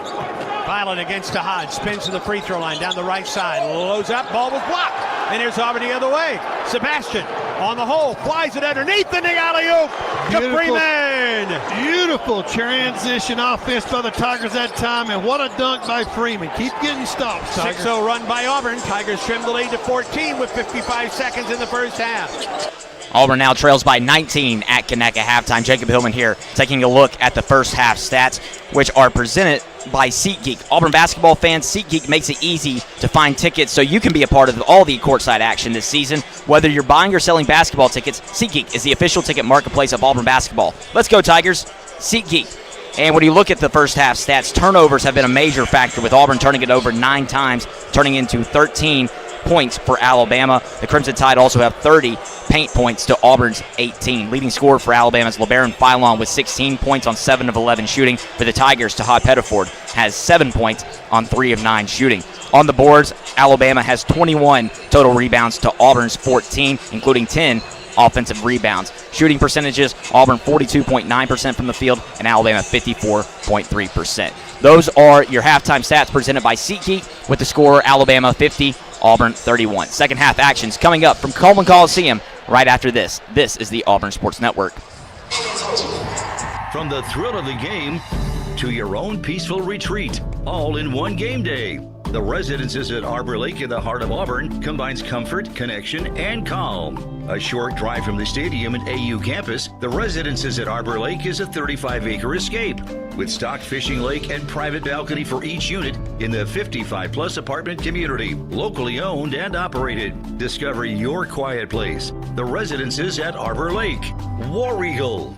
Speaker 6: Violet against Tahad. Spins to the free throw line down the right side. Loads up. Ball was blocked. And here's Auburn the other way. Sebastian on the hole. Flies it underneath the alley-oop to Freeman.
Speaker 4: Beautiful transition offense by the Tigers that time. And what a dunk by Freeman. Keep getting stops, Tigers.
Speaker 6: 6-0 run by Auburn. Tigers trim the lead to 14 with 55 seconds in the first half.
Speaker 14: Auburn now trails by 19 at Connect at halftime. Jacob Hillman here taking a look at the first half stats, which are presented by SeatGeek. Auburn basketball fans, SeatGeek makes it easy to find tickets so you can be a part of all the courtside action this season. Whether you're buying or selling basketball tickets, SeatGeek is the official ticket marketplace of Auburn basketball. Let's go, Tigers. SeatGeek. And when you look at the first half stats, turnovers have been a major factor, with Auburn turning it over 9 times, turning into 13 points for Alabama. The Crimson Tide also have 30 paint points to Auburn's 18. Leading scorer for Alabama's LeBaron Philon with 16 points on 7 of 11 shooting. For the Tigers, Tahad Pettiford has 7 points on 3 of 9 shooting. On the boards, Alabama has 21 total rebounds to Auburn's 14, including 10 offensive rebounds. Shooting percentages, Auburn 42.9% from the field and Alabama 54.3%. Those are your halftime stats presented by SeatGeek with the score Alabama 50, Auburn 31. Second half actions coming up from Coleman Coliseum right after this. This is the Auburn Sports Network.
Speaker 1: From the thrill of the game to your own peaceful retreat, all in one game day. The Residences at Arbor Lake in the heart of Auburn combines comfort, connection, and calm. A short drive from the stadium and AU campus, the Residences at Arbor Lake is a 35-acre escape with stocked fishing lake and private balcony for each unit in the 55-plus apartment community, locally owned and operated. Discover your quiet place. The Residences at Arbor Lake. War Eagle.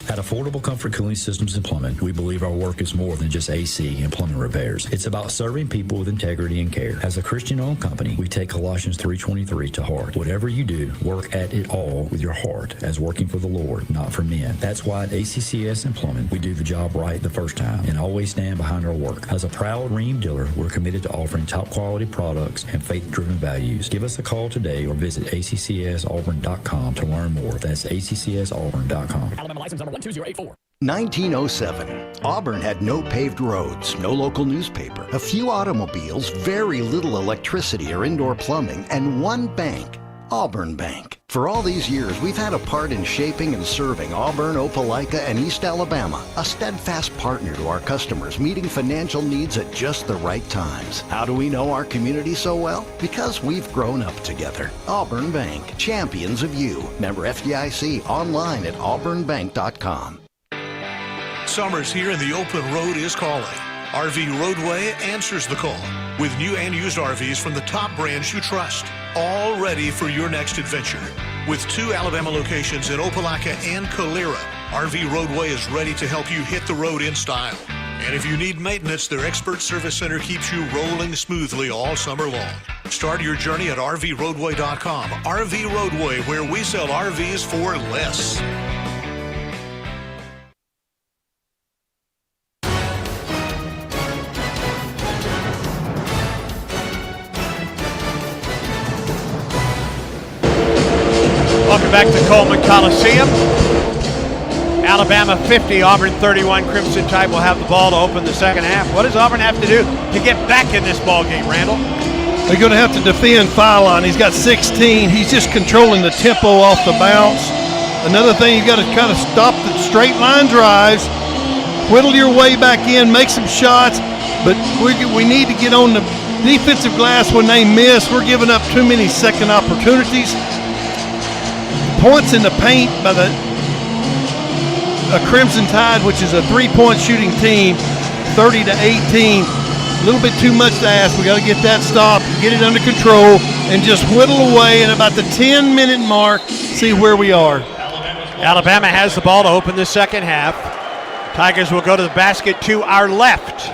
Speaker 18: At Affordable Comfort Cooling Systems and Plumbing, we believe our work is more than just AC and plumbing repairs. It's about serving people with integrity and care. As a Christian-owned company, we take Colossians 3:23 to heart. Whatever you do, work at it all with your heart, as working for the Lord, not for men. That's why at ACCS and Plumbing, we do the job right the first time and always stand behind our work. As a proud Ream dealer, we're committed to offering top-quality products and faith-driven values. Give us a call today or visit accsauburn.com to learn more. That's accsauburn.com.
Speaker 5: Alabama license number 12084.
Speaker 19: 1907. Auburn had no paved roads, no local newspaper, a few automobiles, very little electricity or indoor plumbing, and one bank, Auburn Bank. For all these years, we've had a part in shaping and serving Auburn, Opelika, and East Alabama, a steadfast partner to our customers, meeting financial needs at just the right times. How do we know our community so well? Because we've grown up together. Auburn Bank, champions of you. Member FDIC, online at auburnbank.com.
Speaker 22: Summer's here and the open road is calling. RV Roadway answers the call with new and used RVs from the top brands you trust, all ready for your next adventure. With 2 Alabama locations in Opelika and Calera, RV Roadway is ready to help you hit the road in style. And if you need maintenance, their expert service center keeps you rolling smoothly all summer long. Start your journey at RVRoadway.com. RV Roadway, where we sell RVs for less.
Speaker 6: Welcome back to Coleman Coliseum. Alabama 50, Auburn 31. Crimson Tide will have the ball to open the second half. What does Auburn have to do to get back in this ball game, Randall?
Speaker 4: They're going to have to defend Phylon. He's got 16. He's just controlling the tempo off the bounce. Another thing, you got to kind of stop the straight line drives, whittle your way back in, make some shots, but we need to get on the defensive glass when they miss. We're giving up too many second opportunities. Points in the paint by the Crimson Tide, which is a three-point shooting team, 30-18. A little bit too much to ask. We got to get that stopped, get it under control, and just whittle away at about the 10-minute mark, see where we are.
Speaker 6: Alabama has the ball to open the second half. Tigers will go to the basket to our left.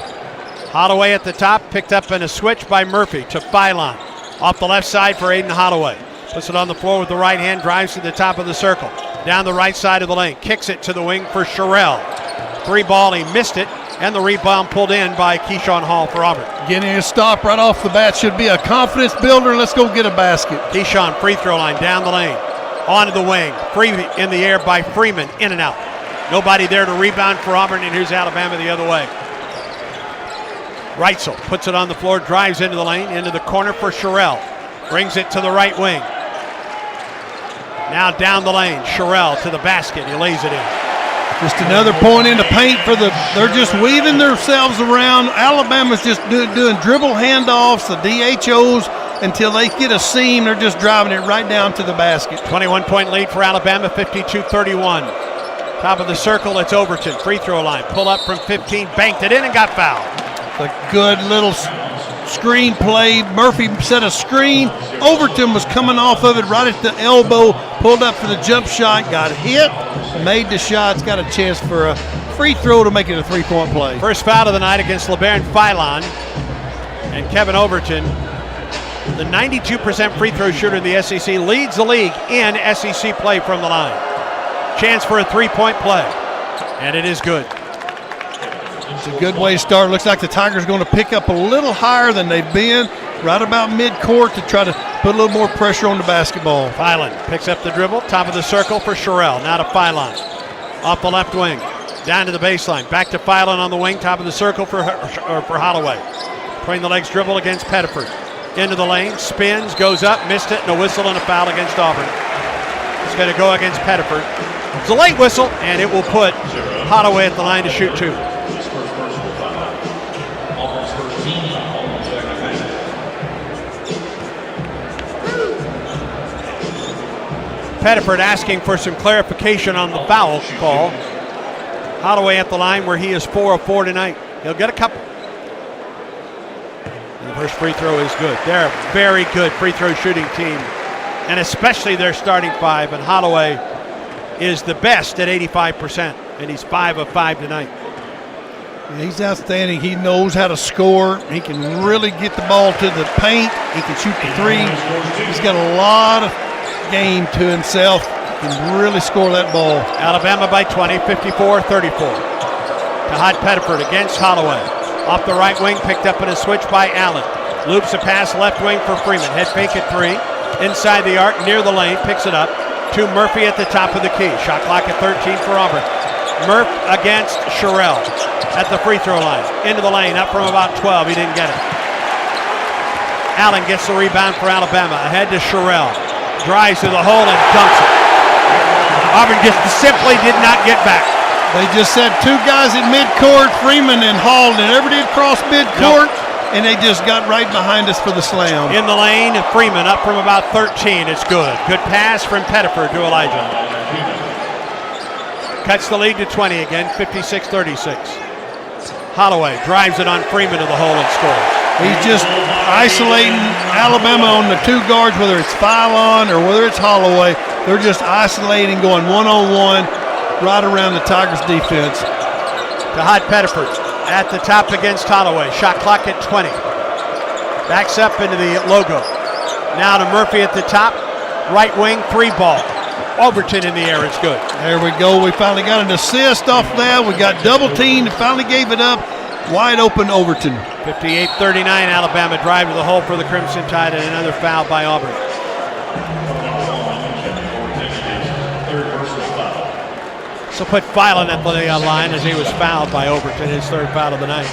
Speaker 6: Holloway at the top, picked up in a switch by Murphy to Phylon. Off the left side for Aiden Holloway. Puts it on the floor with the right hand, drives to the top of the circle. Down the right side of the lane, kicks it to the wing for Sherrill. 3-ball, he missed it, and the rebound pulled in by Keyshawn Hall for Auburn.
Speaker 4: Getting a stop right off the bat should be a confidence builder. Let's go get a basket.
Speaker 6: Keyshawn, free throw line, down the lane, onto the wing. Free in the air by Freeman, in and out. Nobody there to rebound for Auburn, and here's Alabama the other way. Reitzel puts it on the floor, drives into the lane, into the corner for Sherrill. Brings it to the right wing. Now down the lane, Sherrill to the basket. He lays it in.
Speaker 4: Just another point in the paint for they're just weaving themselves around. Alabama's just doing dribble handoffs, the DHOs, until they get a seam. They're just driving it right down to the basket.
Speaker 6: 21-point lead for Alabama, 52-31. Top of the circle, it's Overton. Free throw line, pull up from 15, banked it in and got fouled.
Speaker 4: A good little screen play. Murphy set a screen. Overton was coming off of it right at the elbow, pulled up for the jump shot, got hit, made the shots, got a chance for a free throw to make it a 3-point play.
Speaker 6: First foul of the night against LeBaron Phylon. And Kevin Overton, the 92% free throw shooter in the SEC, leads the league in SEC play from the line. Chance for a 3-point play, and it is good.
Speaker 4: It's a good way to start. Looks like the Tigers are going to pick up a little higher than they've been, right about midcourt to try to put a little more pressure on the basketball.
Speaker 6: Filan picks up the dribble, top of the circle for Sherrill. Now to Filan, off the left wing, down to the baseline, back to Filan on the wing, top of the circle for Holloway. Between the legs dribble against Pettiford. Into the lane, spins, goes up, missed it, and a whistle and a foul against Auburn. It's going to go against Pettiford. It's a late whistle, and it will put Holloway at the line to shoot 2. Pettiford asking for some clarification on the foul call. Holloway at the line where he is 4 of 4 tonight. He'll get a couple. And the first free throw is good. They're a very good free throw shooting team, and especially their starting 5. And Holloway is the best at 85%, and he's 5 of 5 tonight.
Speaker 4: Yeah, he's outstanding. He knows how to score. He can really get the ball to the paint. He can shoot the 3. He's got a lot of game to himself. He can really score that ball.
Speaker 6: Alabama by 20, 54-34. To Hot Pettiford against Holloway. Off the right wing, picked up in a switch by Allen. Loops a pass left wing for Freeman. Head fake at 3. Inside the arc, near the lane, picks it up. To Murphy at the top of the key. Shot clock at 13 for Auburn. Murph against Sherrill at the free throw line. Into the lane, up from about 12. He didn't get it. Allen gets the rebound for Alabama. Ahead to Sherrill. Drives to the hole and dunks it. Auburn just simply did not get back.
Speaker 4: They just had 2 guys at midcourt, Freeman and Hall, and never did cross midcourt, and they just got right behind us for the slam.
Speaker 6: In the lane, Freeman up from about 13. It's good. Good pass from Pettiford to Elijah. Cuts the lead to 20 again, 56-36. Holloway drives it on Freeman to the hole and scores.
Speaker 4: He's just isolating Alabama on the 2 guards, whether it's Filan or whether it's Holloway. They're just isolating, going one-on-one right around the Tigers' defense.
Speaker 6: To Hot Pettiford at the top against Holloway. Shot clock at 20. Backs up into the logo. Now to Murphy at the top. Right wing, 3 ball. Overton in the air, it's good.
Speaker 4: There we go. We finally got an assist off that. We got double teamed and finally gave it up. Wide open Overton.
Speaker 6: 58-39, Alabama drive to the hole for the Crimson Tide, and another foul by Auburn. So put Filan at the line as he was fouled by Overton, his 3rd foul of the night.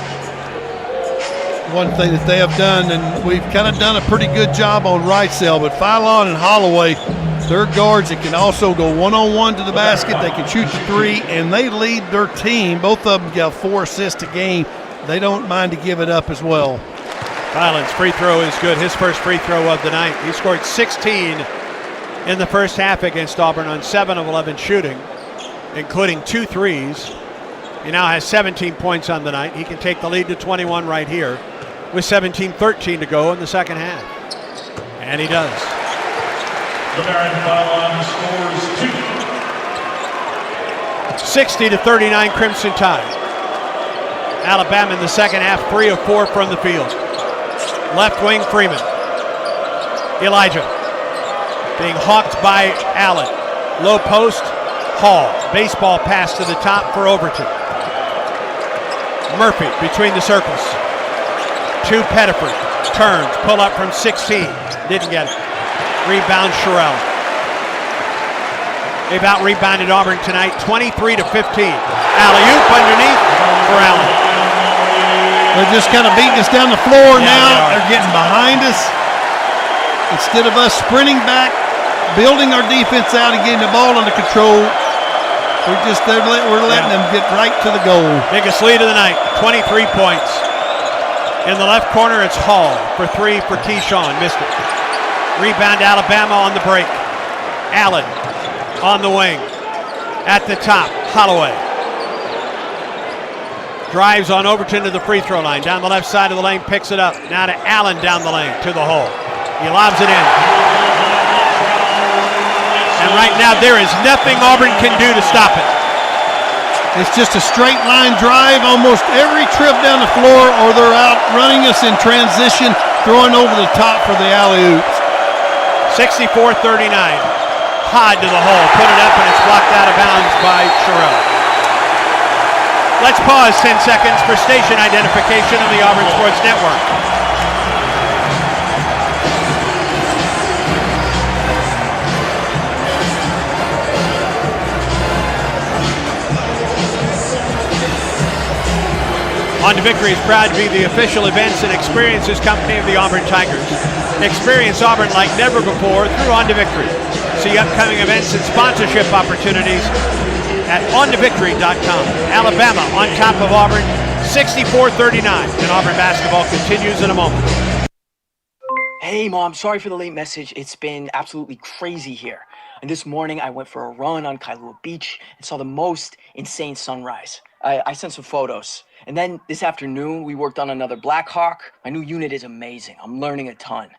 Speaker 4: One thing that they have done, and we've kind of done a pretty good job on right side, but Filan and Holloway, they're guards that can also go one-on-one to the basket. They can shoot the 3, and they lead their team. Both of them got 4 assists a game. They don't mind to give it up as well.
Speaker 6: Filan's free throw is good. His first free throw of the night. He scored 16 in the first half against Auburn on 7 of 11 shooting, including 2 threes. He now has 17 points on the night. He can take the lead to 21 right here with 17-13 to go in the second half. And he does. Scores 60-39 Crimson Tide. Alabama in the second half, 3 of 4 from the field. Left wing, Freeman. Elijah being hawked by Allen. Low post, Hall. Baseball pass to the top for Overton. Murphy between the circles. To Pettiford. Turns, pull up from 16. Didn't get it. Rebound Sherrill. They've out-rebounded Auburn tonight, 23-15. Alley-oop underneath for Allen.
Speaker 4: They're just kind of beating us down the floor now. They're getting behind us. Instead of us sprinting back, building our defense out and getting the ball under control, we're letting them get right to the goal.
Speaker 6: Biggest lead of the night, 23 points. In the left corner, it's Hall for 3 for Keyshawn. Missed it. Rebound Alabama on the break. Allen on the wing. At the top, Holloway. Drives on Overton to the free throw line. Down the left side of the lane, picks it up. Now to Allen down the lane to the hole. He lobs it in. And right now, there is nothing Auburn can do to stop it.
Speaker 4: It's just a straight line drive almost every trip down the floor, or they're out running us in transition, throwing over the top for the alley-oops.
Speaker 6: 64-39. Hod to the hole, put it up, and it's blocked out of bounds by Sherrill. Let's pause 10 seconds for station identification on the Auburn Sports Network. On to Victory is proud to be the official events and experiences company of the Auburn Tigers. Experience Auburn like never before through On to Victory. See upcoming events and sponsorship opportunities at ontovictory.com. Alabama on top of Auburn, 64-39. And Auburn basketball continues in a moment.
Speaker 3: Hey, Mom, sorry for the late message. It's been absolutely crazy here. And this morning, I went for a run on Kailua Beach and saw the most insane sunrise. I sent some photos. And then this afternoon, we worked on another Black Hawk. My new unit is amazing. I'm learning a ton.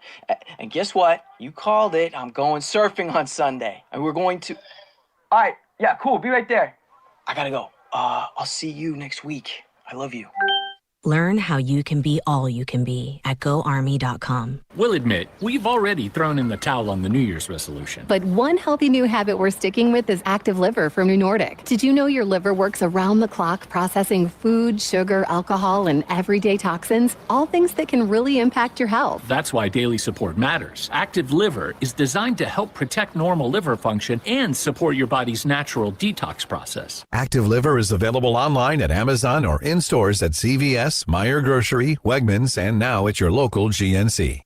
Speaker 3: And guess what? You called it. I'm going surfing on Sunday. And we're going to... All right. Yeah, cool. Be right there. I gotta go. I'll see you next week. I love you.
Speaker 7: Learn how you can be all you can be at GoArmy.com.
Speaker 8: We'll admit, we've already thrown in the towel on the New Year's resolution.
Speaker 9: But one healthy new habit we're sticking with is Active Liver from New Nordic. Did you know your liver works around the clock processing food, sugar, alcohol, and everyday toxins? All things that can really impact your health.
Speaker 8: That's why daily support matters. Active Liver is designed to help protect normal liver function and support your body's natural detox process.
Speaker 23: Active Liver is available online at Amazon or in stores at CVS, Meijer Grocery, Wegmans, and now at your local GNC.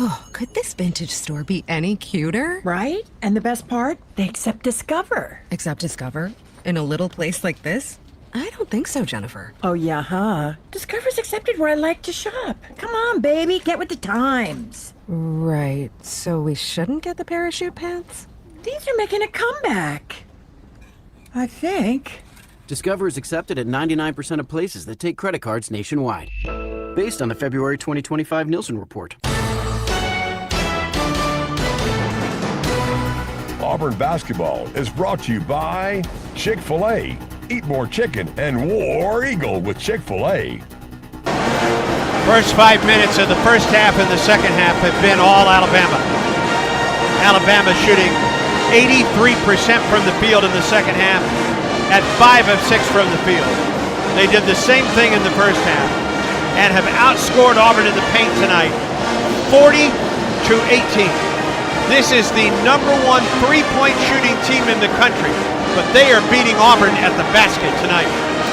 Speaker 26: Oh, could this vintage store be any cuter? Right? And the best part? They accept Discover. Accept Discover? In a little place like this? I don't think so, Jennifer.
Speaker 27: Oh, yeah, huh? Discover's accepted where I like to shop. Come on, baby, get with the times.
Speaker 26: Right, so we shouldn't get the parachute pants?
Speaker 27: These are making a comeback. I think.
Speaker 28: Discover is accepted at 99% of places that take credit cards nationwide. Based on the February 2025 Nielsen report.
Speaker 2: Auburn basketball is brought to you by Chick-fil-A. Eat more chicken and War Eagle with Chick-fil-A.
Speaker 6: First 5 minutes of the first half and the second half have been all Alabama. Alabama shooting 83% from the field in the second half at 5 of 6 from the field. They did the same thing in the first half and have outscored Auburn in the paint tonight, 40-18. This is the number one three-point shooting team in the country, but they are beating Auburn at the basket tonight.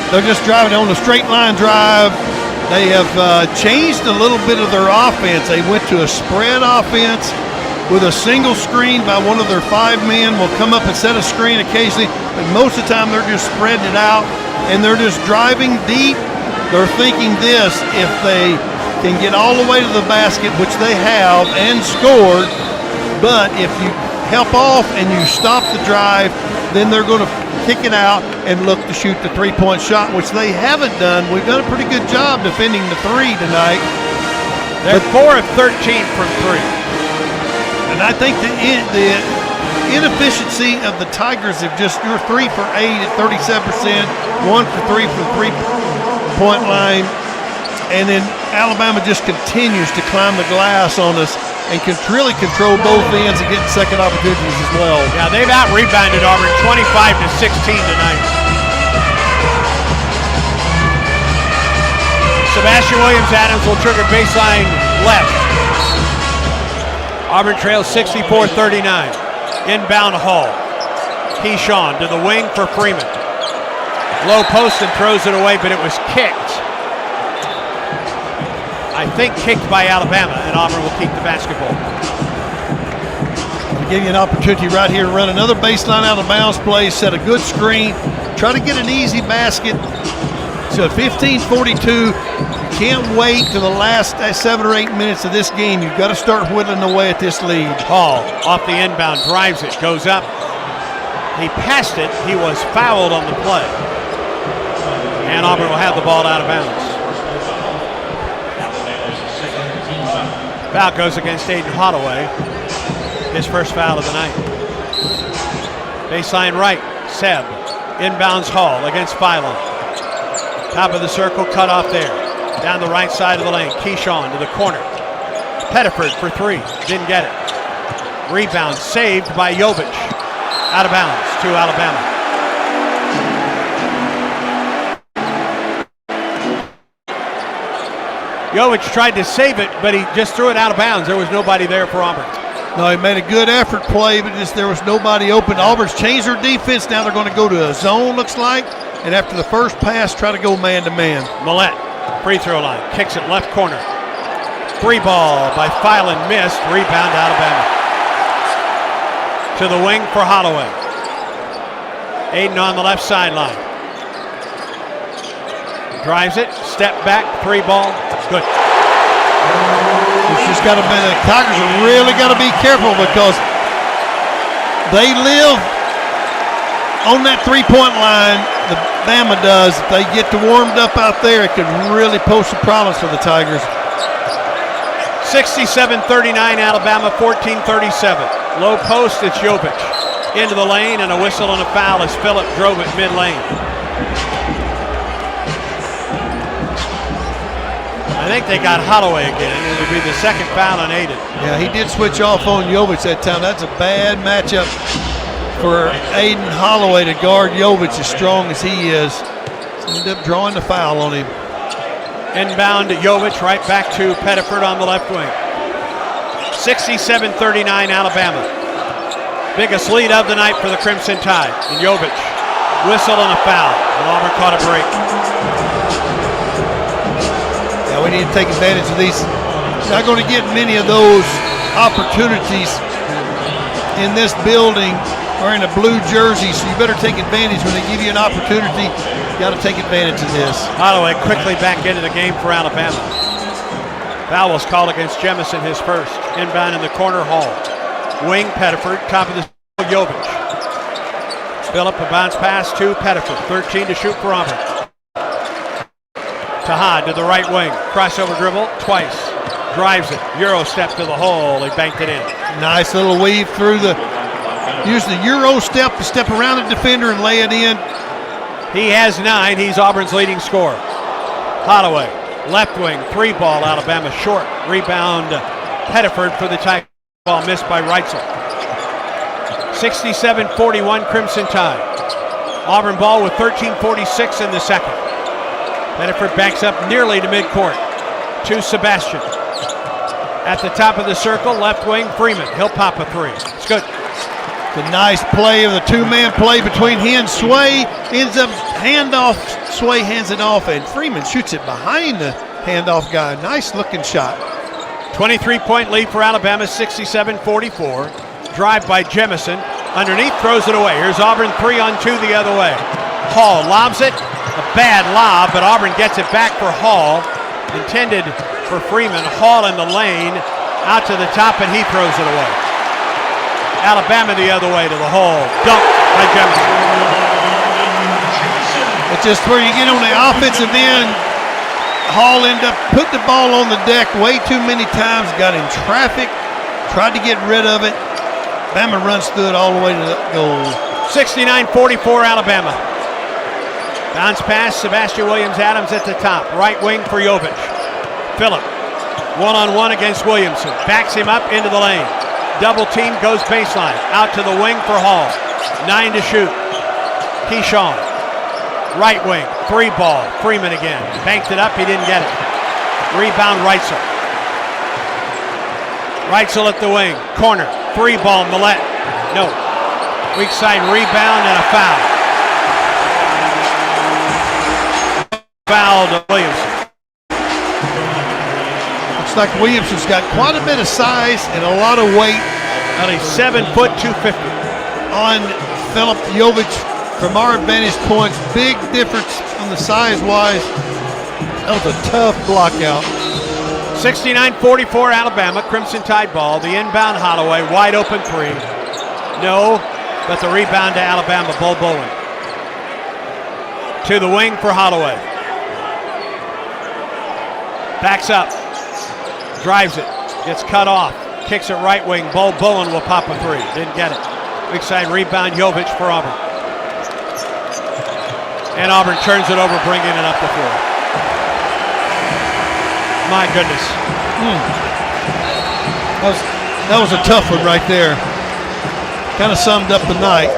Speaker 4: They're just driving on a straight line drive. They have changed a little bit of their offense. They went to a spread offense with a single screen by one of their 5 men. Will come up and set a screen occasionally, but most of the time they're just spreading it out, and they're just driving deep. They're thinking this: if they can get all the way to the basket, which they have and scored, but if you help off and you stop the drive, then they're going to kick it out and look to shoot the three-point shot, which they haven't done. We've done a pretty good job defending the three tonight.
Speaker 6: They're 4 of 13 from 3.
Speaker 4: And I think the inefficiency of the Tigers have just, you're 3 for 8 at 37%, 1 for 3 from the three-point line, and then Alabama just continues to climb the glass on us and can really control both ends and get second opportunities as well.
Speaker 6: Yeah, they've out-rebounded Auburn 25-16 tonight. Sebastian Williams-Adams will trigger baseline left. Auburn trails 64-39. Inbound Hall. Keyshawn to the wing for Freeman. Low post and throws it away, but it was kicked. I think kicked by Alabama, and Auburn will keep the basketball.
Speaker 4: I'll give you an opportunity right here to run another baseline out of bounds play, set a good screen, try to get an easy basket. So 15-42. Can't wait to the last 7 or 8 minutes of this game. You've got to start whittling away at this lead.
Speaker 6: Hall off the inbound, drives it, goes up. He passed it. He was fouled on the play. And Auburn will have the ball out of bounds. Foul goes against Aiden Holloway. His first foul of the night. Baseline right, Seb. Inbounds Hall against Philo. Top of the circle, cut off there. Down the right side of the lane, Keyshawn to the corner. Pettiford for 3, didn't get it. Rebound saved by Jovic. Out of bounds to Alabama. Jovic tried to save it, but he just threw it out of bounds. There was nobody there for Auburn.
Speaker 4: No, he made a good effort play, but just there was nobody open. Auburn's changed their defense. Now they're going to go to a zone, looks like. And after the first pass, try to go man-to-man.
Speaker 6: Millette Free throw line. Kicks it left corner. 3 ball by Filan, missed. Rebound Alabama. To the wing for Holloway. Aiden on the left sideline. Drives it. Step back. 3 ball. Good.
Speaker 4: It's just got to be, the Tigers have really got to be careful because they live on that 3-point line. The Bama does. If they get warmed up out there, it could really pose some problems for the Tigers.
Speaker 6: 67-39 Alabama, 14-37. Low post, it's Jovic. Into the lane and a whistle and a foul as Phillip drove it mid-lane. I think they got Holloway again. It'll be the second foul on Aiden.
Speaker 4: Yeah, he did switch off on Jovic that time. That's a bad matchup for Aiden Holloway to guard Jovic as strong as he is. So he ended up drawing the foul on him.
Speaker 6: Inbound to Jovic, right back to Pettiford on the left wing. 67-39 Alabama. Biggest lead of the night for the Crimson Tide. And Jovic, whistle and a foul. And Auburn caught a break.
Speaker 4: Yeah, we need to take advantage of these. Not going to get many of those opportunities in this building wearing a blue jersey, so you better take advantage when they give you an opportunity. You got to take advantage of this.
Speaker 6: Holloway quickly back into the game for Alabama. Foul was called against Jemison, his first. Inbound in the corner, Hall. Wing, Pettiford, top of the Jovic. Phillip, a bounce pass to Pettiford. 13 to shoot for Auburn. Tahad to the right wing. Crossover dribble twice. Drives it. Euro step to the hole. He banked it in.
Speaker 4: Nice little weave through the, use the Euro step to step around the defender and lay it in.
Speaker 6: He has 9. He's Auburn's leading scorer. Holloway, left wing, 3 ball, Alabama short. Rebound, Pettiford for the Tigers. Ball missed by Reitzel. 67-41 Crimson Tide. Auburn ball with 13:46 in the second. Pettiford backs up nearly to midcourt. To Sebastian. At the top of the circle, left wing, Freeman. He'll pop a 3. It's good.
Speaker 4: The nice play of the 2-man play between he and Sway. Ends up handoff. Sway hands it off, and Freeman shoots it behind the handoff guy. Nice looking shot.
Speaker 6: 23-point lead for Alabama, 67-44. Drive by Jemison. Underneath, throws it away. Here's Auburn 3-on-2 the other way. Hall lobs it. A bad lob, but Auburn gets it back for Hall. Intended for Freeman. Hall in the lane. Out to the top, and he throws it away. Alabama the other way to the hole. Dunk by Jemison.
Speaker 4: It's just where you get on the offensive end. Hall ended up put the ball on the deck way too many times. Got in traffic. Tried to get rid of it. Bama runs through it all the way to the goal.
Speaker 6: 69-44 Alabama. Bounce pass, Sebastian Williams-Adams at the top. Right wing for Jovic. Phillip, one-on-one against Williamson. Backs him up into the lane. Double team, goes baseline. Out to the wing for Hall. 9 to shoot. Keyshawn. Right wing, 3 ball. Freeman again. Banked it up, he didn't get it. Rebound Reitzel. Reitzel at the wing. Corner, 3 ball, Millette. No. Weak side rebound and a foul. Foul to Williamson.
Speaker 4: Looks like Williamson's got quite a bit of size and a lot of weight.
Speaker 6: At a 7 foot 250.
Speaker 4: On Phillip Jovic. From our vantage points, big difference on the size-wise. That was a tough block out.
Speaker 6: 69-44 Alabama, Crimson Tide ball. The inbound Holloway, wide open 3. No, but the rebound to Alabama, Bull Bowen. To the wing for Holloway. Backs up. Drives it. Gets cut off. Kicks it right wing. Bull Bowen will pop a 3. Didn't get it. Weak side rebound, Jovic for Auburn. And Auburn turns it over, bringing it up the floor. My goodness.
Speaker 4: That was a tough one right there. Kind of summed up the night.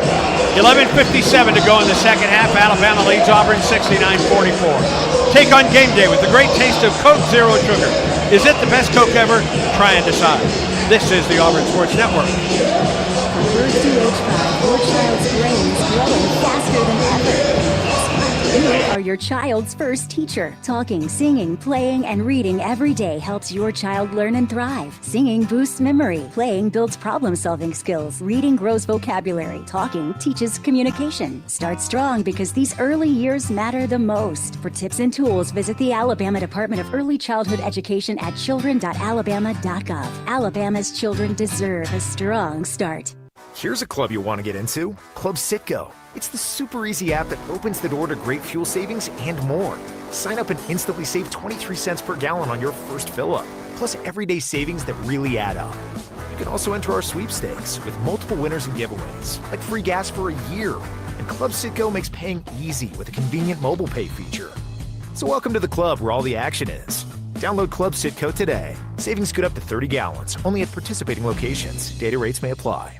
Speaker 6: 11:57 to go in the second half. Alabama leads Auburn 69-44. Take on game day with the great taste of Coke Zero Sugar. Is it the best Coke ever? Try and decide. This is the Auburn Sports Network.
Speaker 10: For First DH5, your child's brain is growing faster than ever. Who are
Speaker 11: your child's first teacher. Talking, singing, playing, and reading every day helps your child learn and thrive. Singing boosts memory. Playing builds problem-solving skills. Reading grows vocabulary. Talking teaches communication. Start strong because these early years matter the most. For tips and tools, visit the Alabama Department of Early Childhood Education at children.alabama.gov. Alabama's children deserve a strong start.
Speaker 12: Here's a club you'll want to get into, Club Citgo. It's the super easy app that opens the door to great fuel savings and more. Sign up and instantly save 23 cents per gallon on your first fill-up, plus everyday savings that really add up. You can also enter our sweepstakes with multiple winners and giveaways, like free gas for a year. And Club Citgo makes paying easy with a convenient mobile pay feature. So welcome to the club where all the action is. Download Club Citgo today. Savings good up to 30 gallons, only at participating locations. Data rates may apply.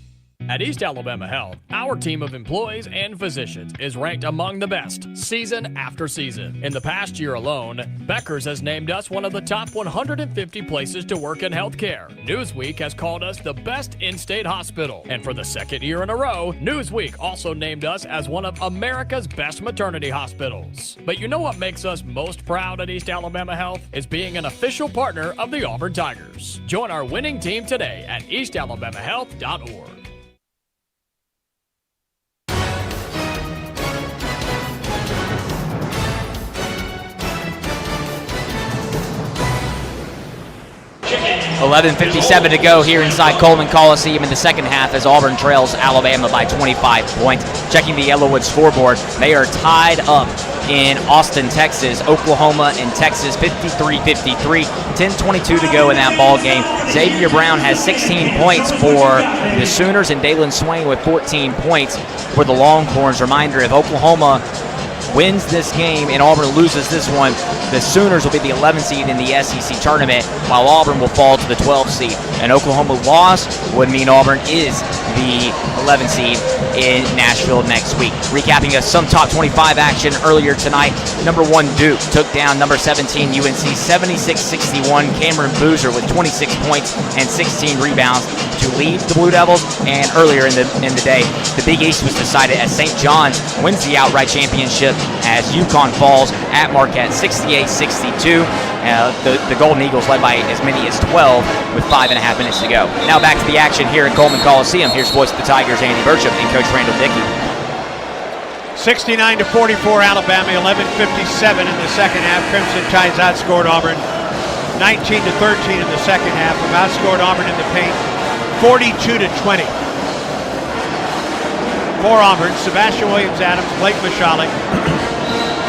Speaker 5: At East Alabama Health, our team of employees and physicians is ranked among the best season after season. In the past year alone, Becker's has named us one of the top 150 places to work in healthcare. Newsweek has called us the best in-state hospital. And for the second year in a row, Newsweek also named us as one of America's best maternity hospitals. But you know what makes us most proud at East Alabama Health? Is being an official partner of the Auburn Tigers. Join our winning team today at eastalabamahealth.org.
Speaker 14: $11:57 to go here inside Coleman Coliseum in the second half as Auburn trails Alabama by 25 points. Checking the Yellowwood scoreboard, they are tied up in Austin, Texas. Oklahoma and Texas 53-53. 10:22 to go in that ball game. Xavier Brown has 16 points for the Sooners and Dalen Swain with 14 points for the Longhorns. Reminder, if Oklahoma wins this game and Auburn loses this one, the Sooners will be the 11th seed in the SEC tournament, while Auburn will fall to the 12th seed. An Oklahoma loss would mean Auburn is the 11th seed in Nashville next week. Recapping us some top 25 action earlier tonight. Number 1 Duke took down number 17 UNC 76-61. Cameron Boozer with 26 points and 16 rebounds to lead the Blue Devils. And earlier in the day, the Big East was decided as St. John's wins the outright championship as UConn falls at Marquette 68-62. The Golden Eagles led by as many as 12 with 5.5 minutes to go. Now back to the action here at Coleman Coliseum. Here's voice of the Tigers, Andy Burcham, and Coach Randall Dickey.
Speaker 6: 69-44 Alabama, 11:57 in the second half. Crimson Tides outscored Auburn 19-13 in the second half. Have outscored Auburn in the paint 42-20. For Auburn, Sebastian Williams-Adams, Blake Mashalik,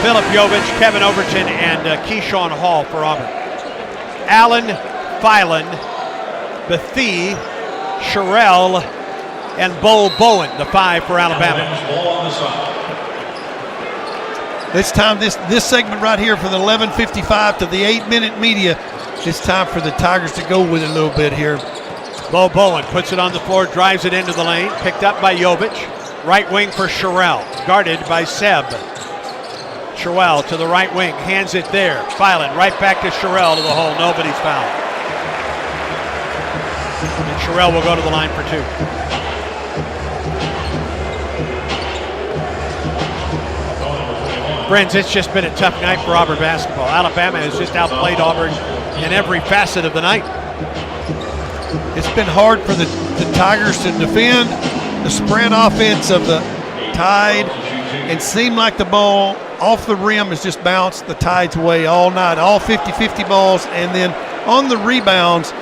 Speaker 6: Philip Jovich, Kevin Overton, and Keyshawn Hall for Auburn. Allen, Filan, Bethea, Sherrell, and Bull Bowen, the 5 for Alabama.
Speaker 4: This time, this segment right here from the 11:55 to the 8-minute media, it's time for the Tigers to go with it a little bit here.
Speaker 6: Bo Bowen puts it on the floor, drives it into the lane, picked up by Jovich. Right wing for Sherrell, guarded by Seb. Sherrell to the right wing, hands it there. Filan right back to Sherrell to the hole, nobody's fouled. And Sherrell will go to the line for 2. Friends, it's just been a tough night for Auburn basketball. Alabama has just outplayed Auburn in every facet of the night.
Speaker 4: It's been hard for the Tigers to defend the spread offense of the Tide. It seemed like the ball off the rim has just bounced the Tide's way all night, all 50-50 balls, and then on the rebounds,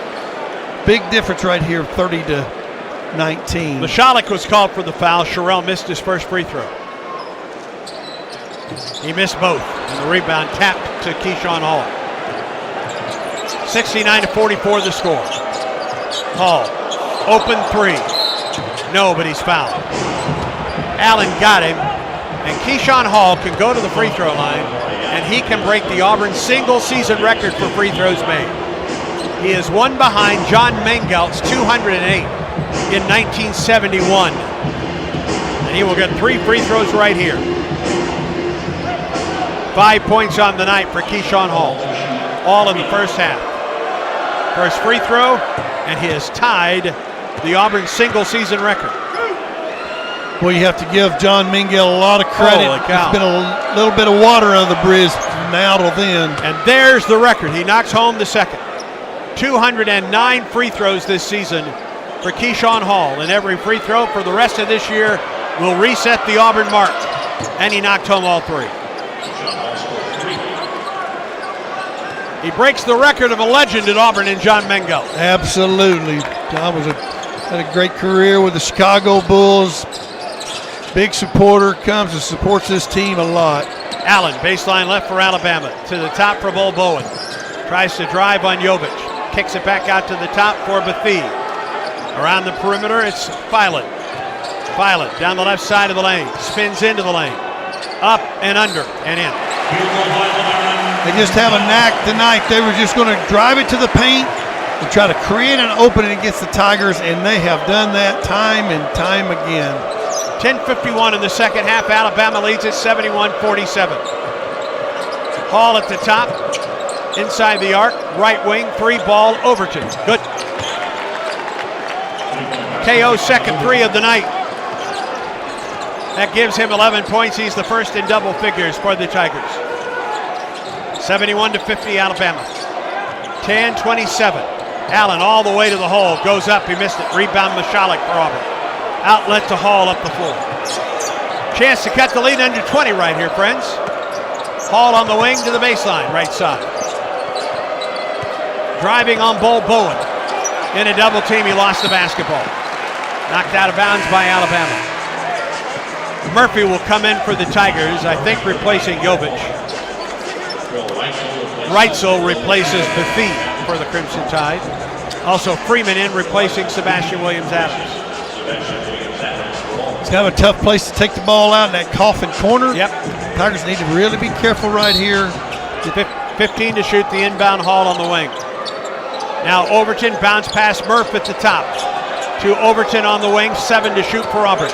Speaker 4: big difference right here, 30-19.
Speaker 6: Mashalik was called for the foul. Sherrell missed his first free throw. He missed both, and the rebound tapped to Keyshawn Hall. 69-44 the score. Hall, open 3. No, but he's fouled. Allen got him, and Keyshawn Hall can go to the free throw line, and he can break the Auburn single-season record for free throws made. He is one behind John Mengelt's 208 in 1971. And he will get 3 free throws right here. 5 points on the night for Keyshawn Hall, all in the first half. First free throw, and he has tied the Auburn single-season record.
Speaker 4: Well, you have to give John Mingell a lot of credit.
Speaker 6: Holy cow.
Speaker 4: There's been a little bit of water under the bridge from now till then.
Speaker 6: And there's the record. He knocks home the second. 209 free throws this season for Keyshawn Hall, and every free throw for the rest of this year will reset the Auburn mark. And he knocked home all three. He breaks the record of a legend at Auburn in John Mingell.
Speaker 4: Absolutely. John had a great career with the Chicago Bulls. Big supporter, comes and supports this team a lot.
Speaker 6: Allen, baseline left for Alabama. To the top for Bull Bowen. Tries to drive on Jovic. Kicks it back out to the top for Bethea. Around the perimeter, it's Filet. Filet down the left side of the lane. Spins into the lane. Up and under and in.
Speaker 4: They just have a knack tonight. They were just going to drive it to the paint and try to create an opening against the Tigers, and they have done that time and time again.
Speaker 6: 10:51 in the second half. Alabama leads it 71-47. Hall at the top. Inside the arc. Right wing. 3-ball. Overton. Good. KO's second three of the night. That gives him 11 points. He's the first in double figures for the Tigers. 71-50 Alabama. 10:27. Allen all the way to the hole. Goes up. He missed it. Rebound Mashalik for Auburn. Outlet to Hall up the floor. Chance to cut the lead under 20 right here, friends. Hall on the wing to the baseline, right side. Driving on Bull Bowen. In a double team, he lost the basketball. Knocked out of bounds by Alabama. Murphy will come in for the Tigers, I think replacing Jovic. Reitzel replaces Bethea for the Crimson Tide. Also Freeman in replacing Sebastian Williams-Adams.
Speaker 4: It's kind of a tough place to take the ball out in that coffin corner.
Speaker 6: Yep.
Speaker 4: Tigers need to really be careful right here.
Speaker 6: 15 to shoot, the inbound. Hall on the wing. Now Overton bounce past Murph at the top. To Overton on the wing, 7 to shoot for Auburn.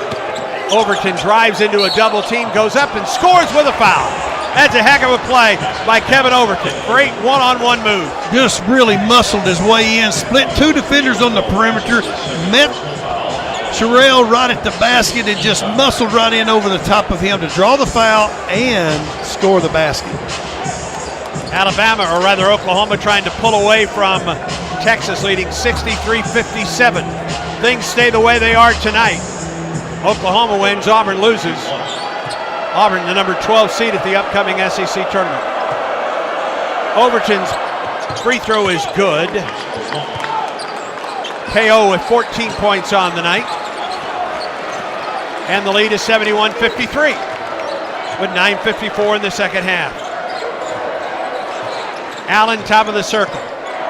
Speaker 6: Overton drives into a double team, goes up and scores with a foul. That's a heck of a play by Kevin Overton. Great one-on-one move.
Speaker 4: Just really muscled his way in, split two defenders on the perimeter, met Sherrill right at the basket and just muscled right in over the top of him to draw the foul and score the basket.
Speaker 6: Alabama, or rather Oklahoma, trying to pull away from Texas, leading 63-57. Things stay the way they are tonight. Oklahoma wins, Auburn loses. Auburn, the number 12 seed at the upcoming SEC tournament. Overton's free throw is good. KO with 14 points on the night. And the lead is 71-53 with 9:54 in the second half. Allen, top of the circle,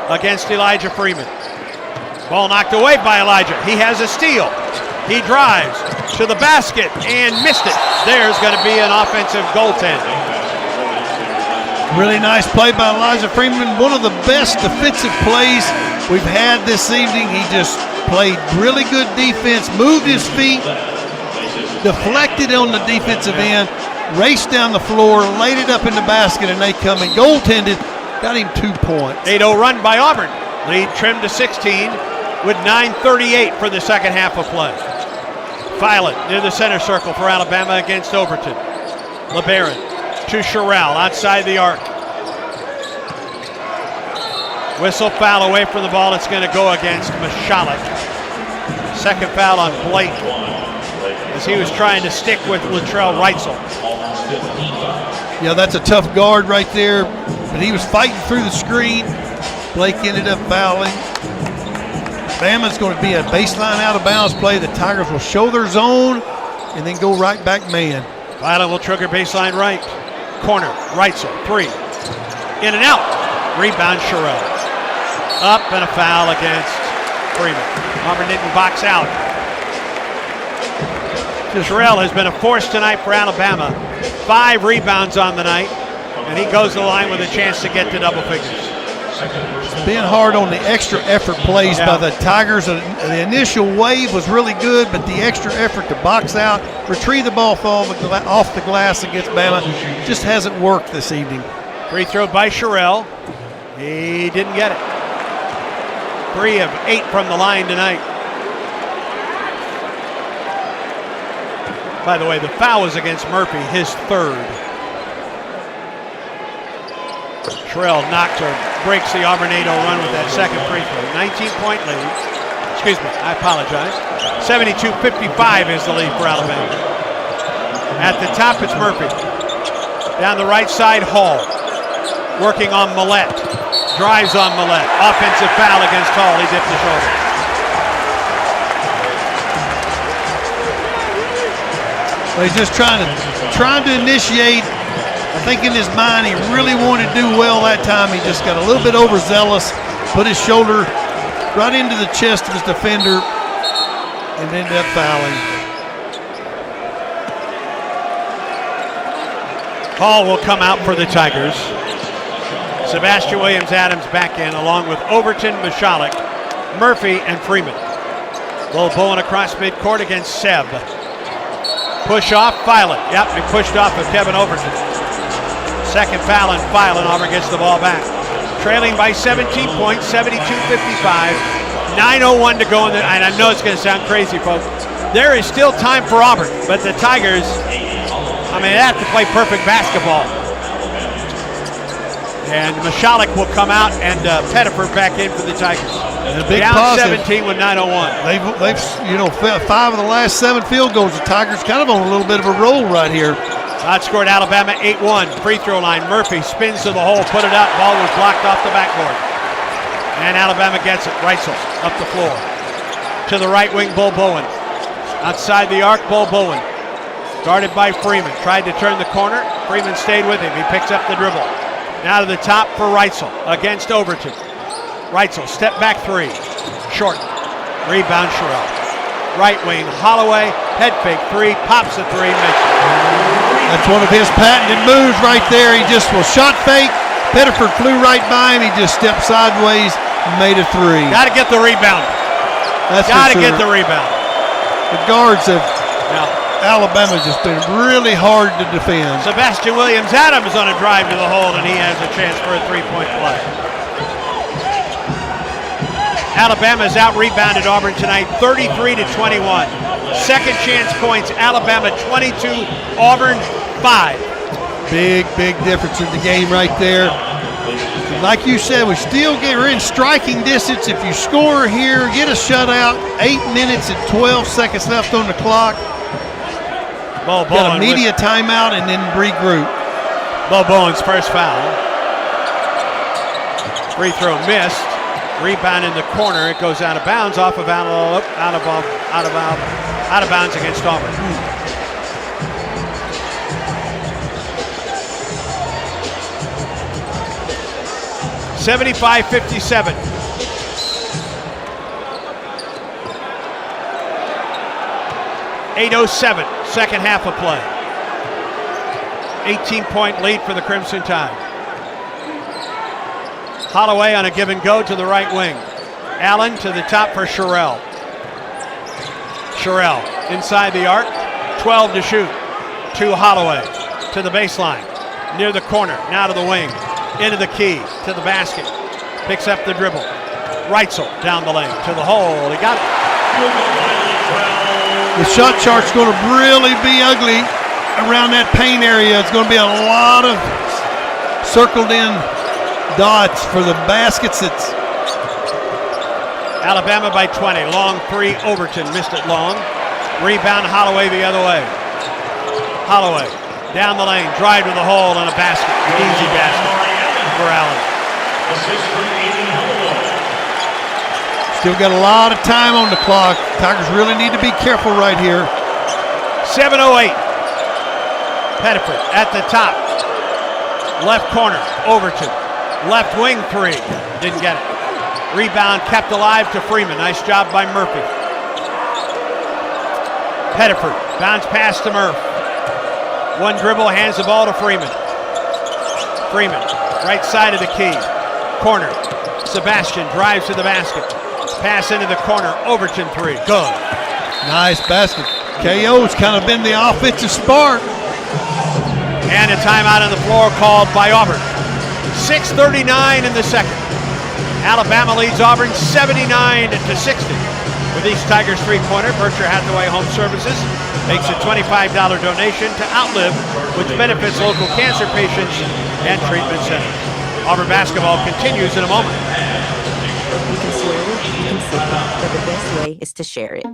Speaker 6: against Elijah Freeman. Ball knocked away by Elijah. He has a steal. He drives to the basket and missed it. There's going to be an offensive goaltend.
Speaker 4: Really nice play by Elijah Freeman. One of the best defensive plays we've had this evening. He just played really good defense, moved his feet, deflected on the defensive end, raced down the floor, laid it up in the basket, and they come and goaltended. Got him 2 points.
Speaker 6: 8-0 run by Auburn. Lead trimmed to 16 with 9:38 for the second half of play. Filet near the center circle for Alabama against Overton. LeBaron to Sherrill outside the arc. Whistle, foul away from the ball. It's going to go against Mashalik. Second foul on Blake as he was trying to stick with Latrell Reitzel.
Speaker 4: Yeah, that's a tough guard right there, but he was fighting through the screen. Blake ended up fouling. Bama's going to be a baseline out of bounds play. The Tigers will show their zone and then go right back man.
Speaker 6: Filet will trigger baseline right. Corner, Reitzel, 3. In and out. Rebound, Sherrill. Up and a foul against Freeman. Auburn didn't box out. Sherrill has been a force tonight for Alabama. 5 rebounds on the night, and he goes to the line with a chance to get to double figures.
Speaker 4: Being hard on the extra effort plays by the Tigers. The initial wave was really good, but the extra effort to box out, retrieve the ball off the glass against Bama just hasn't worked this evening.
Speaker 6: Free throw by Sherrill. He didn't get it. 3 of 8 from the line tonight. By the way, the foul was against Murphy, his third. Sherrill breaks the Aubernado run with that second free throw. 19-point lead. Excuse me, I apologize. 72-55 is the lead for Alabama. At the top, it's Murphy. Down the right side, Hall. Working on Millette. Drives on Millette. Offensive foul against Hall. He dipped the shoulder.
Speaker 4: Well, he's just trying to initiate. I think in his mind he really wanted to do well that time. He just got a little bit overzealous, put his shoulder right into the chest of his defender, and ended up fouling.
Speaker 6: Hall will come out for the Tigers. Sebastian Williams-Adams back in, along with Overton, Michalek, Murphy, and Freeman. Bull Bowen across midcourt against Seb. Push off, Filan. Yep, he pushed off of Kevin Overton. Second foul and Filan. Auburn gets the ball back. Trailing by 17 points, 72-55. 9:01 to go in the, and I know it's going to sound crazy, folks. There is still time for Auburn, but the Tigers, they have to play perfect basketball. And Michalek will come out, and Pettiford back in for the Tigers.
Speaker 4: And a big
Speaker 6: down
Speaker 4: positive.
Speaker 6: 17 with 9:01.
Speaker 4: They've 5 of the last 7 field goals. The Tigers kind of on a little bit of a roll right here.
Speaker 6: Outscored Alabama 8-1. Free throw line. Murphy spins to the hole, put it up. Ball was blocked off the backboard. And Alabama gets it. Reitzel up the floor. To the right wing, Bull Bowen. Outside the arc, Bull Bowen. Guarded by Freeman. Tried to turn the corner. Freeman stayed with him. He picks up the dribble. Now to the top for Reitzel against Overton. Reitzel, step back three. Short. Rebound Sherrill. Right wing, Holloway. Head fake three. Pops the three. Makes it.
Speaker 4: That's one of his patented moves right there. He just will shot fake. Pettiford flew right by him. He just stepped sideways and made a three.
Speaker 6: Got to get the rebound. Got to get the rebound.
Speaker 4: The guards have, Alabama's just been really hard to defend.
Speaker 6: Sebastian Williams-Adams on a drive to the hole, and he has a chance for a three-point play. Alabama's out-rebounded Auburn tonight, 33-21. Second chance points, Alabama 22, Auburn 5.
Speaker 4: Big difference in the game right there. Like you said, we're in striking distance. If you score here, get a shutout, 8 minutes and 12 seconds left on the clock. Got a media timeout and then regroup.
Speaker 6: Bo Bowen's first foul. Free throw missed. Rebound in the corner. It goes out of bounds out of bounds against Auburn. 75-57. .807, second half of play. 18-point lead for the Crimson Tide. Holloway on a give and go to the right wing. Allen to the top for Sherrill. Sherrill inside the arc, 12 to shoot. To Holloway, to the baseline, near the corner, now to the wing, into the key, to the basket. Picks up the dribble. Reitzel down the lane, to the hole, he got it.
Speaker 4: The shot chart's going to really be ugly around that paint area. It's going to be a lot of circled in dots for the baskets. It's
Speaker 6: Alabama by 20. Long three. Overton missed it long. Rebound Holloway the other way. Holloway down the lane. Drive to the hole and a basket. An easy basket for Allen.
Speaker 4: Still got a lot of time on the clock. Tigers really need to be careful right here.
Speaker 6: 7:08. Pettiford at the top. Left corner. Overton. Left wing three. Didn't get it. Rebound kept alive to Freeman. Nice job by Murphy. Pettiford. Bounce pass to Murph. One dribble, hands the ball to Freeman. Freeman. Right side of the key. Corner. Sebastian drives to the basket. Pass into the corner. Overton three. Good.
Speaker 4: Nice basket. KO's kind of been the offensive spark.
Speaker 6: And a timeout on the floor called by Auburn. 6:39 in the second. Alabama leads Auburn 79-60. With East Tigers three-pointer, Berkshire Hathaway Home Services. makes a $25 donation to Outlive, which benefits local cancer patients and treatment centers. Auburn basketball continues in a moment.
Speaker 13: You can swear it, you can sip it, but the best way is to share it.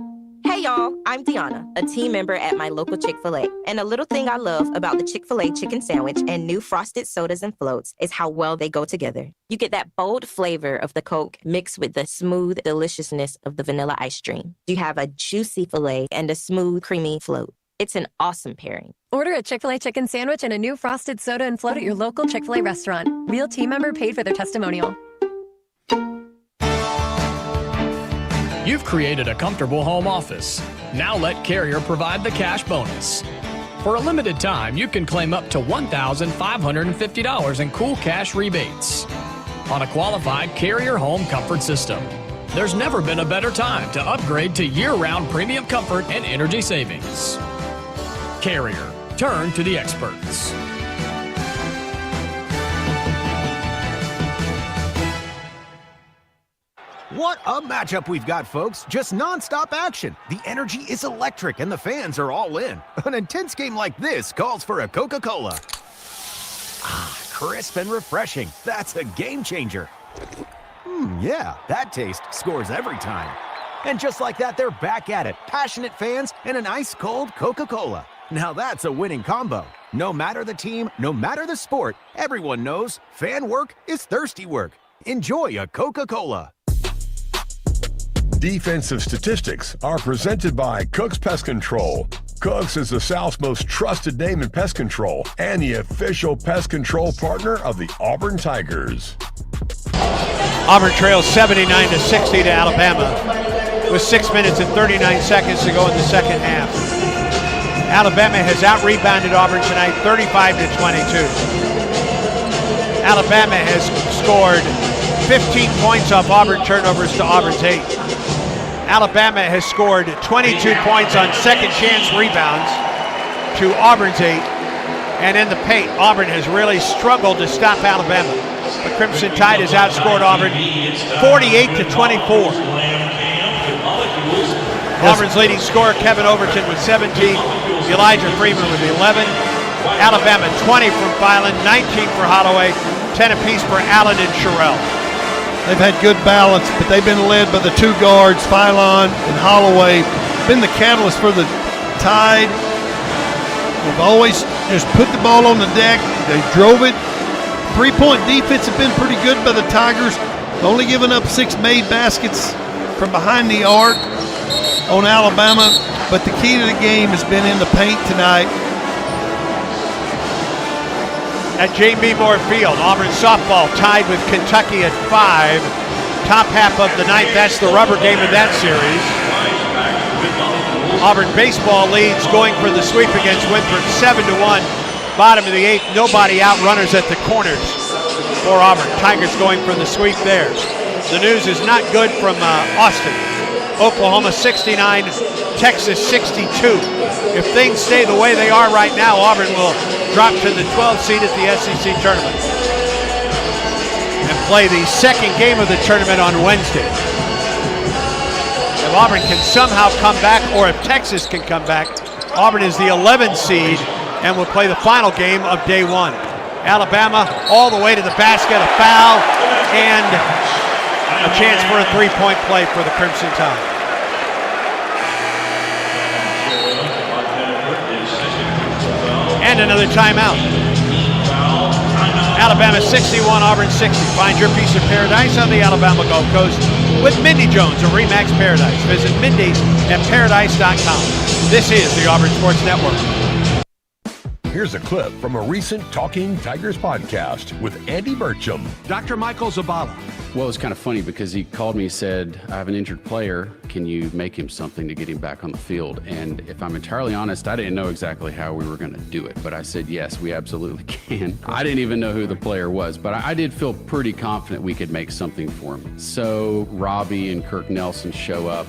Speaker 13: Hey y'all, I'm Deanna, a team member at my local Chick-fil-A. And a little thing I love about the Chick-fil-A chicken sandwich and new frosted sodas and floats is how well they go together. You get that bold flavor of the Coke mixed with the smooth deliciousness of the vanilla ice cream. You have a juicy filet and a smooth, creamy float. It's an awesome pairing.
Speaker 15: Order a Chick-fil-A chicken sandwich and a new frosted soda and float at your local Chick-fil-A restaurant. Real team member paid for their testimonial.
Speaker 5: You've created a comfortable home office. Now let Carrier provide the cash bonus. For a limited time, you can claim up to $1,550 in cool cash rebates on a qualified Carrier home comfort system. There's never been a better time to upgrade to year-round premium comfort and energy savings. Carrier, turn to the experts.
Speaker 12: What a matchup we've got, folks. Just non-stop action. The energy is electric and the fans are all in. An intense game like this calls for a Coca-Cola. Ah, crisp and refreshing. That's a game changer. Yeah, that taste scores every time. And just like that, they're back at it. Passionate fans and an ice-cold Coca-Cola. Now that's a winning combo. No matter the team, no matter the sport, everyone knows fan work is thirsty work. Enjoy a Coca-Cola.
Speaker 2: Defensive statistics are presented by Cook's Pest Control. Cook's is the South's most trusted name in pest control and the official pest control partner of the Auburn Tigers.
Speaker 6: Auburn trails 79-60 to Alabama with 6 minutes and 39 seconds to go in the second half. Alabama has out-rebounded Auburn tonight 35-22. Alabama has scored 15 points off Auburn turnovers to Auburn's 8. Alabama has scored 22 points on second chance rebounds to Auburn's 8. And in the paint, Auburn has really struggled to stop Alabama. The Crimson Tide has outscored Auburn 48-24. Auburn's leading scorer, Kevin Overton, with 17. Elijah Freeman with 11. Alabama 20 from Filan, 19 for Holloway, 10 apiece for Allen and Sherrill.
Speaker 4: They've had good balance, but they've been led by the two guards, Philon and Holloway. Been the catalyst for the Tide. They've always just put the ball on the deck. They drove it. Three-point defense have been pretty good by the Tigers. Only giving up 6 made baskets from behind the arc on Alabama. But the key to the game has been in the paint tonight.
Speaker 6: At J.B. Moore Field, Auburn softball tied with Kentucky at 5. Top half of the ninth, that's the rubber game of that series. Auburn baseball leads going for the sweep against Winthrop 7-1. Bottom of the 8th, nobody out, runners at the corners for Auburn. Tigers going for the sweep there. The news is not good from Austin. Oklahoma 69, Texas 62. If things stay the way they are right now, Auburn will drop to the 12th seed at the SEC tournament and play the second game of the tournament on Wednesday. If Auburn can somehow come back, or if Texas can come back, Auburn is the 11th seed and will play the final game of day 1. Alabama all the way to the basket, a foul, and a chance for a three-point play for the Crimson Tide. And another timeout. Alabama 61, Auburn 60. Find your piece of paradise on the Alabama Gulf Coast with Mindy Jones of RE/MAX Paradise. Visit Mindy at paradise.com. This is the Auburn Sports Network.
Speaker 2: Here's a clip from a recent Talking Tigers podcast with Andy Burcham.
Speaker 6: Dr. Michael Zabala.
Speaker 16: Well, it's kind of funny because he called me and said, I have an injured player. Can you make him something to get him back on the field? And if I'm entirely honest, I didn't know exactly how we were going to do it. But I said, yes, we absolutely can. I didn't even know who the player was, but I did feel pretty confident we could make something for him. So Robbie and Kirk Nelson show up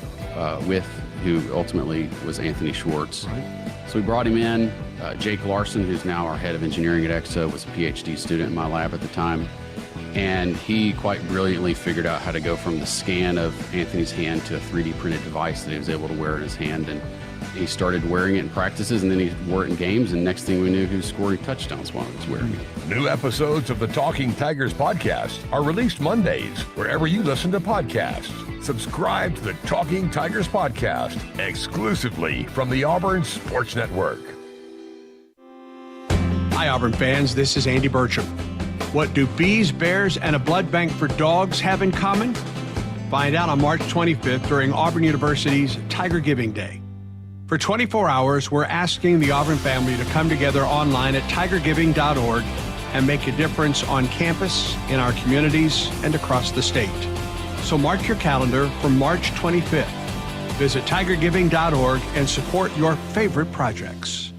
Speaker 16: with who ultimately was Anthony Schwartz. So we brought him in. Jake Larson, who's now our head of engineering at EXO, was a PhD student in my lab at the time. And he quite brilliantly figured out how to go from the scan of Anthony's hand to a 3D printed device that he was able to wear in his hand. And He started wearing it in practices, and then he wore it in games, and next thing we knew, he was scoring touchdowns while he was wearing it.
Speaker 2: New episodes of the Talking Tigers podcast are released Mondays, wherever you listen to podcasts. Subscribe to the Talking Tigers podcast exclusively from the Auburn Sports Network.
Speaker 6: Hi, Auburn fans. This is Andy Burcham. What do bees, bears, and a blood bank for dogs have in common? Find out on March 25th during Auburn University's Tiger Giving Day. For 24 hours, we're asking the Auburn family to come together online at tigergiving.org and make a difference on campus, in our communities, and across the state. So mark your calendar for March 25th. Visit tigergiving.org and support your favorite projects.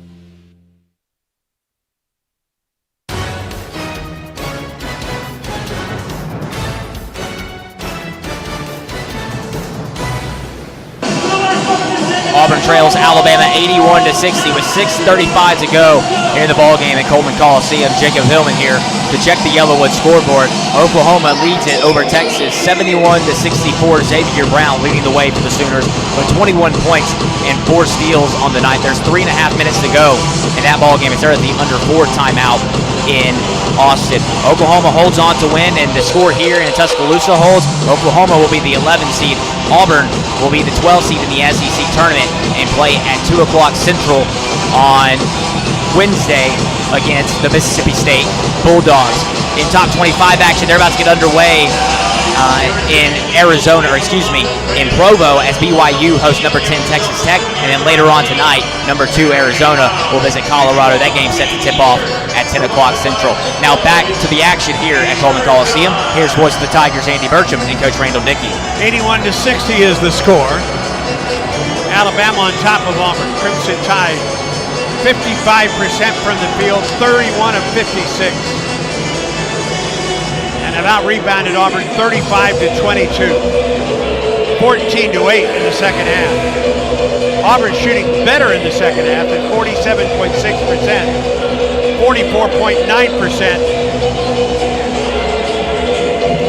Speaker 14: Auburn trails Alabama 81-60 with 6:35 to go in the ballgame at Coleman Coliseum. Jacob Hillman here to check the Yellowwood scoreboard. Oklahoma leads it over Texas 71-64. Xavier Brown leading the way for the Sooners with 21 points and 4 steals on the night. There's 3.5 minutes to go in that ballgame. It's there at the under 4 timeout in Austin. Oklahoma holds on to win, and the score here in Tuscaloosa holds. Oklahoma will be the 11 seed. Auburn will be the 12 seed in the SEC tournament and play at 2 o'clock Central on Wednesday against the Mississippi State Bulldogs. In top 25 action, they're about to get underway in in Provo as BYU hosts number 10 Texas Tech, and then later on tonight, number 2 Arizona will visit Colorado. That game's set to tip off at 10 o'clock Central. Now back to the action here at Coleman Coliseum. Here's Voice of the Tigers, Andy Burcham, and Coach Randall Dickey.
Speaker 6: 81-60 is the score. Alabama on top of Auburn. Crimson Tide, 55% from the field, 31 of 56. And have out-rebounded Auburn 35-22. 14-8 in the second half. Auburn shooting better in the second half at 47.6%, 44.9%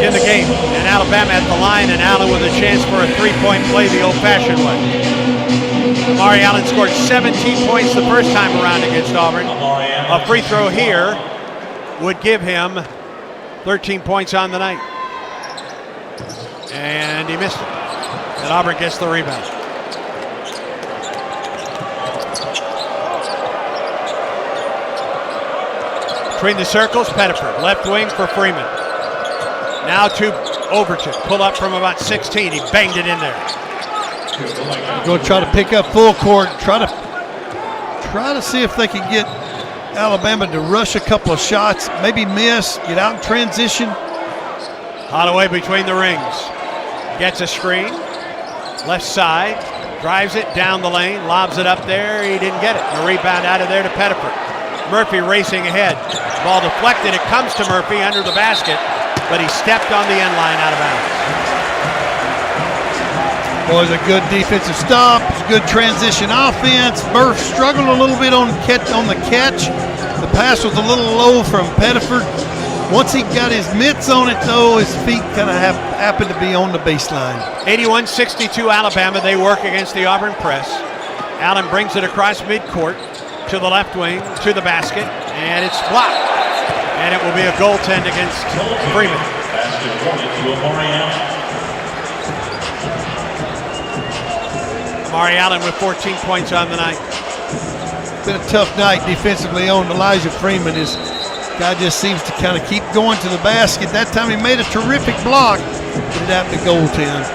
Speaker 6: in the game. And Alabama at the line, and Allen with a chance for a three-point play the old-fashioned way. Amari Allen scored 17 points the first time around against Auburn. A free throw here would give him 13 points on the night. And he missed it. And Auburn gets the rebound. Between the circles, Pettiford, left wing for Freeman. Now to Overton, pull up from about 16. He banged it in there.
Speaker 4: Going to try to pick up full court, try to see if they can get Alabama to rush a couple of shots, maybe miss, get out in transition.
Speaker 6: Holloway between the rings. Gets a screen. Left side. Drives it down the lane. Lobs it up there. He didn't get it. A rebound out of there to Pettiford. Murphy racing ahead. Ball deflected. It comes to Murphy under the basket, but he stepped on the end line out of bounds.
Speaker 4: Boy, it's a good defensive stop. It's a good transition offense. Murph struggled a little bit on the catch. The pass was a little low from Pettiford. Once he got his mitts on it, though, his feet kind of happened to be on the baseline.
Speaker 6: 81-62 Alabama. They work against the Auburn press. Allen brings it across midcourt to the left wing, to the basket, and it's blocked. And it will be a goaltend against Freeman. Amari Allen with 14 points on the night.
Speaker 4: It's been a tough night defensively on Elijah Freeman. His guy just seems to kind of keep going to the basket. That time he made a terrific block, but it happened to goaltend.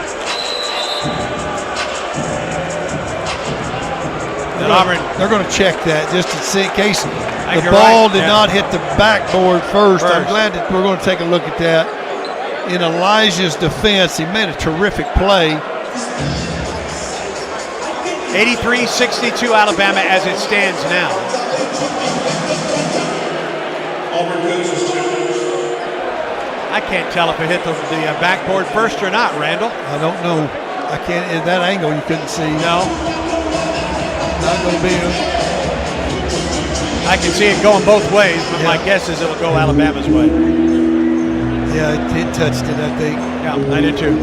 Speaker 4: They're going to check that just to see in case the ball did not hit the backboard first. I'm glad that we're going to take a look at that. In Elijah's defense, he made a terrific play.
Speaker 6: 83-62 Alabama as it stands now. I can't tell if it hit the backboard first or not, Randall.
Speaker 4: I don't know. I can't. In that angle, you couldn't see.
Speaker 6: No.
Speaker 4: Not going to be.
Speaker 6: I can see it going both ways, but my guess is it'll go Alabama's way.
Speaker 4: Yeah, it touched it, I think.
Speaker 6: Yeah, I did too.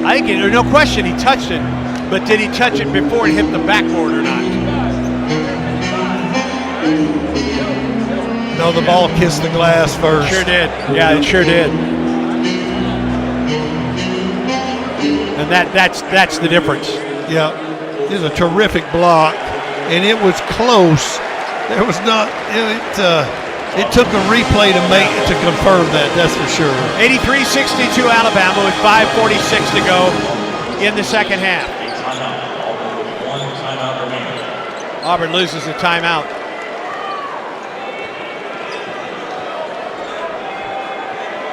Speaker 6: I think there's no question he touched it, But did he touch it before it hit the backboard or not?
Speaker 4: No, the ball kissed the glass first.
Speaker 6: Sure did. Yeah, it sure did. And that's the difference.
Speaker 4: Yeah, it was a terrific block, and it was close. There was not it took a replay to confirm that. That's for sure.
Speaker 6: 83-62 Alabama with 5:46 to go in the second half. Auburn loses the timeout.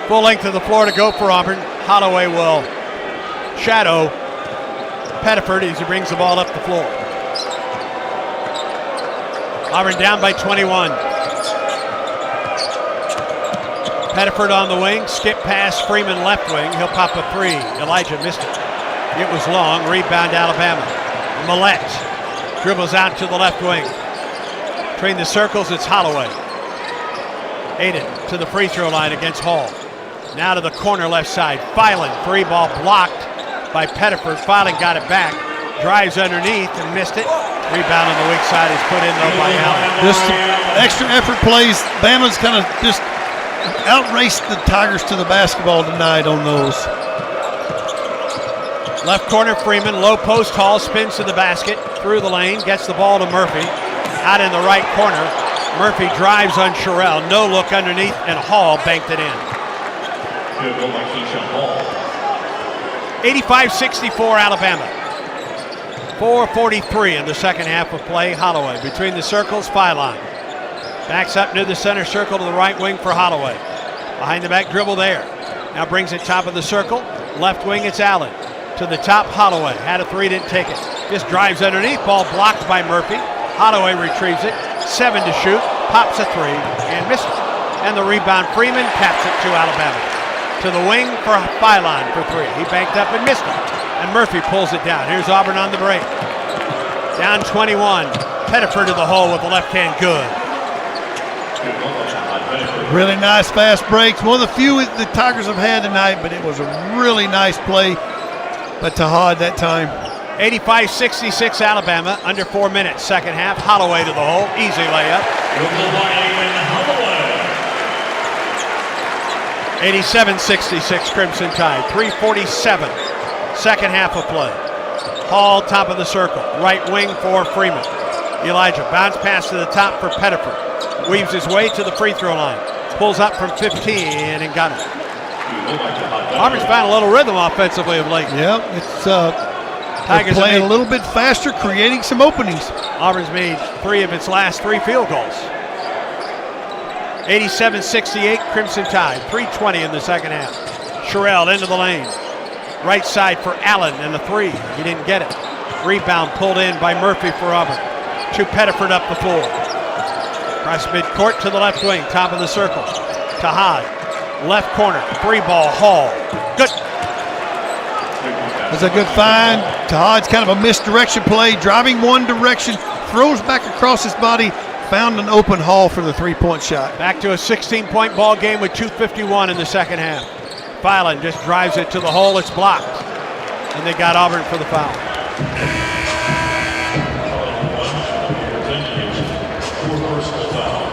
Speaker 6: Full length of the floor to go for Auburn. Holloway will shadow Pettiford as he brings the ball up the floor. Auburn down by 21. Pettiford on the wing, skip pass, Freeman left wing. He'll pop a three. Elijah missed it. It was long. Rebound Alabama. Millette dribbles out to the left wing. Between the circles, it's Holloway. Aiden to the free throw line against Hall. Now to the corner left side. Filan, three ball blocked by Pettiford. Filan got it back. Drives underneath and missed it. Rebound on the weak side is put in though by Allen.
Speaker 4: Just extra effort plays. Bama's kind of just outraced the Tigers to the basketball tonight on those.
Speaker 6: Left corner Freeman, low post. Hall spins to the basket, through the lane, gets the ball to Murphy. Out in the right corner. Murphy drives on Sherrill. No look underneath, and Hall banked it in. 85-64 Alabama. 4:43 in the second half of play. Holloway between the circles, Filan. Backs up near the center circle to the right wing for Holloway. Behind the back dribble there. Now brings it top of the circle. Left wing, it's Allen. To the top, Holloway. Had a three, didn't take it. Just drives underneath. Ball blocked by Murphy. Holloway retrieves it. 7 to shoot. Pops a three and misses. And the rebound, Freeman caps it to Alabama. To the wing for Filan for three. He banked up and missed it. And Murphy pulls it down. Here's Auburn on the break. Down 21. Pettiford to the hole with the left hand, good.
Speaker 4: Really nice fast breaks. One of the few the Tigers have had tonight, but it was a really nice play by Tahad that time.
Speaker 6: 85-66 Alabama, under 4 minutes, second half. Holloway to the hole, easy layup. 87-66 Crimson Tide, 3:47, second half of play. Hall, top of the circle, right wing for Freeman. Elijah, bounce pass to the top for Pettiford. Weaves his way to the free throw line. Pulls up from 15 and got it. Auburn's found a little rhythm offensively of late.
Speaker 4: Yep, it's Tigers playing a little bit faster, creating some openings.
Speaker 6: Auburn's made 3 of its last 3 field goals. 87-68 Crimson Tide, 3:20 in the second half. Sherrill into the lane. Right side for Allen and the three. He didn't get it. Rebound pulled in by Murphy for Auburn. To Pettiford up the floor. Across midcourt to the left wing, top of the circle. Tahad, left corner, 3-ball, Hall. Good.
Speaker 4: That's a good find. Tahad's kind of a misdirection play, driving one direction, throws back across his body, found an open Hall for the 3-point shot.
Speaker 6: Back to a 16-point ball game with 2:51 in the second half. Filan just drives it to the hole, it's blocked. And they got Auburn for the foul.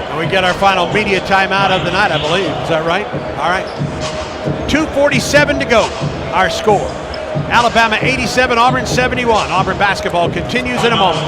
Speaker 6: And we get our final media timeout of the night, I believe. Is that right? All right. 2:47 to go, our score. Alabama 87, Auburn 71. Auburn basketball continues in a moment.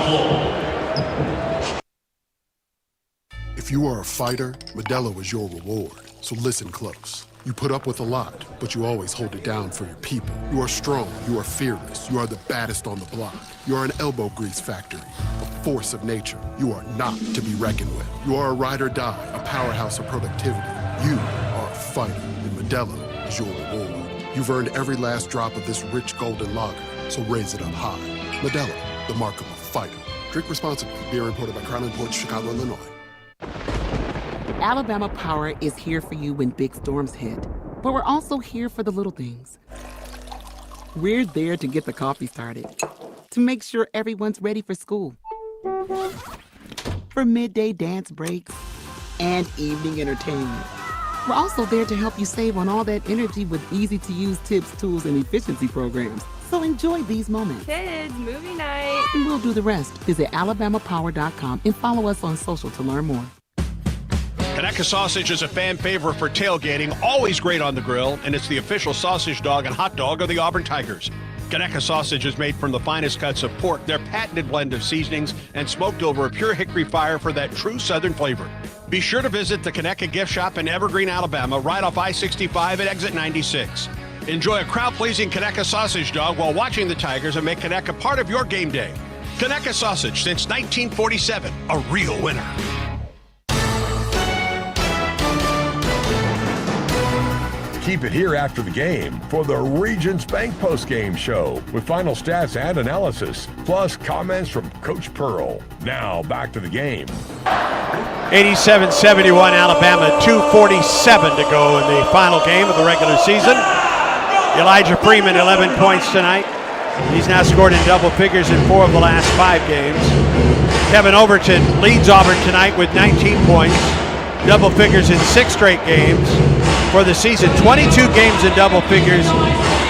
Speaker 1: If you are a fighter, Modelo is your reward. So listen close. You put up with a lot, but you always hold it down for your people. You are strong, you are fearless, you are the baddest on the block. You are an elbow grease factory, a force of nature. You are not to be reckoned with. You are a ride or die, a powerhouse of productivity. You are a fighter, and Modelo is your reward. You've earned every last drop of this rich golden lager, so raise it up high. Modelo, the mark of a fighter. Drink responsibly. Beer imported by Crown Imports, Chicago, Illinois.
Speaker 17: Alabama Power is here for you when big storms hit, but we're also here for the little things. We're there to get the coffee started, to make sure everyone's ready for school, for midday dance breaks and evening entertainment. We're also there to help you save on all that energy with easy-to-use tips, tools, and efficiency programs. So enjoy these moments.
Speaker 10: Kids, movie night.
Speaker 17: And we'll do the rest. Visit alabamapower.com and follow us on social to learn more.
Speaker 6: Conecuh sausage is a fan favorite for tailgating, always great on the grill, and it's the official sausage dog and hot dog of the Auburn Tigers. Conecuh sausage is made from the finest cuts of pork, their patented blend of seasonings, and smoked over a pure hickory fire for that true Southern flavor. Be sure to visit the Conecuh Gift Shop in Evergreen, Alabama, right off I-65 at exit 96. Enjoy a crowd-pleasing Conecuh sausage dog while watching the Tigers and make Conecuh part of your game day. Conecuh sausage since 1947, a real winner.
Speaker 2: Keep it here after the game for the Regions Bank postgame show with final stats and analysis, plus comments from Coach Pearl. Now back to the game.
Speaker 6: 87-71 Alabama, 2:47 to go in the final game of the regular season. Elijah Freeman, 11 points tonight. He's now scored in double figures in 4 of the last 5 games. Kevin Overton leads Auburn tonight with 19 points, double figures in 6 straight games. For the season, 22 games in double figures,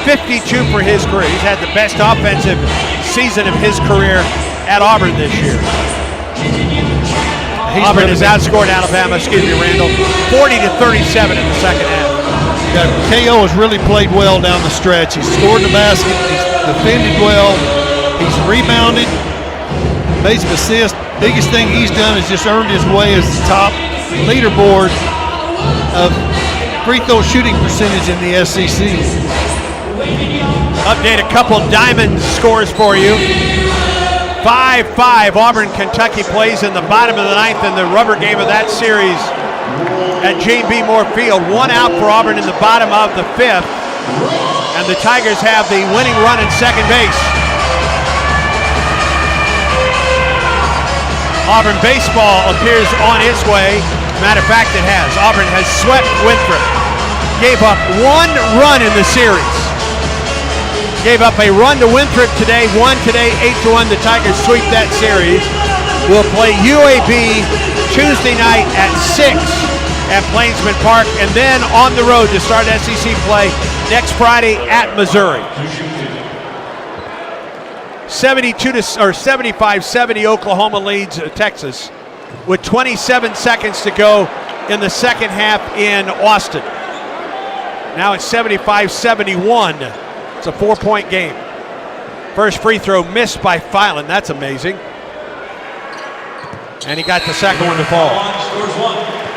Speaker 6: 52 for his career. He's had the best offensive season of his career at Auburn this year. Auburn has outscored Alabama, Randall, 40-37 in the second half.
Speaker 4: Yeah, KO has really played well down the stretch. He's scored the basket, he's defended well, he's rebounded, made some assists. Biggest thing he's done is just earned his way as the top leaderboard of free throw shooting percentage in the SEC.
Speaker 6: Update a couple Diamond scores for you. 5-5 Auburn, Kentucky plays in the bottom of the 9th in the rubber game of that series at Jane B. Moore Field. 1 out for Auburn in the bottom of the 5th. And the Tigers have the winning run in second base. Auburn baseball appears on its way. Matter of fact, it has. Auburn has swept Winthrop. Gave up 1 run in the series. Gave up a run to Winthrop today, won today 8-1. The Tigers sweep that series. We'll play UAB Tuesday night at 6 at Plainsman Park, and then on the road to start SEC play next Friday at Missouri. 75-70 Oklahoma leads Texas with 27 seconds to go in the second half in Austin. Now it's 75-71. It's a 4-point game. First free throw missed by Filan. That's amazing. And he got the second one to fall.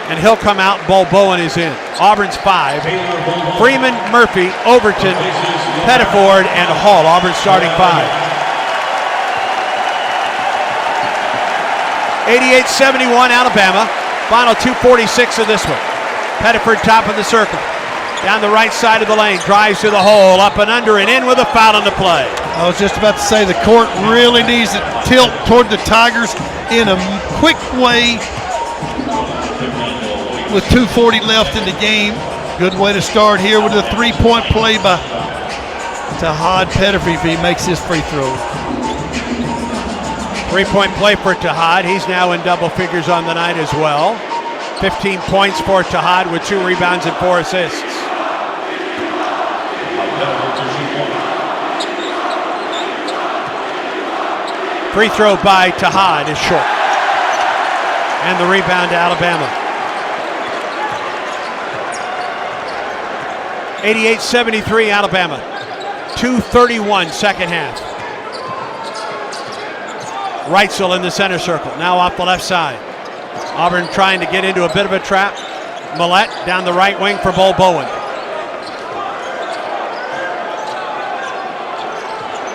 Speaker 6: And he'll come out. Bol Bowen is in. Auburn's 5. Freeman, Murphy, Overton, Pettiford, and Hall. Auburn starting 5. 88-71 Alabama. Final 2:46 of this one. Pettiford top of the circle. Down the right side of the lane, drives to the hole, up and under and in with a foul on the play.
Speaker 4: I was just about to say the court really needs to tilt toward the Tigers in a quick way with 2:40 left in the game. Good way to start here with a 3-point play by Tahad Pettiford if he makes his free throw.
Speaker 6: 3-point play for Tahad. He's now in double figures on the night as well. 15 points for Tahad with 2 rebounds and 4 assists. Free throw by Tahad is short. And the rebound to Alabama. 88-73 Alabama. 2:31 second half. Reitzel in the center circle, now off the left side. Auburn trying to get into a bit of a trap. Millette down the right wing for Bol Bowen.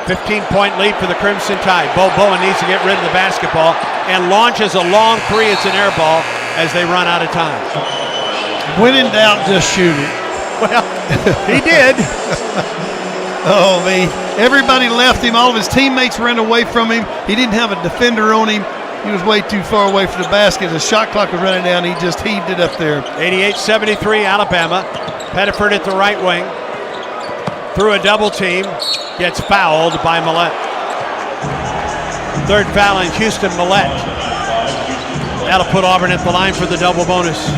Speaker 6: 15-point lead for the Crimson Tide. Bol Bowen needs to get rid of the basketball and launches a long 3. It's an air ball as they run out of time.
Speaker 4: When in doubt, just shoot it.
Speaker 6: Well, he did.
Speaker 4: Oh, man. Everybody left him. All of his teammates ran away from him. He didn't have a defender on him. He was way too far away from the basket. The shot clock was running down. He just heaved it up there.
Speaker 6: 88-73 Alabama. Pettiford at the right wing. Through a double team. Gets fouled by Millette. Third foul in Houston, Millette. That'll put Auburn at the line for the double bonus.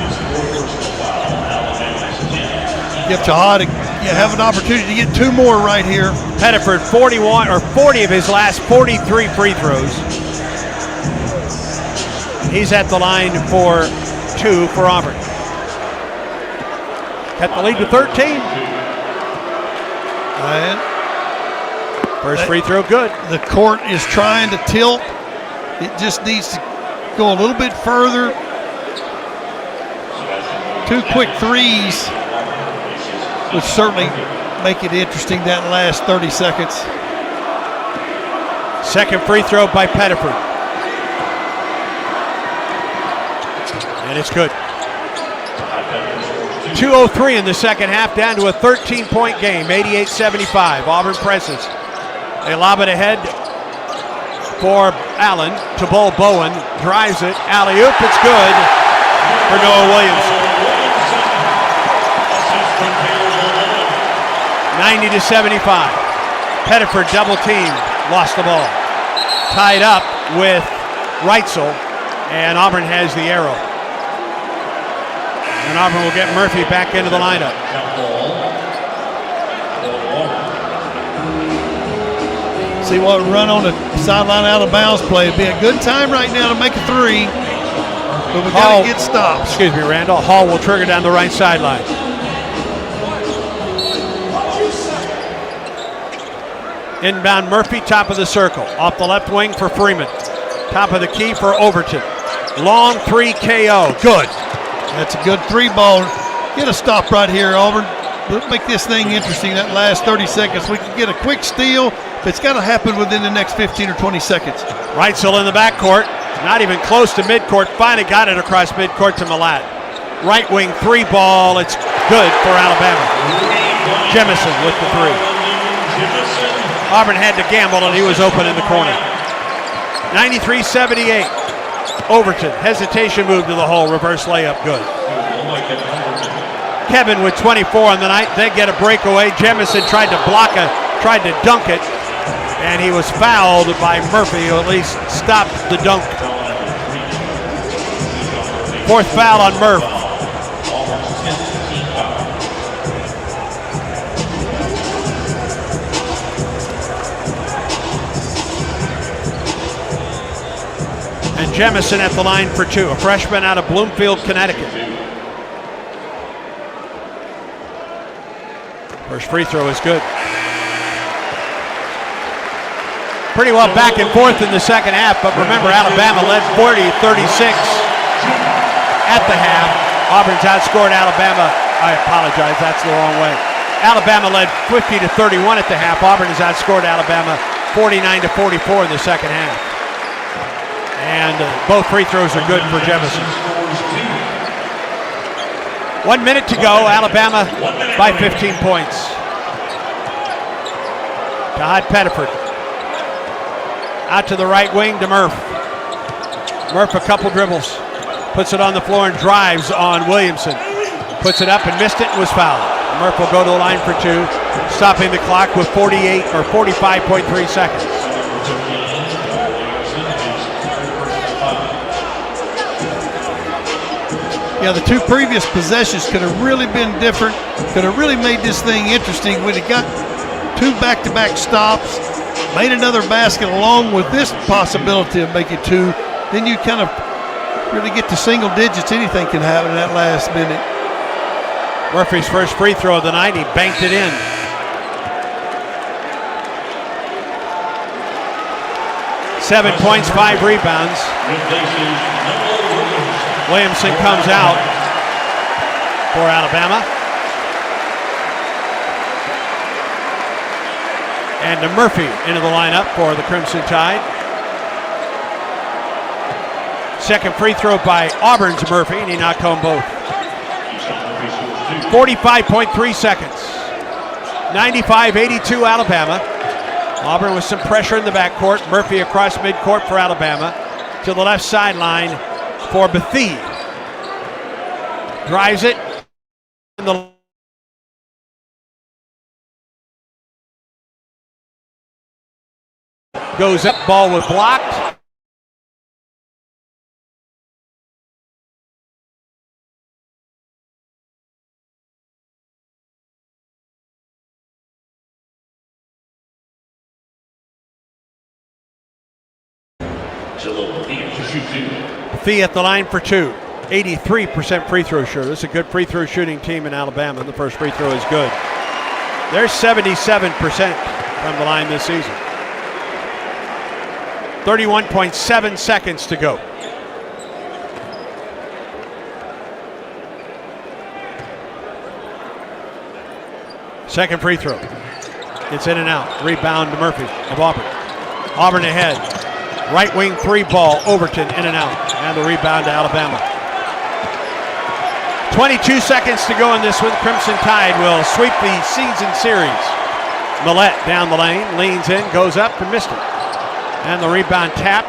Speaker 4: Give Taha to have an opportunity to get 2 more right here.
Speaker 6: Pettiford 40 of his last 43 free throws. He's at the line for 2 for Auburn. Cut the lead to 13.
Speaker 4: And
Speaker 6: first free throw good.
Speaker 4: The court is trying to tilt. It just needs to go a little bit further. 2 quick threes would certainly make it interesting that last 30 seconds.
Speaker 6: Second free throw by Pettiford. And it's good. 2:03 in the second half, down to a 13-point game, 88-75. Auburn presses. They lob it ahead for Allen to Bull Bowen. Drives it. Alley-oop. It's good for Noah Williams. 90-75. Pettiford double teamed. Lost the ball. Tied up with Reitzel. And Auburn has the arrow. And Auburn will get Murphy back into the lineup.
Speaker 4: See what run on the sideline out of bounds play. It'd be a good time right now to make a 3. But we got to get stops.
Speaker 6: Excuse me, Randall. Hall will trigger down the right sideline. Inbound Murphy, top of the circle. Off the left wing for Freeman. Top of the key for Overton. Long 3 KO. Good.
Speaker 4: That's a good 3 ball. Get a stop right here, Auburn. Let's make this thing interesting, that last 30 seconds. We can get a quick steal, but it's got to happen within the next 15 or 20 seconds.
Speaker 6: Reitzel in the backcourt. Not even close to midcourt. Finally got it across midcourt to Malat. Right wing 3 ball. It's good for Alabama. Jemison with the 3. Auburn had to gamble, and he was open in the corner. 93-78. Overton, hesitation move to the hole, reverse layup, good. Kevin with 24 on the night. They get a breakaway. Jemison tried to dunk it, and he was fouled by Murphy, who at least stopped the dunk. 4th foul on Murph. And Jemison at the line for 2, a freshman out of Bloomfield, Connecticut. First free throw is good. Pretty well back and forth in the second half, but remember, Alabama led 40-36 at the half. Auburn's outscored Alabama. I apologize, that's the wrong way. Alabama led 50-31 at the half. Auburn has outscored Alabama 49-44 in the second half. And both free throws are good for Jefferson. 1 minute to go. Alabama by 15 points. Todd Pettiford. Out to the right wing to Murph. Murph a couple dribbles. Puts it on the floor and drives on Williamson. Puts it up and missed it and was fouled. Murph will go to the line for 2, stopping the clock with 45.3 seconds.
Speaker 4: Yeah, the 2 previous possessions could have really been different, could have really made this thing interesting when it got 2 back-to-back stops, made another basket along with this possibility of making 2. Then you kind of really get to single digits. Anything can happen in that last minute.
Speaker 6: Murphy's first free throw of the night, he banked it in. Seven points, 5 rebounds. Williamson comes out for Alabama. And Murphy into the lineup for the Crimson Tide. Second free throw by Auburn's Murphy, and he knocked home both. 45.3 seconds. 95-82 Alabama. Auburn with some pressure in the backcourt. Murphy across midcourt for Alabama. To the left sideline for Bethea. Drives it. Goes up, ball was blocked. Fee at the line for two. 83% free throw shooter. This is a good free throw shooting team in Alabama. The first free throw is good. They're 77% from the line this season. 31.7 seconds to go. Second free throw. It's in and out. Rebound to Murphy of Auburn. Auburn ahead. Right wing three ball. Overton in and out. And the rebound to Alabama. 22 seconds to go in this one. Crimson Tide will sweep the season series. Millette down the lane. Leans in. Goes up and missed it. And the rebound tap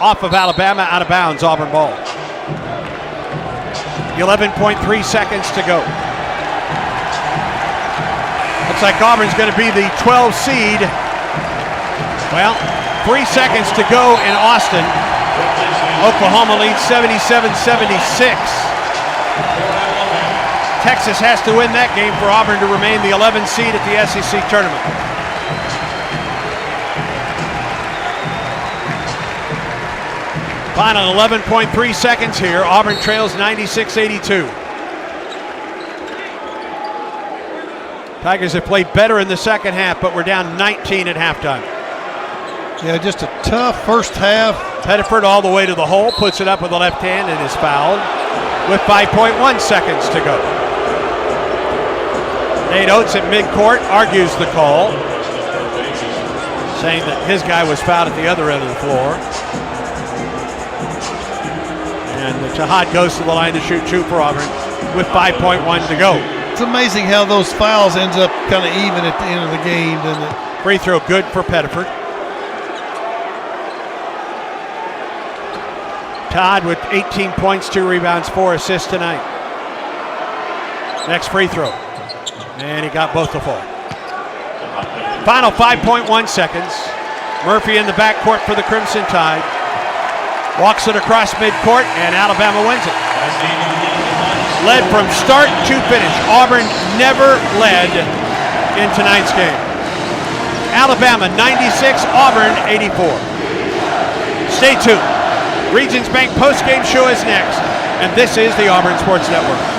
Speaker 6: off of Alabama. Out of bounds. Auburn ball. 11.3 seconds to go. Looks like Auburn's going to be the 12 seed. Well, 3 seconds to go in Austin. Oklahoma leads 77-76. Texas has to win that game for Auburn to remain the 11th seed at the SEC tournament. Final 11.3 seconds here. Auburn trails 96-82. Tigers have played better in the second half, but we're down 19 at halftime.
Speaker 4: Yeah, just a tough first half.
Speaker 6: Pettiford all the way to the hole, puts it up with the left hand and is fouled with 5.1 seconds to go. Nate Oates at midcourt argues the call, saying that his guy was fouled at the other end of the floor. And Tahad goes to the line to shoot two for Auburn with 5.1 to go.
Speaker 4: It's amazing how those fouls ends up kind of even at the end of the game, doesn't it?
Speaker 6: Free throw good for Pettiford. Todd with 18 points, 2 rebounds, 4 assists tonight. Next free throw. And he got both the fall. Final 5.1 seconds. Murphy in the backcourt for the Crimson Tide. Walks it across midcourt, and Alabama wins it. Led from start to finish. Auburn never led in tonight's game. Alabama 96, Auburn 84. Stay tuned. Regions Bank postgame show is next, and this is the Auburn Sports Network.